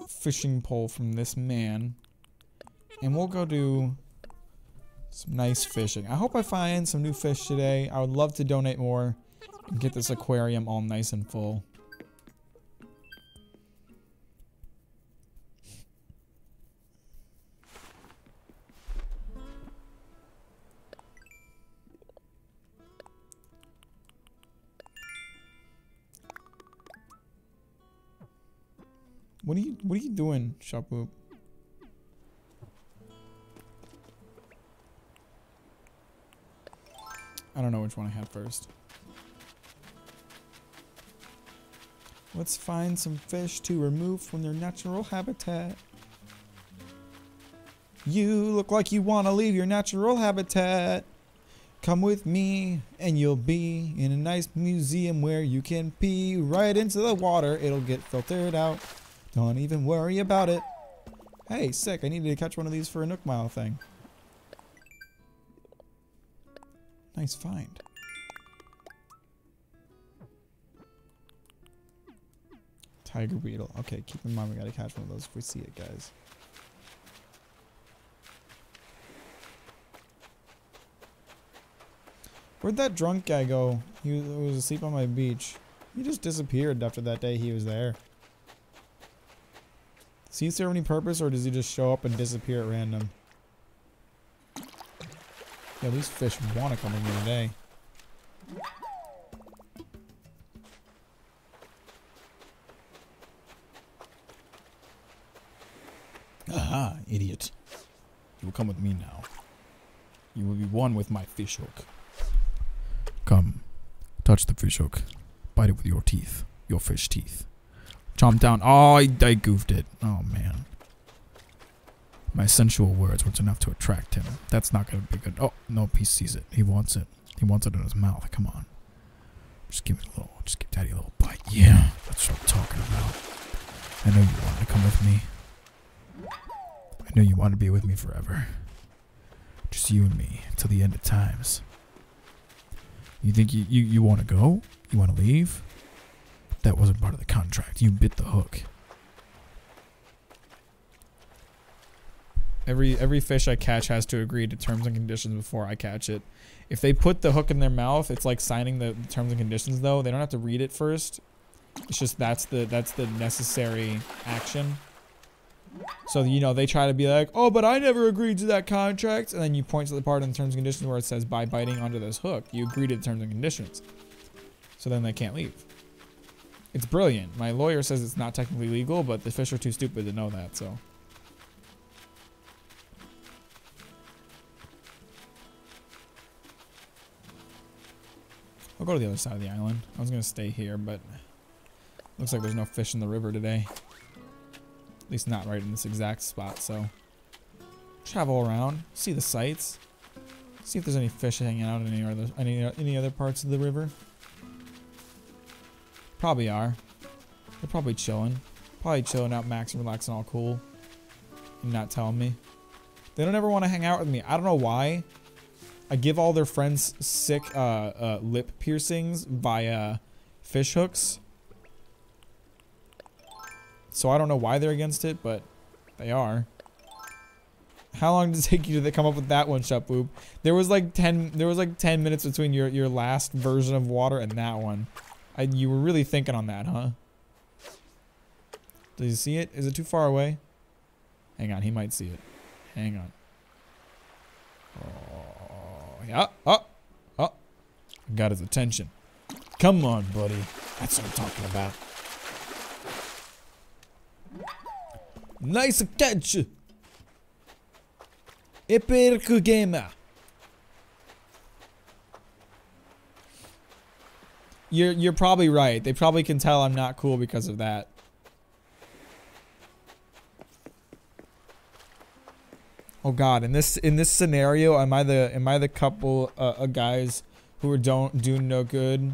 fishing pole from this man. And we'll go do some nice fishing. I hope I find some new fish today. I would love to donate more and get this aquarium all nice and full. What are you doing, Shapoop? I don't know which one I have first. Let's find some fish to remove from their natural habitat. You look like you want to leave your natural habitat. Come with me and you'll be in a nice museum where you can pee right into the water. It'll get filtered out. Don't even worry about it. Hey, sick. I needed to catch one of these for a Nook Mile thing. Nice find. Tiger beetle. Okay, keep in mind we gotta catch one of those if we see it, guys. Where'd that drunk guy go? He was asleep on my beach. He just disappeared after that day he was there. Does he serve any purpose, or does he just show up and disappear at random? Yeah, these fish want to come in here today. Aha, idiot. You will come with me now. You will be one with my fish hook. Come, touch the fish hook. Bite it with your teeth. Your fish teeth. Chomp down. Oh, I goofed it. Oh, man. My sensual words weren't enough to attract him. That's not going to be good. Oh, nope, he sees it. He wants it. He wants it in his mouth. Come on. Just give Daddy a little bite. Yeah, that's what I'm talking about. I know you wanted to come with me. I know you want to be with me forever. Just you and me till the end of times. You think you want to go? You want to leave? That wasn't part of the contract. You bit the hook. Every fish I catch has to agree to terms and conditions before I catch it. If they put the hook in their mouth, it's like signing the terms and conditions though. They don't have to read it first. It's just that's the necessary action. So, you know, they try to be like, oh, but I never agreed to that contract. And then you point to the part in the terms and conditions where it says by biting onto this hook, you agree to the terms and conditions. So then they can't leave. It's brilliant. My lawyer says it's not technically legal, but the fish are too stupid to know that, so. I'll go to the other side of the island. I was going to stay here, but looks like there's no fish in the river today. At least not right in this exact spot, so. Travel around, see the sights. See if there's any fish hanging out in any other parts of the river. Probably are. They're probably chilling. Probably chilling out, maxing, relaxing, all cool. And not telling me. They don't ever want to hang out with me. I don't know why. I give all their friends sick lip piercings via fish hooks. So I don't know why they're against it, but they are. How long did it take you to come up with that one, Shupwoop? There was like 10 minutes between your last version of water and that one. You were really thinking on that, huh? Does he see it? Is it too far away? Hang on, he might see it. Hang on. Oh, yeah. Oh. Got his attention. Come on, buddy. That's what I'm talking about. Nice catch. Gamer. You're probably right. They probably can tell I'm not cool because of that. Oh God! In this scenario, am I the couple of guys who are doing no good?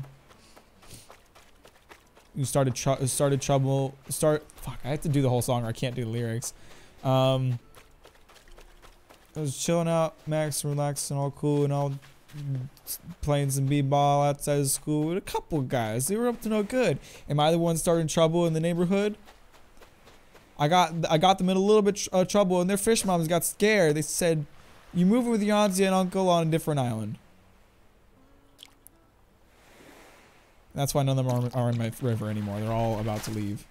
You started trouble. Fuck! I have to do the whole song, or I can't do the lyrics. I was chilling out, Max, relaxing, all cool, and all playing some b-ball outside of school with a couple guys. They were up to no good. Am I the one starting trouble in the neighborhood? I got them in a little bit of trouble, and their fish moms got scared. They said, "You move with your auntie and uncle on a different island." That's why none of them are in my river anymore. They're all about to leave.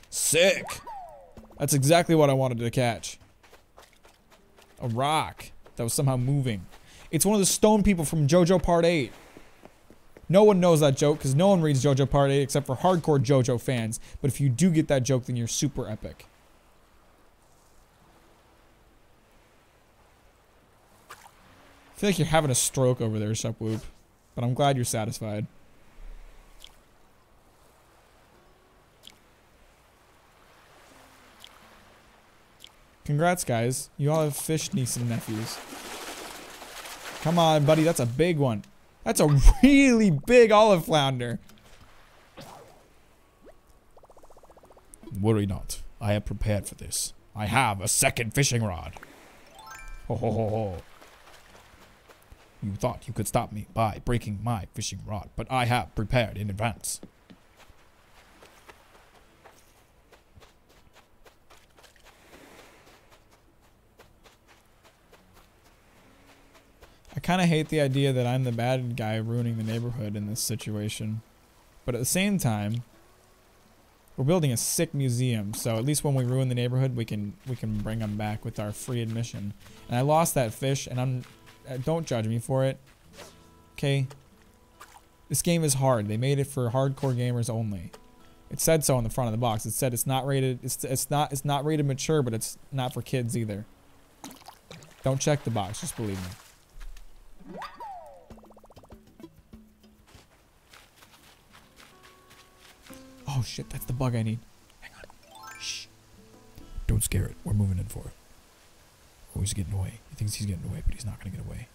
Sick! That's exactly what I wanted to catch. A rock that was somehow moving. It's one of the stone people from JoJo Part 8. No one knows that joke because no one reads JoJo Part 8 except for hardcore JoJo fans. But if you do get that joke, then you're super epic. I feel like you're having a stroke over there, Shupwoop. But I'm glad you're satisfied. Congrats, guys. You all have fish nieces and nephews. Come on, buddy. That's a big one. That's a really big olive flounder. Worry not. I am prepared for this. I have a second fishing rod. Ho ho ho ho. You thought you could stop me by breaking my fishing rod, but I have prepared in advance. I kind of hate the idea that I'm the bad guy ruining the neighborhood in this situation. But at the same time, we're building a sick museum, so at least when we ruin the neighborhood, we can bring them back with our free admission. And I lost that fish, and don't judge me for it. Okay? This game is hard. They made it for hardcore gamers only. It said so on the front of the box. It said it's not rated it's not rated mature, but it's not for kids either. Don't check the box, just believe me. Oh shit, that's the bug I need. Hang on. Shh. Don't scare it. We're moving in for it. Oh, he's getting away. He thinks he's getting away, but he's not going to get away.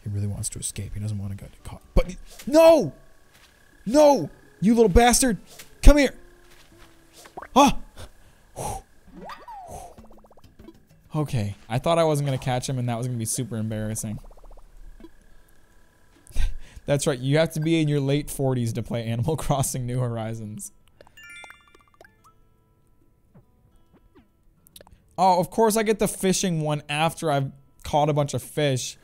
He really wants to escape. He doesn't want to get caught. But no! No! You little bastard! Come here! Ah! Okay, I thought I wasn't going to catch him, and that was going to be super embarrassing. That's right, you have to be in your late 40s to play Animal Crossing New Horizons. Oh, of course I get the fishing one after I've caught a bunch of fish.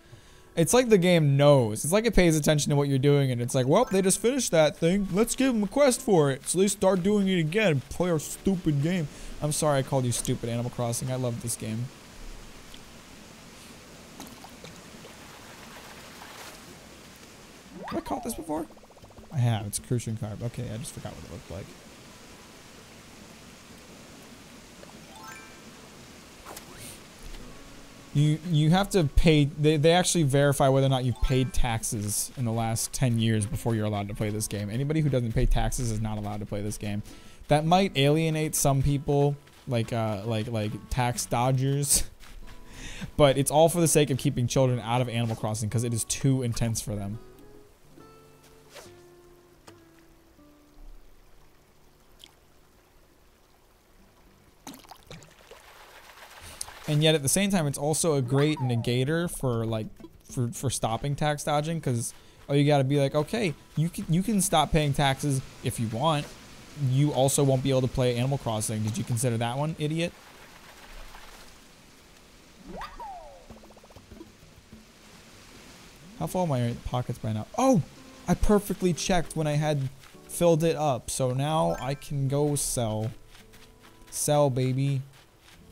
It's like the game knows. It's like it pays attention to what you're doing, and it's like, well, they just finished that thing. Let's give them a quest for it. So they start doing it again. Play our stupid game. I'm sorry I called you stupid, Animal Crossing. I love this game. Have I caught this before? I have. It's a crucian carp. Okay, I just forgot what it looked like. You have to pay. They actually verify whether or not you've paid taxes in the last 10 years before you're allowed to play this game. Anybody who doesn't pay taxes is not allowed to play this game. That might alienate some people, like tax dodgers. But it's all for the sake of keeping children out of Animal Crossing because it is too intense for them. And yet at the same time, it's also a great negator for like for stopping tax dodging, because oh, you got to be like, okay, you can stop paying taxes if you want. You also won't be able to play Animal Crossing. Did you consider that one, idiot? How full are my pockets by now? Oh, I perfectly checked when I had filled it up, so now I can go sell. Sell, baby.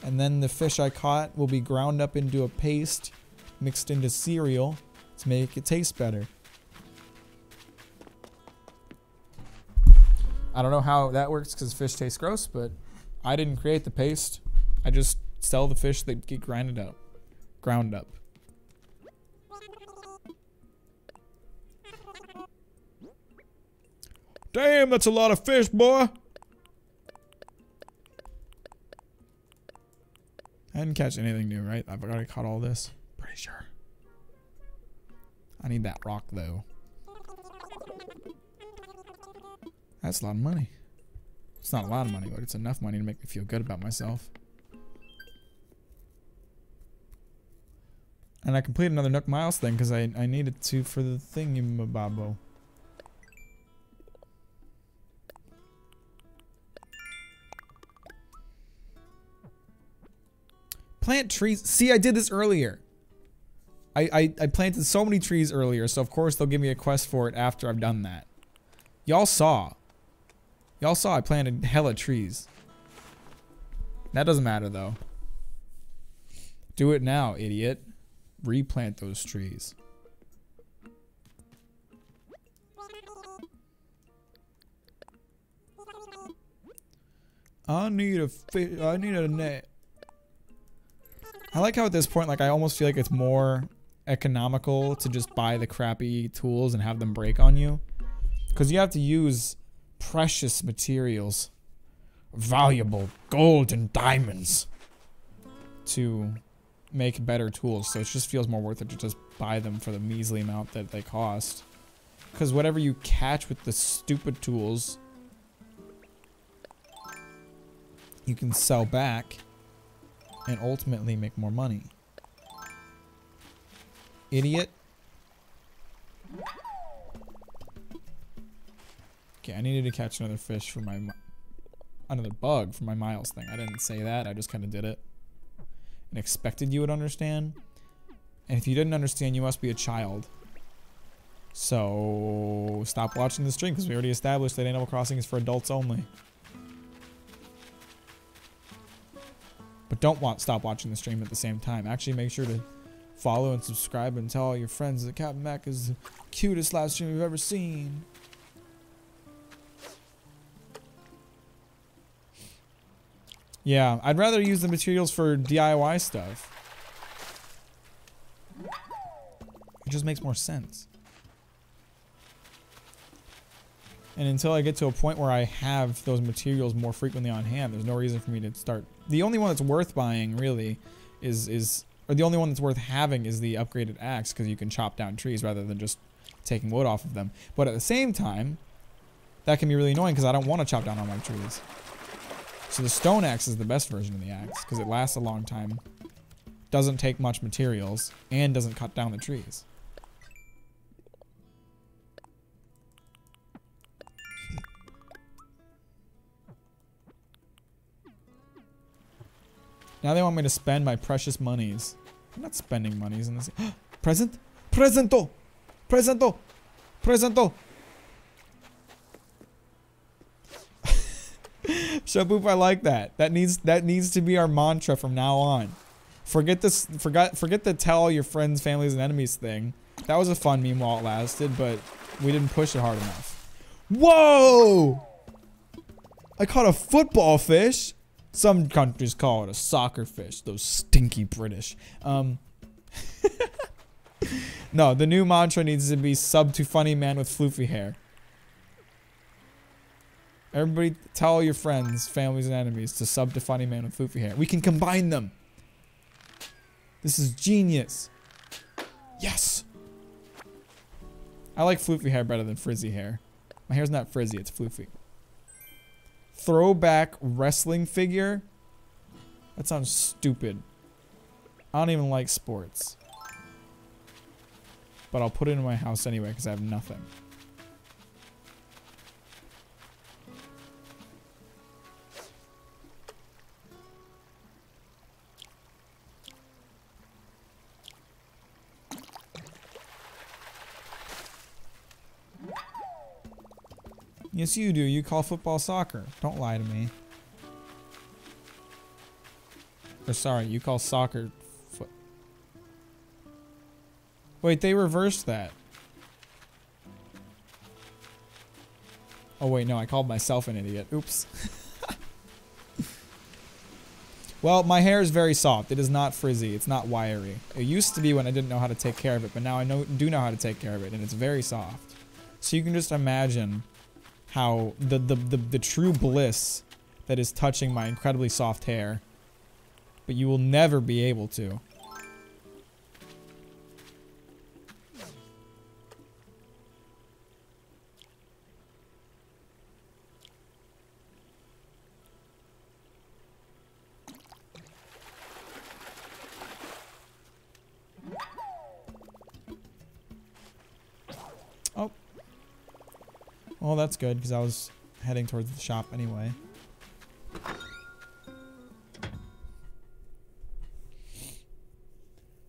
And then the fish I caught will be ground up into a paste, mixed into cereal to make it taste better. I don't know how that works because fish taste gross, but I didn't create the paste. I just sell the fish that get ground up. Damn, that's a lot of fish, boy. I didn't catch anything new, right? I've already caught all this. Pretty sure. I need that rock, though. That's a lot of money. It's not a lot of money, but it's enough money to make me feel good about myself. And I completed another Nook Miles thing because I needed to for the thingy-mababo. Plant trees. See, I did this earlier. I planted so many trees earlier, so of course they'll give me a quest for it after I've done that. Y'all saw. Y'all saw I planted hella trees. That doesn't matter, though. Do it now, idiot. Replant those trees. I need a fish. I need a net. I like how at this point, like, I almost feel like it's more economical to just buy the crappy tools and have them break on you. Because you have to use precious materials, valuable gold and diamonds, to make better tools. So it just feels more worth it to just buy them for the measly amount that they cost. Because whatever you catch with the stupid tools, you can sell back and ultimately make more money. Idiot. Okay, I needed to catch another fish for my... another bug for my Miles thing. I didn't say that, I just kind of did it. And expected you would understand. And if you didn't understand, you must be a child. So... stop watching the stream, because we already established that Animal Crossing is for adults only. But don't stop watching the stream at the same time. Actually, make sure to follow and subscribe and tell all your friends that Captain Mack is the cutest live stream you've ever seen. Yeah, I'd rather use the materials for DIY stuff. It just makes more sense. And until I get to a point where I have those materials more frequently on hand, there's no reason for me to start. The only one that's worth buying, really, or the only one that's worth having is the upgraded axe, because you can chop down trees rather than just taking wood off of them. But at the same time, that can be really annoying because I don't want to chop down all my trees. So the stone axe is the best version of the axe because it lasts a long time, doesn't take much materials, and doesn't cut down the trees. Now they want me to spend my precious monies. I'm not spending monies in this. Present? Presento! Presento! Presento! Shaboop, I like that. That needs to be our mantra from now on. Forget this. Forget the tell all your friends, families, and enemies thing. That was a fun meme while it lasted, but we didn't push it hard enough. Whoa! I caught a football fish. Some countries call it a soccer fish. Those stinky British. No, the new mantra needs to be sub to funny man with floofy hair. Everybody tell all your friends, families, and enemies to sub to funny man with floofy hair. We can combine them. This is genius. Yes. I like floofy hair better than frizzy hair. My hair's not frizzy, it's floofy. Throwback wrestling figure? That sounds stupid. I don't even like sports. But I'll put it in my house anyway because I have nothing. Yes, you do. You call football soccer. Don't lie to me. Or sorry, you call soccer foot. Wait, they reversed that. Oh wait, no, I called myself an idiot. Oops. Well, my hair is very soft. It is not frizzy. It's not wiry. It used to be when I didn't know how to take care of it, but now I do know how to take care of it, and it's very soft. So you can just imagine how the true bliss that is touching my incredibly soft hair, but you will never be able to. Oh. Well, that's good, because I was heading towards the shop anyway.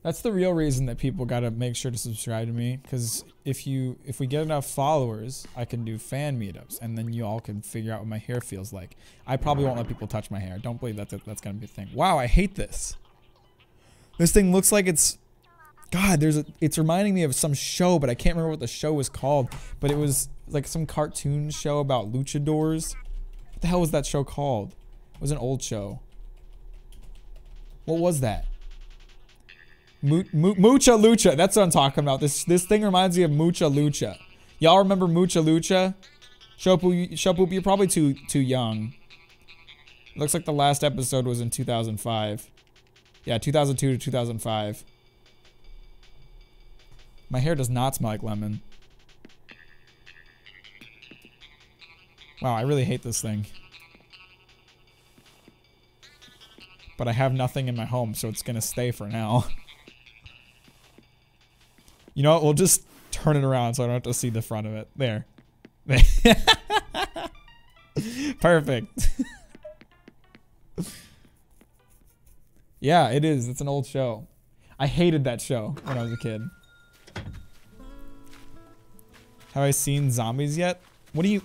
That's the real reason that people gotta make sure to subscribe to me, because if we get enough followers, I can do fan meetups, and then you all can figure out what my hair feels like. I probably won't let people touch my hair. Don't believe that's gonna be a thing. Wow, I hate this. This thing looks like it's... God, it's reminding me of some show, but I can't remember what the show was called. But it was like some cartoon show about luchadors. What the hell was that show called? It was an old show. What was that? Mucha Lucha. That's what I'm talking about. This thing reminds me of Mucha Lucha. Y'all remember Mucha Lucha? Shopu, you're probably too young. Looks like the last episode was in 2005. Yeah, 2002 to 2005. My hair does not smell like lemon. Wow, I really hate this thing. But I have nothing in my home, so it's gonna stay for now. You know what? We'll just turn it around so I don't have to see the front of it. There. Perfect. Yeah, it is. It's an old show. I hated that show when I was a kid. Have I seen Zombies yet? What do you...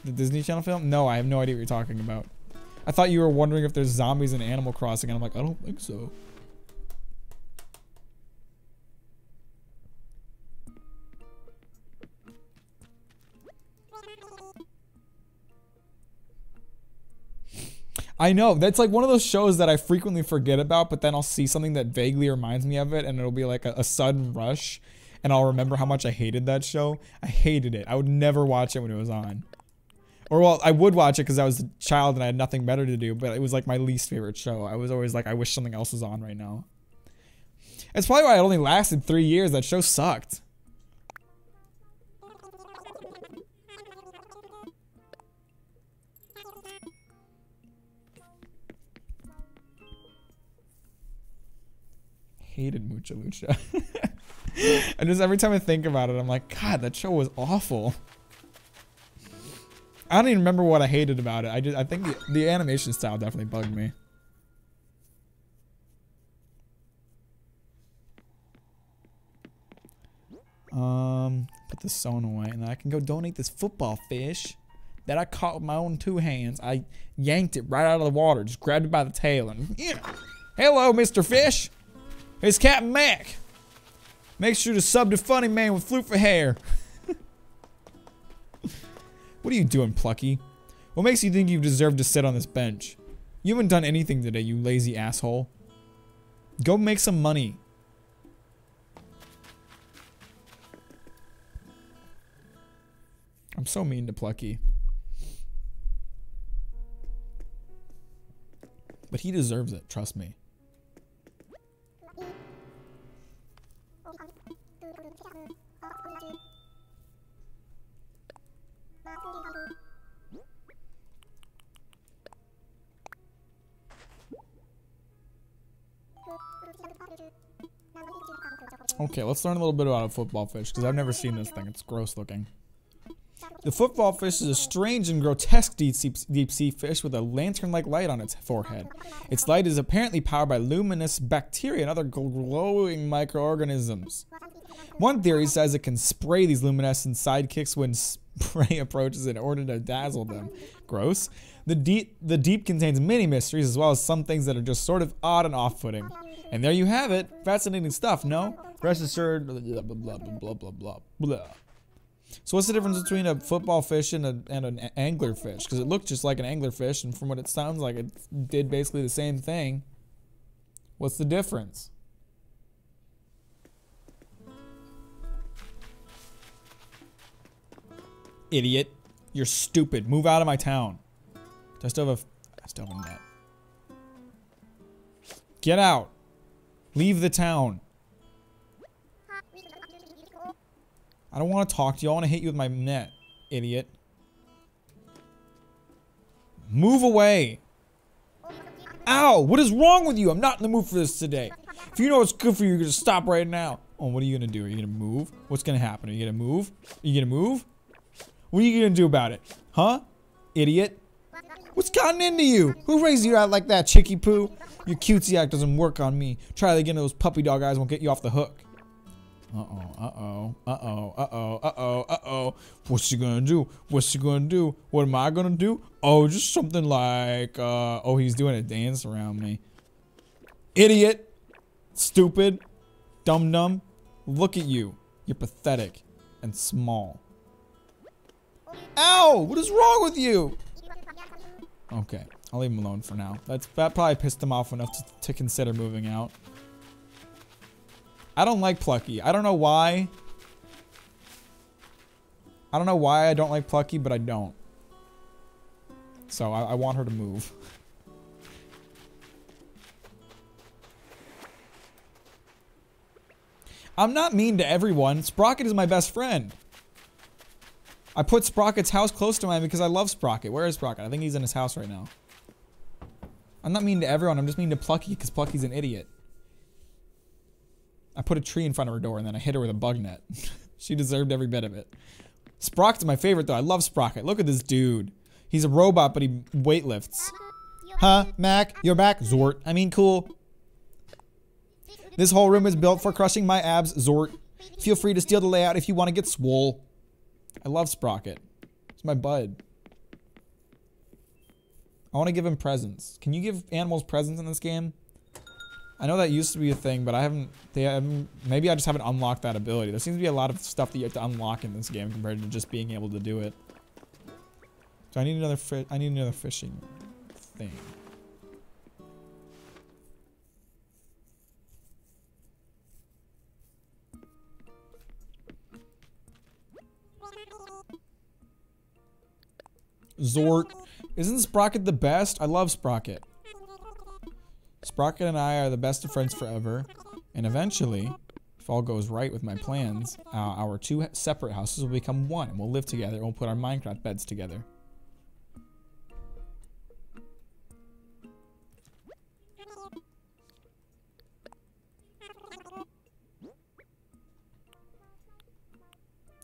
The Disney Channel film? No, I have no idea what you're talking about. I thought you were wondering if there's zombies in Animal Crossing, and I'm like, I don't think so. I know, that's like one of those shows that I frequently forget about, but then I'll see something that vaguely reminds me of it, and it'll be like a sudden rush. And I'll remember how much I hated that show. I hated it. I would never watch it when it was on. Or, well, I would watch it because I was a child and I had nothing better to do, but it was like my least favorite show. I was always like, I wish something else was on right now. It's probably why it only lasted 3 years. That show sucked. Hated Mucha Lucha. And just every time I think about it, I'm like, God, that show was awful. I don't even remember what I hated about it. I think the animation style definitely bugged me. Put this sewn away, and then I can go donate this football fish that I caught with my own 2 hands. I yanked it right out of the water, just grabbed it by the tail, and yeah. Hello, Mr. Fish. It's Captain Mack. Make sure to sub to Funny Man with floofy hair. What are you doing, Plucky? What makes you think you deserve to sit on this bench? You haven't done anything today, you lazy asshole. Go make some money. I'm so mean to Plucky. But he deserves it, trust me. Okay, let's learn a little bit about a football fish, because I've never seen this thing. It's gross looking. The football fish is a strange and grotesque deep sea fish with a lantern-like light on its forehead. Its light is apparently powered by luminous bacteria and other glowing microorganisms. One theory says it can spray these luminescent sidekicks when prey approaches in order to dazzle them. Gross. The deep contains many mysteries, as well as some things that are just sort of odd and off-putting. And there you have it. Fascinating stuff, no? Rest assured, blah, blah, blah, blah, blah, blah, blah. So what's the difference between a football fish and an angler fish? Because it looked just like an angler fish, and from what it sounds like, it did basically the same thing. What's the difference? Idiot. You're stupid. Move out of my town. I still have a net. Get out. Leave the town. I don't want to talk to you. I want to hit you with my net, idiot. Move away. Ow! What is wrong with you? I'm not in the mood for this today. If you know what's good for you, you're going to stop right now. Oh, what are you going to do? Are you going to move? What's going to happen? Are you going to move? Are you going to move? What are you going to do about it? Huh? Idiot. What's gotten into you? Who raised you out like that, Chicky Poo? Your cutesy act doesn't work on me. Try it again, those puppy dog eyes won't get you off the hook. Uh-oh, uh-oh, uh-oh, uh-oh, uh-oh, uh-oh. What's she gonna do? What's she gonna do? What am I gonna do? Oh, just something like, oh, he's doing a dance around me. Idiot. Stupid. Dum-dum. Look at you. You're pathetic and small. Ow! What is wrong with you? Okay, I'll leave him alone for now. That probably pissed him off enough to consider moving out. I don't like Plucky. I don't know why. I don't know why I don't like Plucky, but I don't. So I want her to move. I'm not mean to everyone. Sprocket is my best friend. I put Sprocket's house close to mine because I love Sprocket. Where is Sprocket? I think he's in his house right now. I'm not mean to everyone. I'm just mean to Plucky because Plucky's an idiot. I put a tree in front of her door and then I hit her with a bug net. She deserved every bit of it. Sprocket's my favorite though. I love Sprocket. Look at this dude. He's a robot, but he weightlifts. Huh? Mac? You're back? Zort. I mean, cool. This whole room is built for crushing my abs. Zort. Feel free to steal the layout if you want to get swole. I love Sprocket. He's my bud. I want to give him presents. Can you give animals presents in this game? I know that used to be a thing, but I haven't, maybe I just haven't unlocked that ability. There seems to be a lot of stuff that you have to unlock in this game compared to just being able to do it. So I need another fishing thing. Zort. Isn't Sprocket the best? I love Sprocket. Sprocket and I are the best of friends forever. And eventually, if all goes right with my plans, our two separate houses will become one. And we'll live together and we'll put our Minecraft beds together.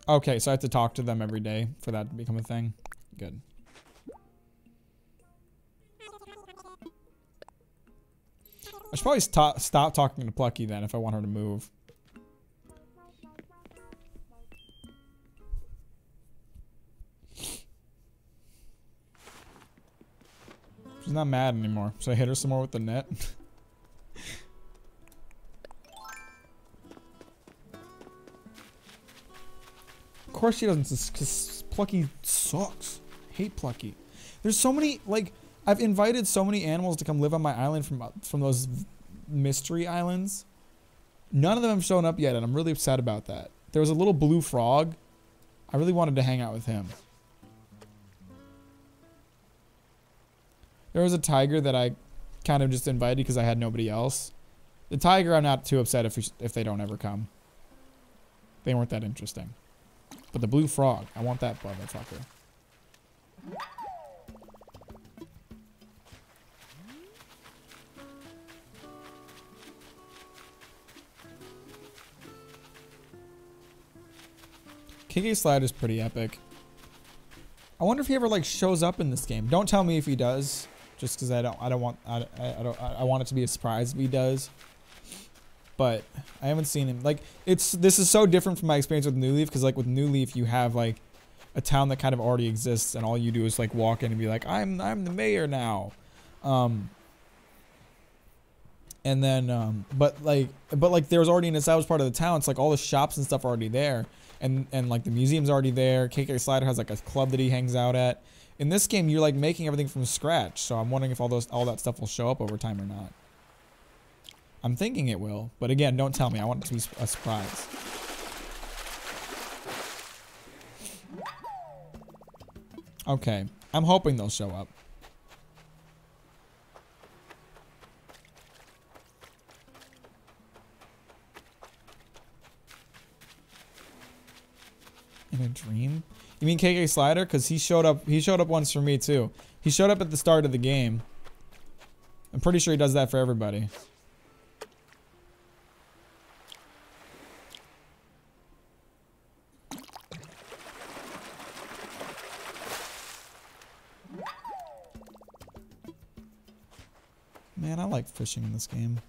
Okay, so I have to talk to them every day for that to become a thing. Good. I should probably stop talking to Plucky then if I want her to move. She's not mad anymore. Should I hit her some more with the net? Of course she doesn't, because Plucky sucks. I hate Plucky. There's so many, like, I've invited so many animals to come live on my island from those mystery islands. None of them have shown up yet, and I'm really upset about that. There was a little blue frog. I really wanted to hang out with him. There was a tiger that I kind of just invited because I had nobody else. The tiger, I'm not too upset if they don't ever come. They weren't that interesting. But the blue frog, I want that motherfucker. KK Slide is pretty epic. I wonder if he ever like shows up in this game. Don't tell me if he does, just because I want it to be a surprise if he does. But I haven't seen him. Like this is so different from my experience with New Leaf, because like with New Leaf you have like a town that kind of already exists, and all you do is like walk in and be like, I'm the mayor now. And then but like there's already an established part of the town. It's like all the shops and stuff are already there, and like the museum's already there. KK Slider has like a club that he hangs out at. In this game you're like making everything from scratch, so I'm wondering if all that stuff will show up over time or not. I'm thinking it will, but again, don't tell me. I want it to be a surprise. Okay, I'm hoping they'll show up. In a dream? You mean KK Slider? Because he showed up once for me too. He showed up at the start of the game. I'm pretty sure he does that for everybody. Man, I like fishing in this game.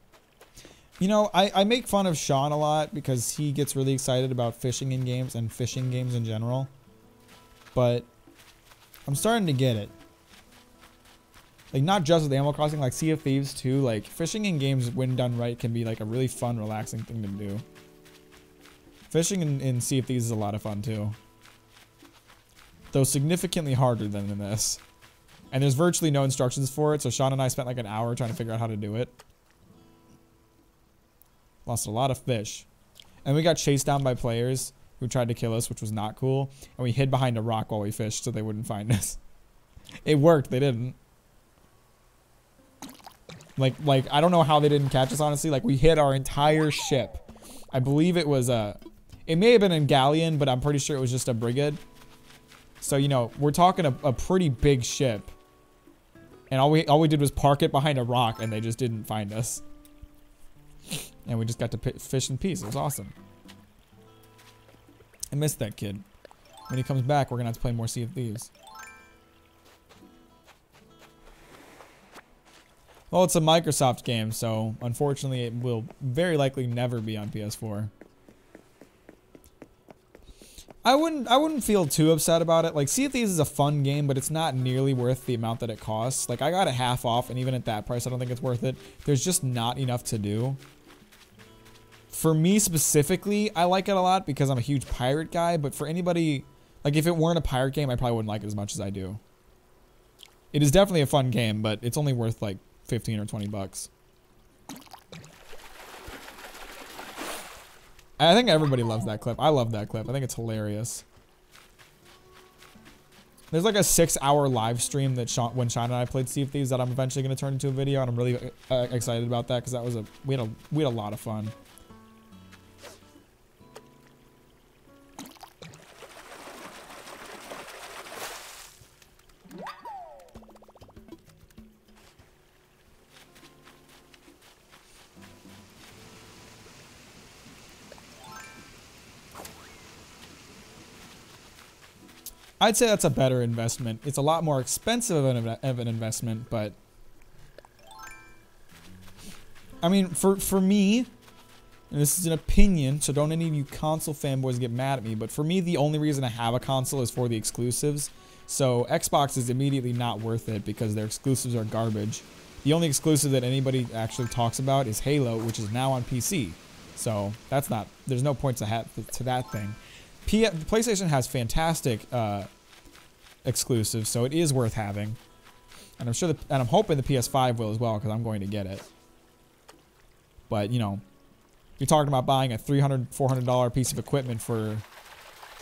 You know, I make fun of Sean a lot because he gets really excited about fishing in games and fishing games in general. But I'm starting to get it. Like, not just with Animal Crossing, like Sea of Thieves too. Like, fishing in games, when done right, can be like a really fun, relaxing thing to do. Fishing in Sea of Thieves is a lot of fun too. Though significantly harder than in this. And there's virtually no instructions for it, so Sean and I spent like an hour trying to figure out how to do it. Lost a lot of fish. And we got chased down by players who tried to kill us, which was not cool. And we hid behind a rock while we fished so they wouldn't find us. It worked, they didn't. Like I don't know how they didn't catch us, honestly. Like, we hid our entire ship. I believe it was it may have been a galleon, but I'm pretty sure it was just a brigade. So, you know, we're talking a pretty big ship. And all we did was park it behind a rock, and they just didn't find us. And we just got to fish in peace. It was awesome. I miss that kid. When he comes back, we're gonna have to play more Sea of Thieves. Well, it's a Microsoft game, so unfortunately it will very likely never be on PS4. I wouldn't feel too upset about it. Like, Sea of Thieves is a fun game, but it's not nearly worth the amount that it costs. Like, I got it half off, and even at that price, I don't think it's worth it. There's just not enough to do. For me specifically, I like it a lot because I'm a huge pirate guy, but for anybody, like, if it weren't a pirate game, I probably wouldn't like it as much as I do. It is definitely a fun game, but it's only worth like 15 or 20 bucks. I think everybody loves that clip. I love that clip. I think it's hilarious. There's like a 6-hour live stream that when Sean and I played Sea of Thieves that I'm eventually going to turn into a video, and I'm really excited about that because that was we had a lot of fun. I'd say that's a better investment. It's a lot more expensive of an investment, but I mean, for me, and this is an opinion, so don't any of you console fanboys get mad at me, but for me, the only reason I have a console is for the exclusives. So Xbox is immediately not worth it because their exclusives are garbage. The only exclusive that anybody actually talks about is Halo, which is now on PC. So that's not, there's no point to that thing. PlayStation has fantastic exclusives, so it is worth having, and I'm sure and I'm hoping the PS5 will as well because I'm going to get it. But you know, you're talking about buying a $300, $400 piece of equipment for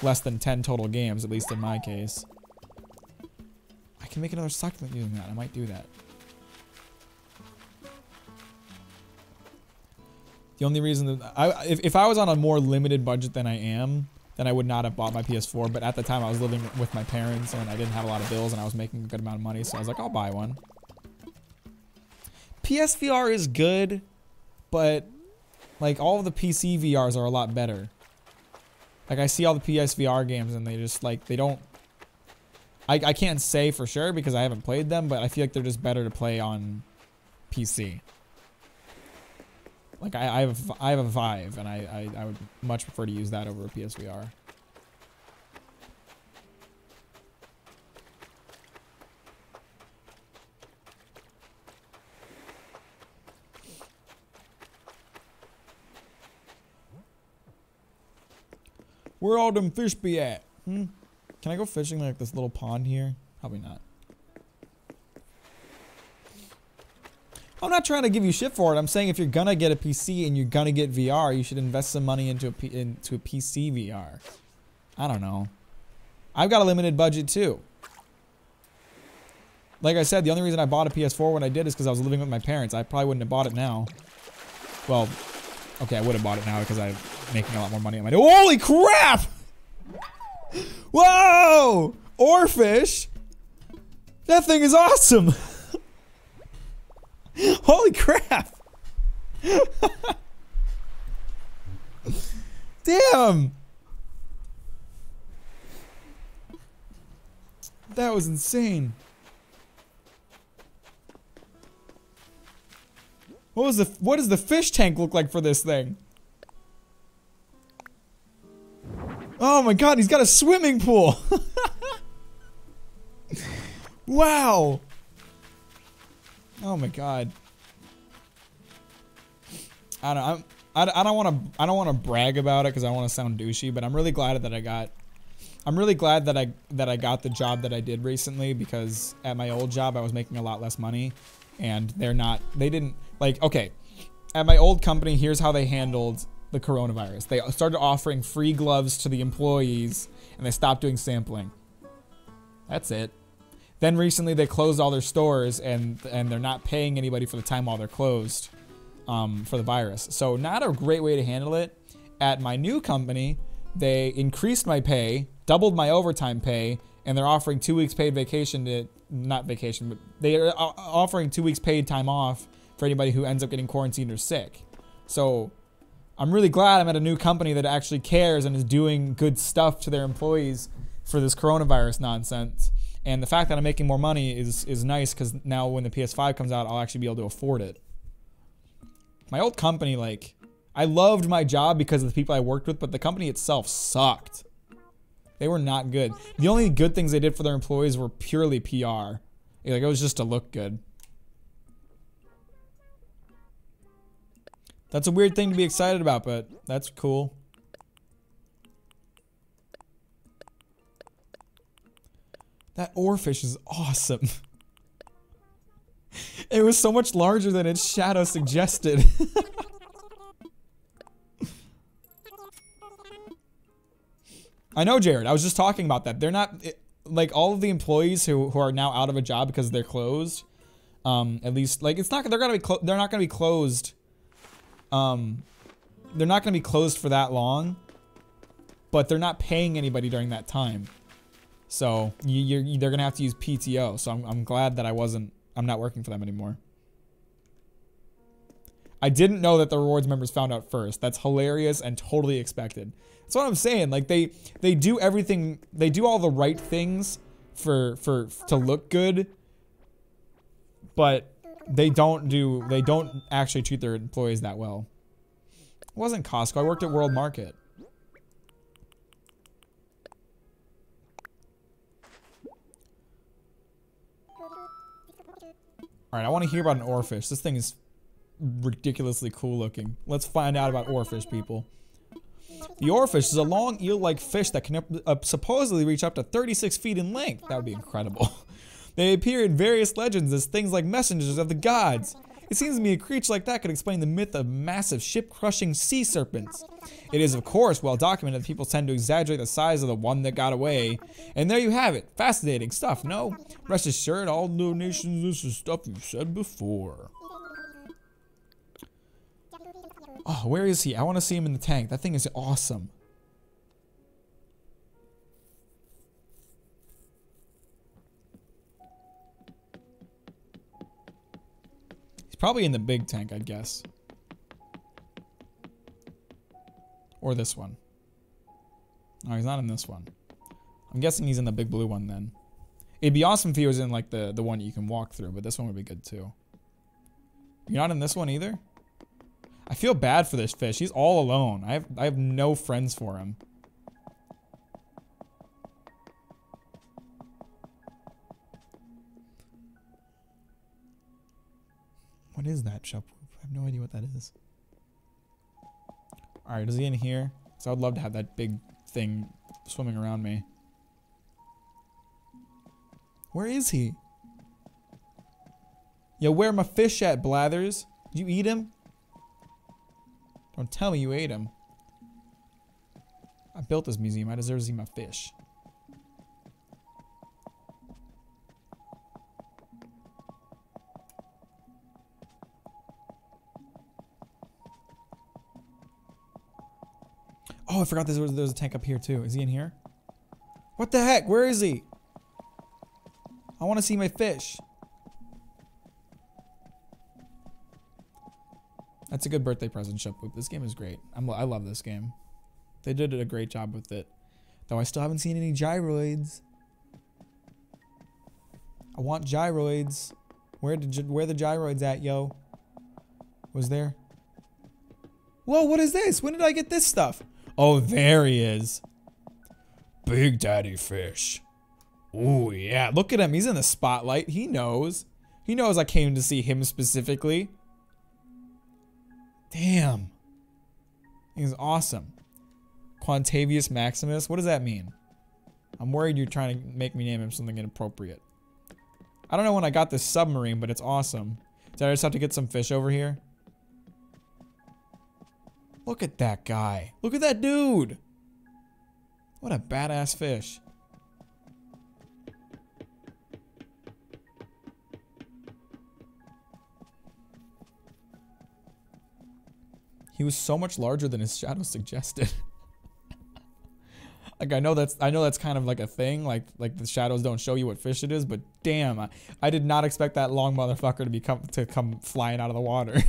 less than 10 total games, at least in my case. I can make another succulent using that. I might do that. The only reason that if I was on a more limited budget than I am, then I would not have bought my PS4, but at the time I was living with my parents and I didn't have a lot of bills and I was making a good amount of money, so I was like, I'll buy one. PSVR is good, but like all of the PC VRs are a lot better. Like I see all the PSVR games and they just like, they don't, I can't say for sure because I haven't played them, but I feel like they're just better to play on PC. Like I have a Vive and I would much prefer to use that over a PSVR. Where all them fish be at? Can I go fishing like this little pond here? Probably not. I'm not trying to give you shit for it. I'm saying if you're gonna get a PC and you're gonna get VR, you should invest some money into a PC VR. I don't know. I've got a limited budget too. Like I said, the only reason I bought a PS4 when I did is because I was living with my parents. I probably wouldn't have bought it now. Well, okay, I would have bought it now because I'm making a lot more money on my. Holy crap! Whoa! Oarfish! That thing is awesome! Holy crap! Damn! That was insane. What does the fish tank look like for this thing? Oh my god, he's got a swimming pool. Wow. Oh my god. I don't want to brag about it because I don't want to sound douchey, but I'm really glad that I got the job that I did recently, because at my old job I was making a lot less money, and they didn't like, okay, at my old company, here's how they handled the coronavirus. They started offering free gloves to the employees and they stopped doing sampling. That's it. Then recently they closed all their stores and they're not paying anybody for the time while they're closed for the virus. So not a great way to handle it. At my new company, they increased my pay, doubled my overtime pay, and they're offering 2 weeks paid vacation not vacation, but they are offering 2 weeks paid time off for anybody who ends up getting quarantined or sick. So I'm really glad I'm at a new company that actually cares and is doing good stuff to their employees for this coronavirus nonsense. And the fact that I'm making more money is nice, because now when the PS5 comes out, I'll actually be able to afford it. My old company, like, I loved my job because of the people I worked with, but the company itself sucked. They were not good. The only good things they did for their employees were purely PR. Like, it was just to look good. That's a weird thing to be excited about, but that's cool. That oarfish is awesome. It was so much larger than its shadow suggested. I know, Jared. I was just talking about that. They're not, like, all of the employees who are now out of a job because they're closed. At least, like, it's not. They're not gonna be closed. They're not gonna be closed for that long. But they're not paying anybody during that time. So they're gonna have to use PTO. So I'm glad that I'm not working for them anymore. I didn't know that the rewards members found out first. That's hilarious and totally expected. That's what I'm saying. Like, they do everything. They do all the right things to look good, but they don't actually treat their employees that well. It wasn't Costco. I worked at World Market. Alright, I want to hear about an oarfish. This thing is ridiculously cool looking. Let's find out about oarfish, people. The oarfish is a long eel-like fish that can supposedly reach up to 36 feet in length. That would be incredible. They appear in various legends as things like messengers of the gods. It seems to me a creature like that could explain the myth of massive ship-crushing sea serpents. It is, of course, well documented that people tend to exaggerate the size of the one that got away. And there you have it. Fascinating stuff, no? Rest assured, all donations, this is stuff you've said before. Oh, where is he? I want to see him in the tank. That thing is awesome. He's probably in the big tank, I guess. Or this one. Oh, he's not in this one. I'm guessing he's in the big blue one then. It'd be awesome if he was in like the one you can walk through, but this one would be good too. You're not in this one either? I feel bad for this fish. He's all alone. I have no friends for him. What is that, Shop? I have no idea what that is. Alright, is he in here? So I would love to have that big thing swimming around me. Where is he? Yo, where my fish at, Blathers? Did you eat him? Don't tell me you ate him. I built this museum. I deserve to see my fish. Oh, I forgot there was a tank up here too. Is he in here? What the heck? Where is he? I want to see my fish. That's a good birthday present, Shopwoop. This game is great. I love this game. They did a great job with it. Though I still haven't seen any gyroids. I want gyroids. Where the gyroids at, yo? Was there? Whoa, what is this? When did I get this stuff? Oh, there he is. Big Daddy Fish. Ooh, yeah. Look at him. He's in the spotlight. He knows. He knows I came to see him specifically. Damn. He's awesome. Quantavius Maximus. What does that mean? I'm worried you're trying to make me name him something inappropriate. I don't know when I got this submarine, but it's awesome. Did I just have to get some fish over here? Look at that guy. Look at that dude. What a badass fish. He was so much larger than his shadow suggested. Like I know that's kind of like a thing, like the shadows don't show you what fish it is, but damn, I did not expect that long motherfucker to come flying out of the water.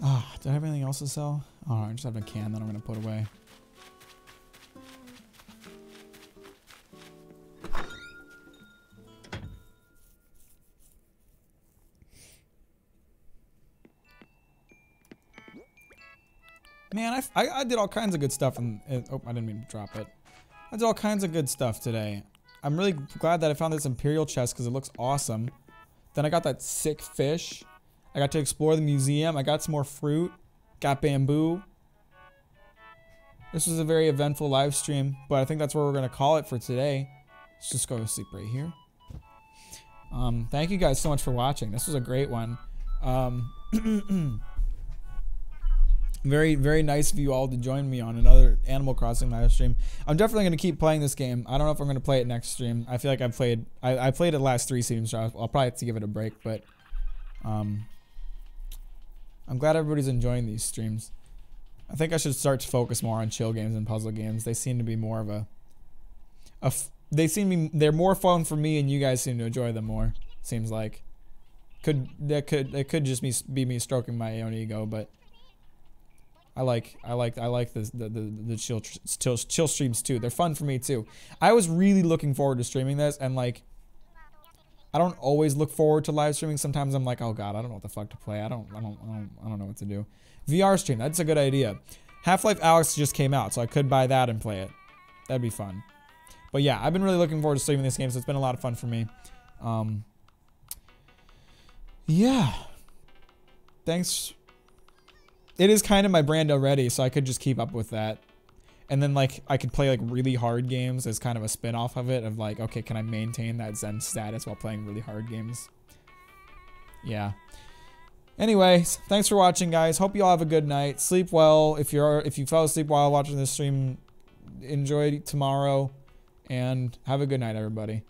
Ah, do I have anything else to sell? Oh, I just have a can that I'm gonna put away. Man, I did all kinds of good stuff and oh, I didn't mean to drop it. I did all kinds of good stuff today. I'm really glad that I found this Imperial chest because it looks awesome. Then I got that sick fish. I got to explore the museum. I got some more fruit. Got bamboo. This was a very eventful live stream, but I think that's where we're going to call it for today. Let's just go to sleep right here. Thank you guys so much for watching. This was a great one. Very, very nice of you all to join me on another Animal Crossing live stream. I'm definitely going to keep playing this game. I don't know if I'm going to play it next stream. I feel like I played it the last 3 streams, so I'll probably have to give it a break, but I'm glad everybody's enjoying these streams. I think I should start to focus more on chill games and puzzle games. They seem to be more of they're more fun for me, and you guys seem to enjoy them more. Seems like it could just be me stroking my own ego, but I like the chill streams too. They're fun for me too. I was really looking forward to streaming this, and like I don't always look forward to live streaming. Sometimes I'm like, oh god, I don't know what the fuck to play. I don't know what to do. VR stream, that's a good idea. Half-Life Alyx just came out, so I could buy that and play it. That'd be fun. But yeah, I've been really looking forward to streaming this game, so it's been a lot of fun for me. Yeah. Thanks. It is kind of my brand already, so I could just keep up with that. And then like I could play like really hard games as kind of a spin-off of it, of like, okay, can I maintain that Zen status while playing really hard games? Yeah. Anyways, thanks for watching, guys. Hope you all have a good night. Sleep well. If you fell asleep while watching this stream, enjoy tomorrow, and have a good night, everybody.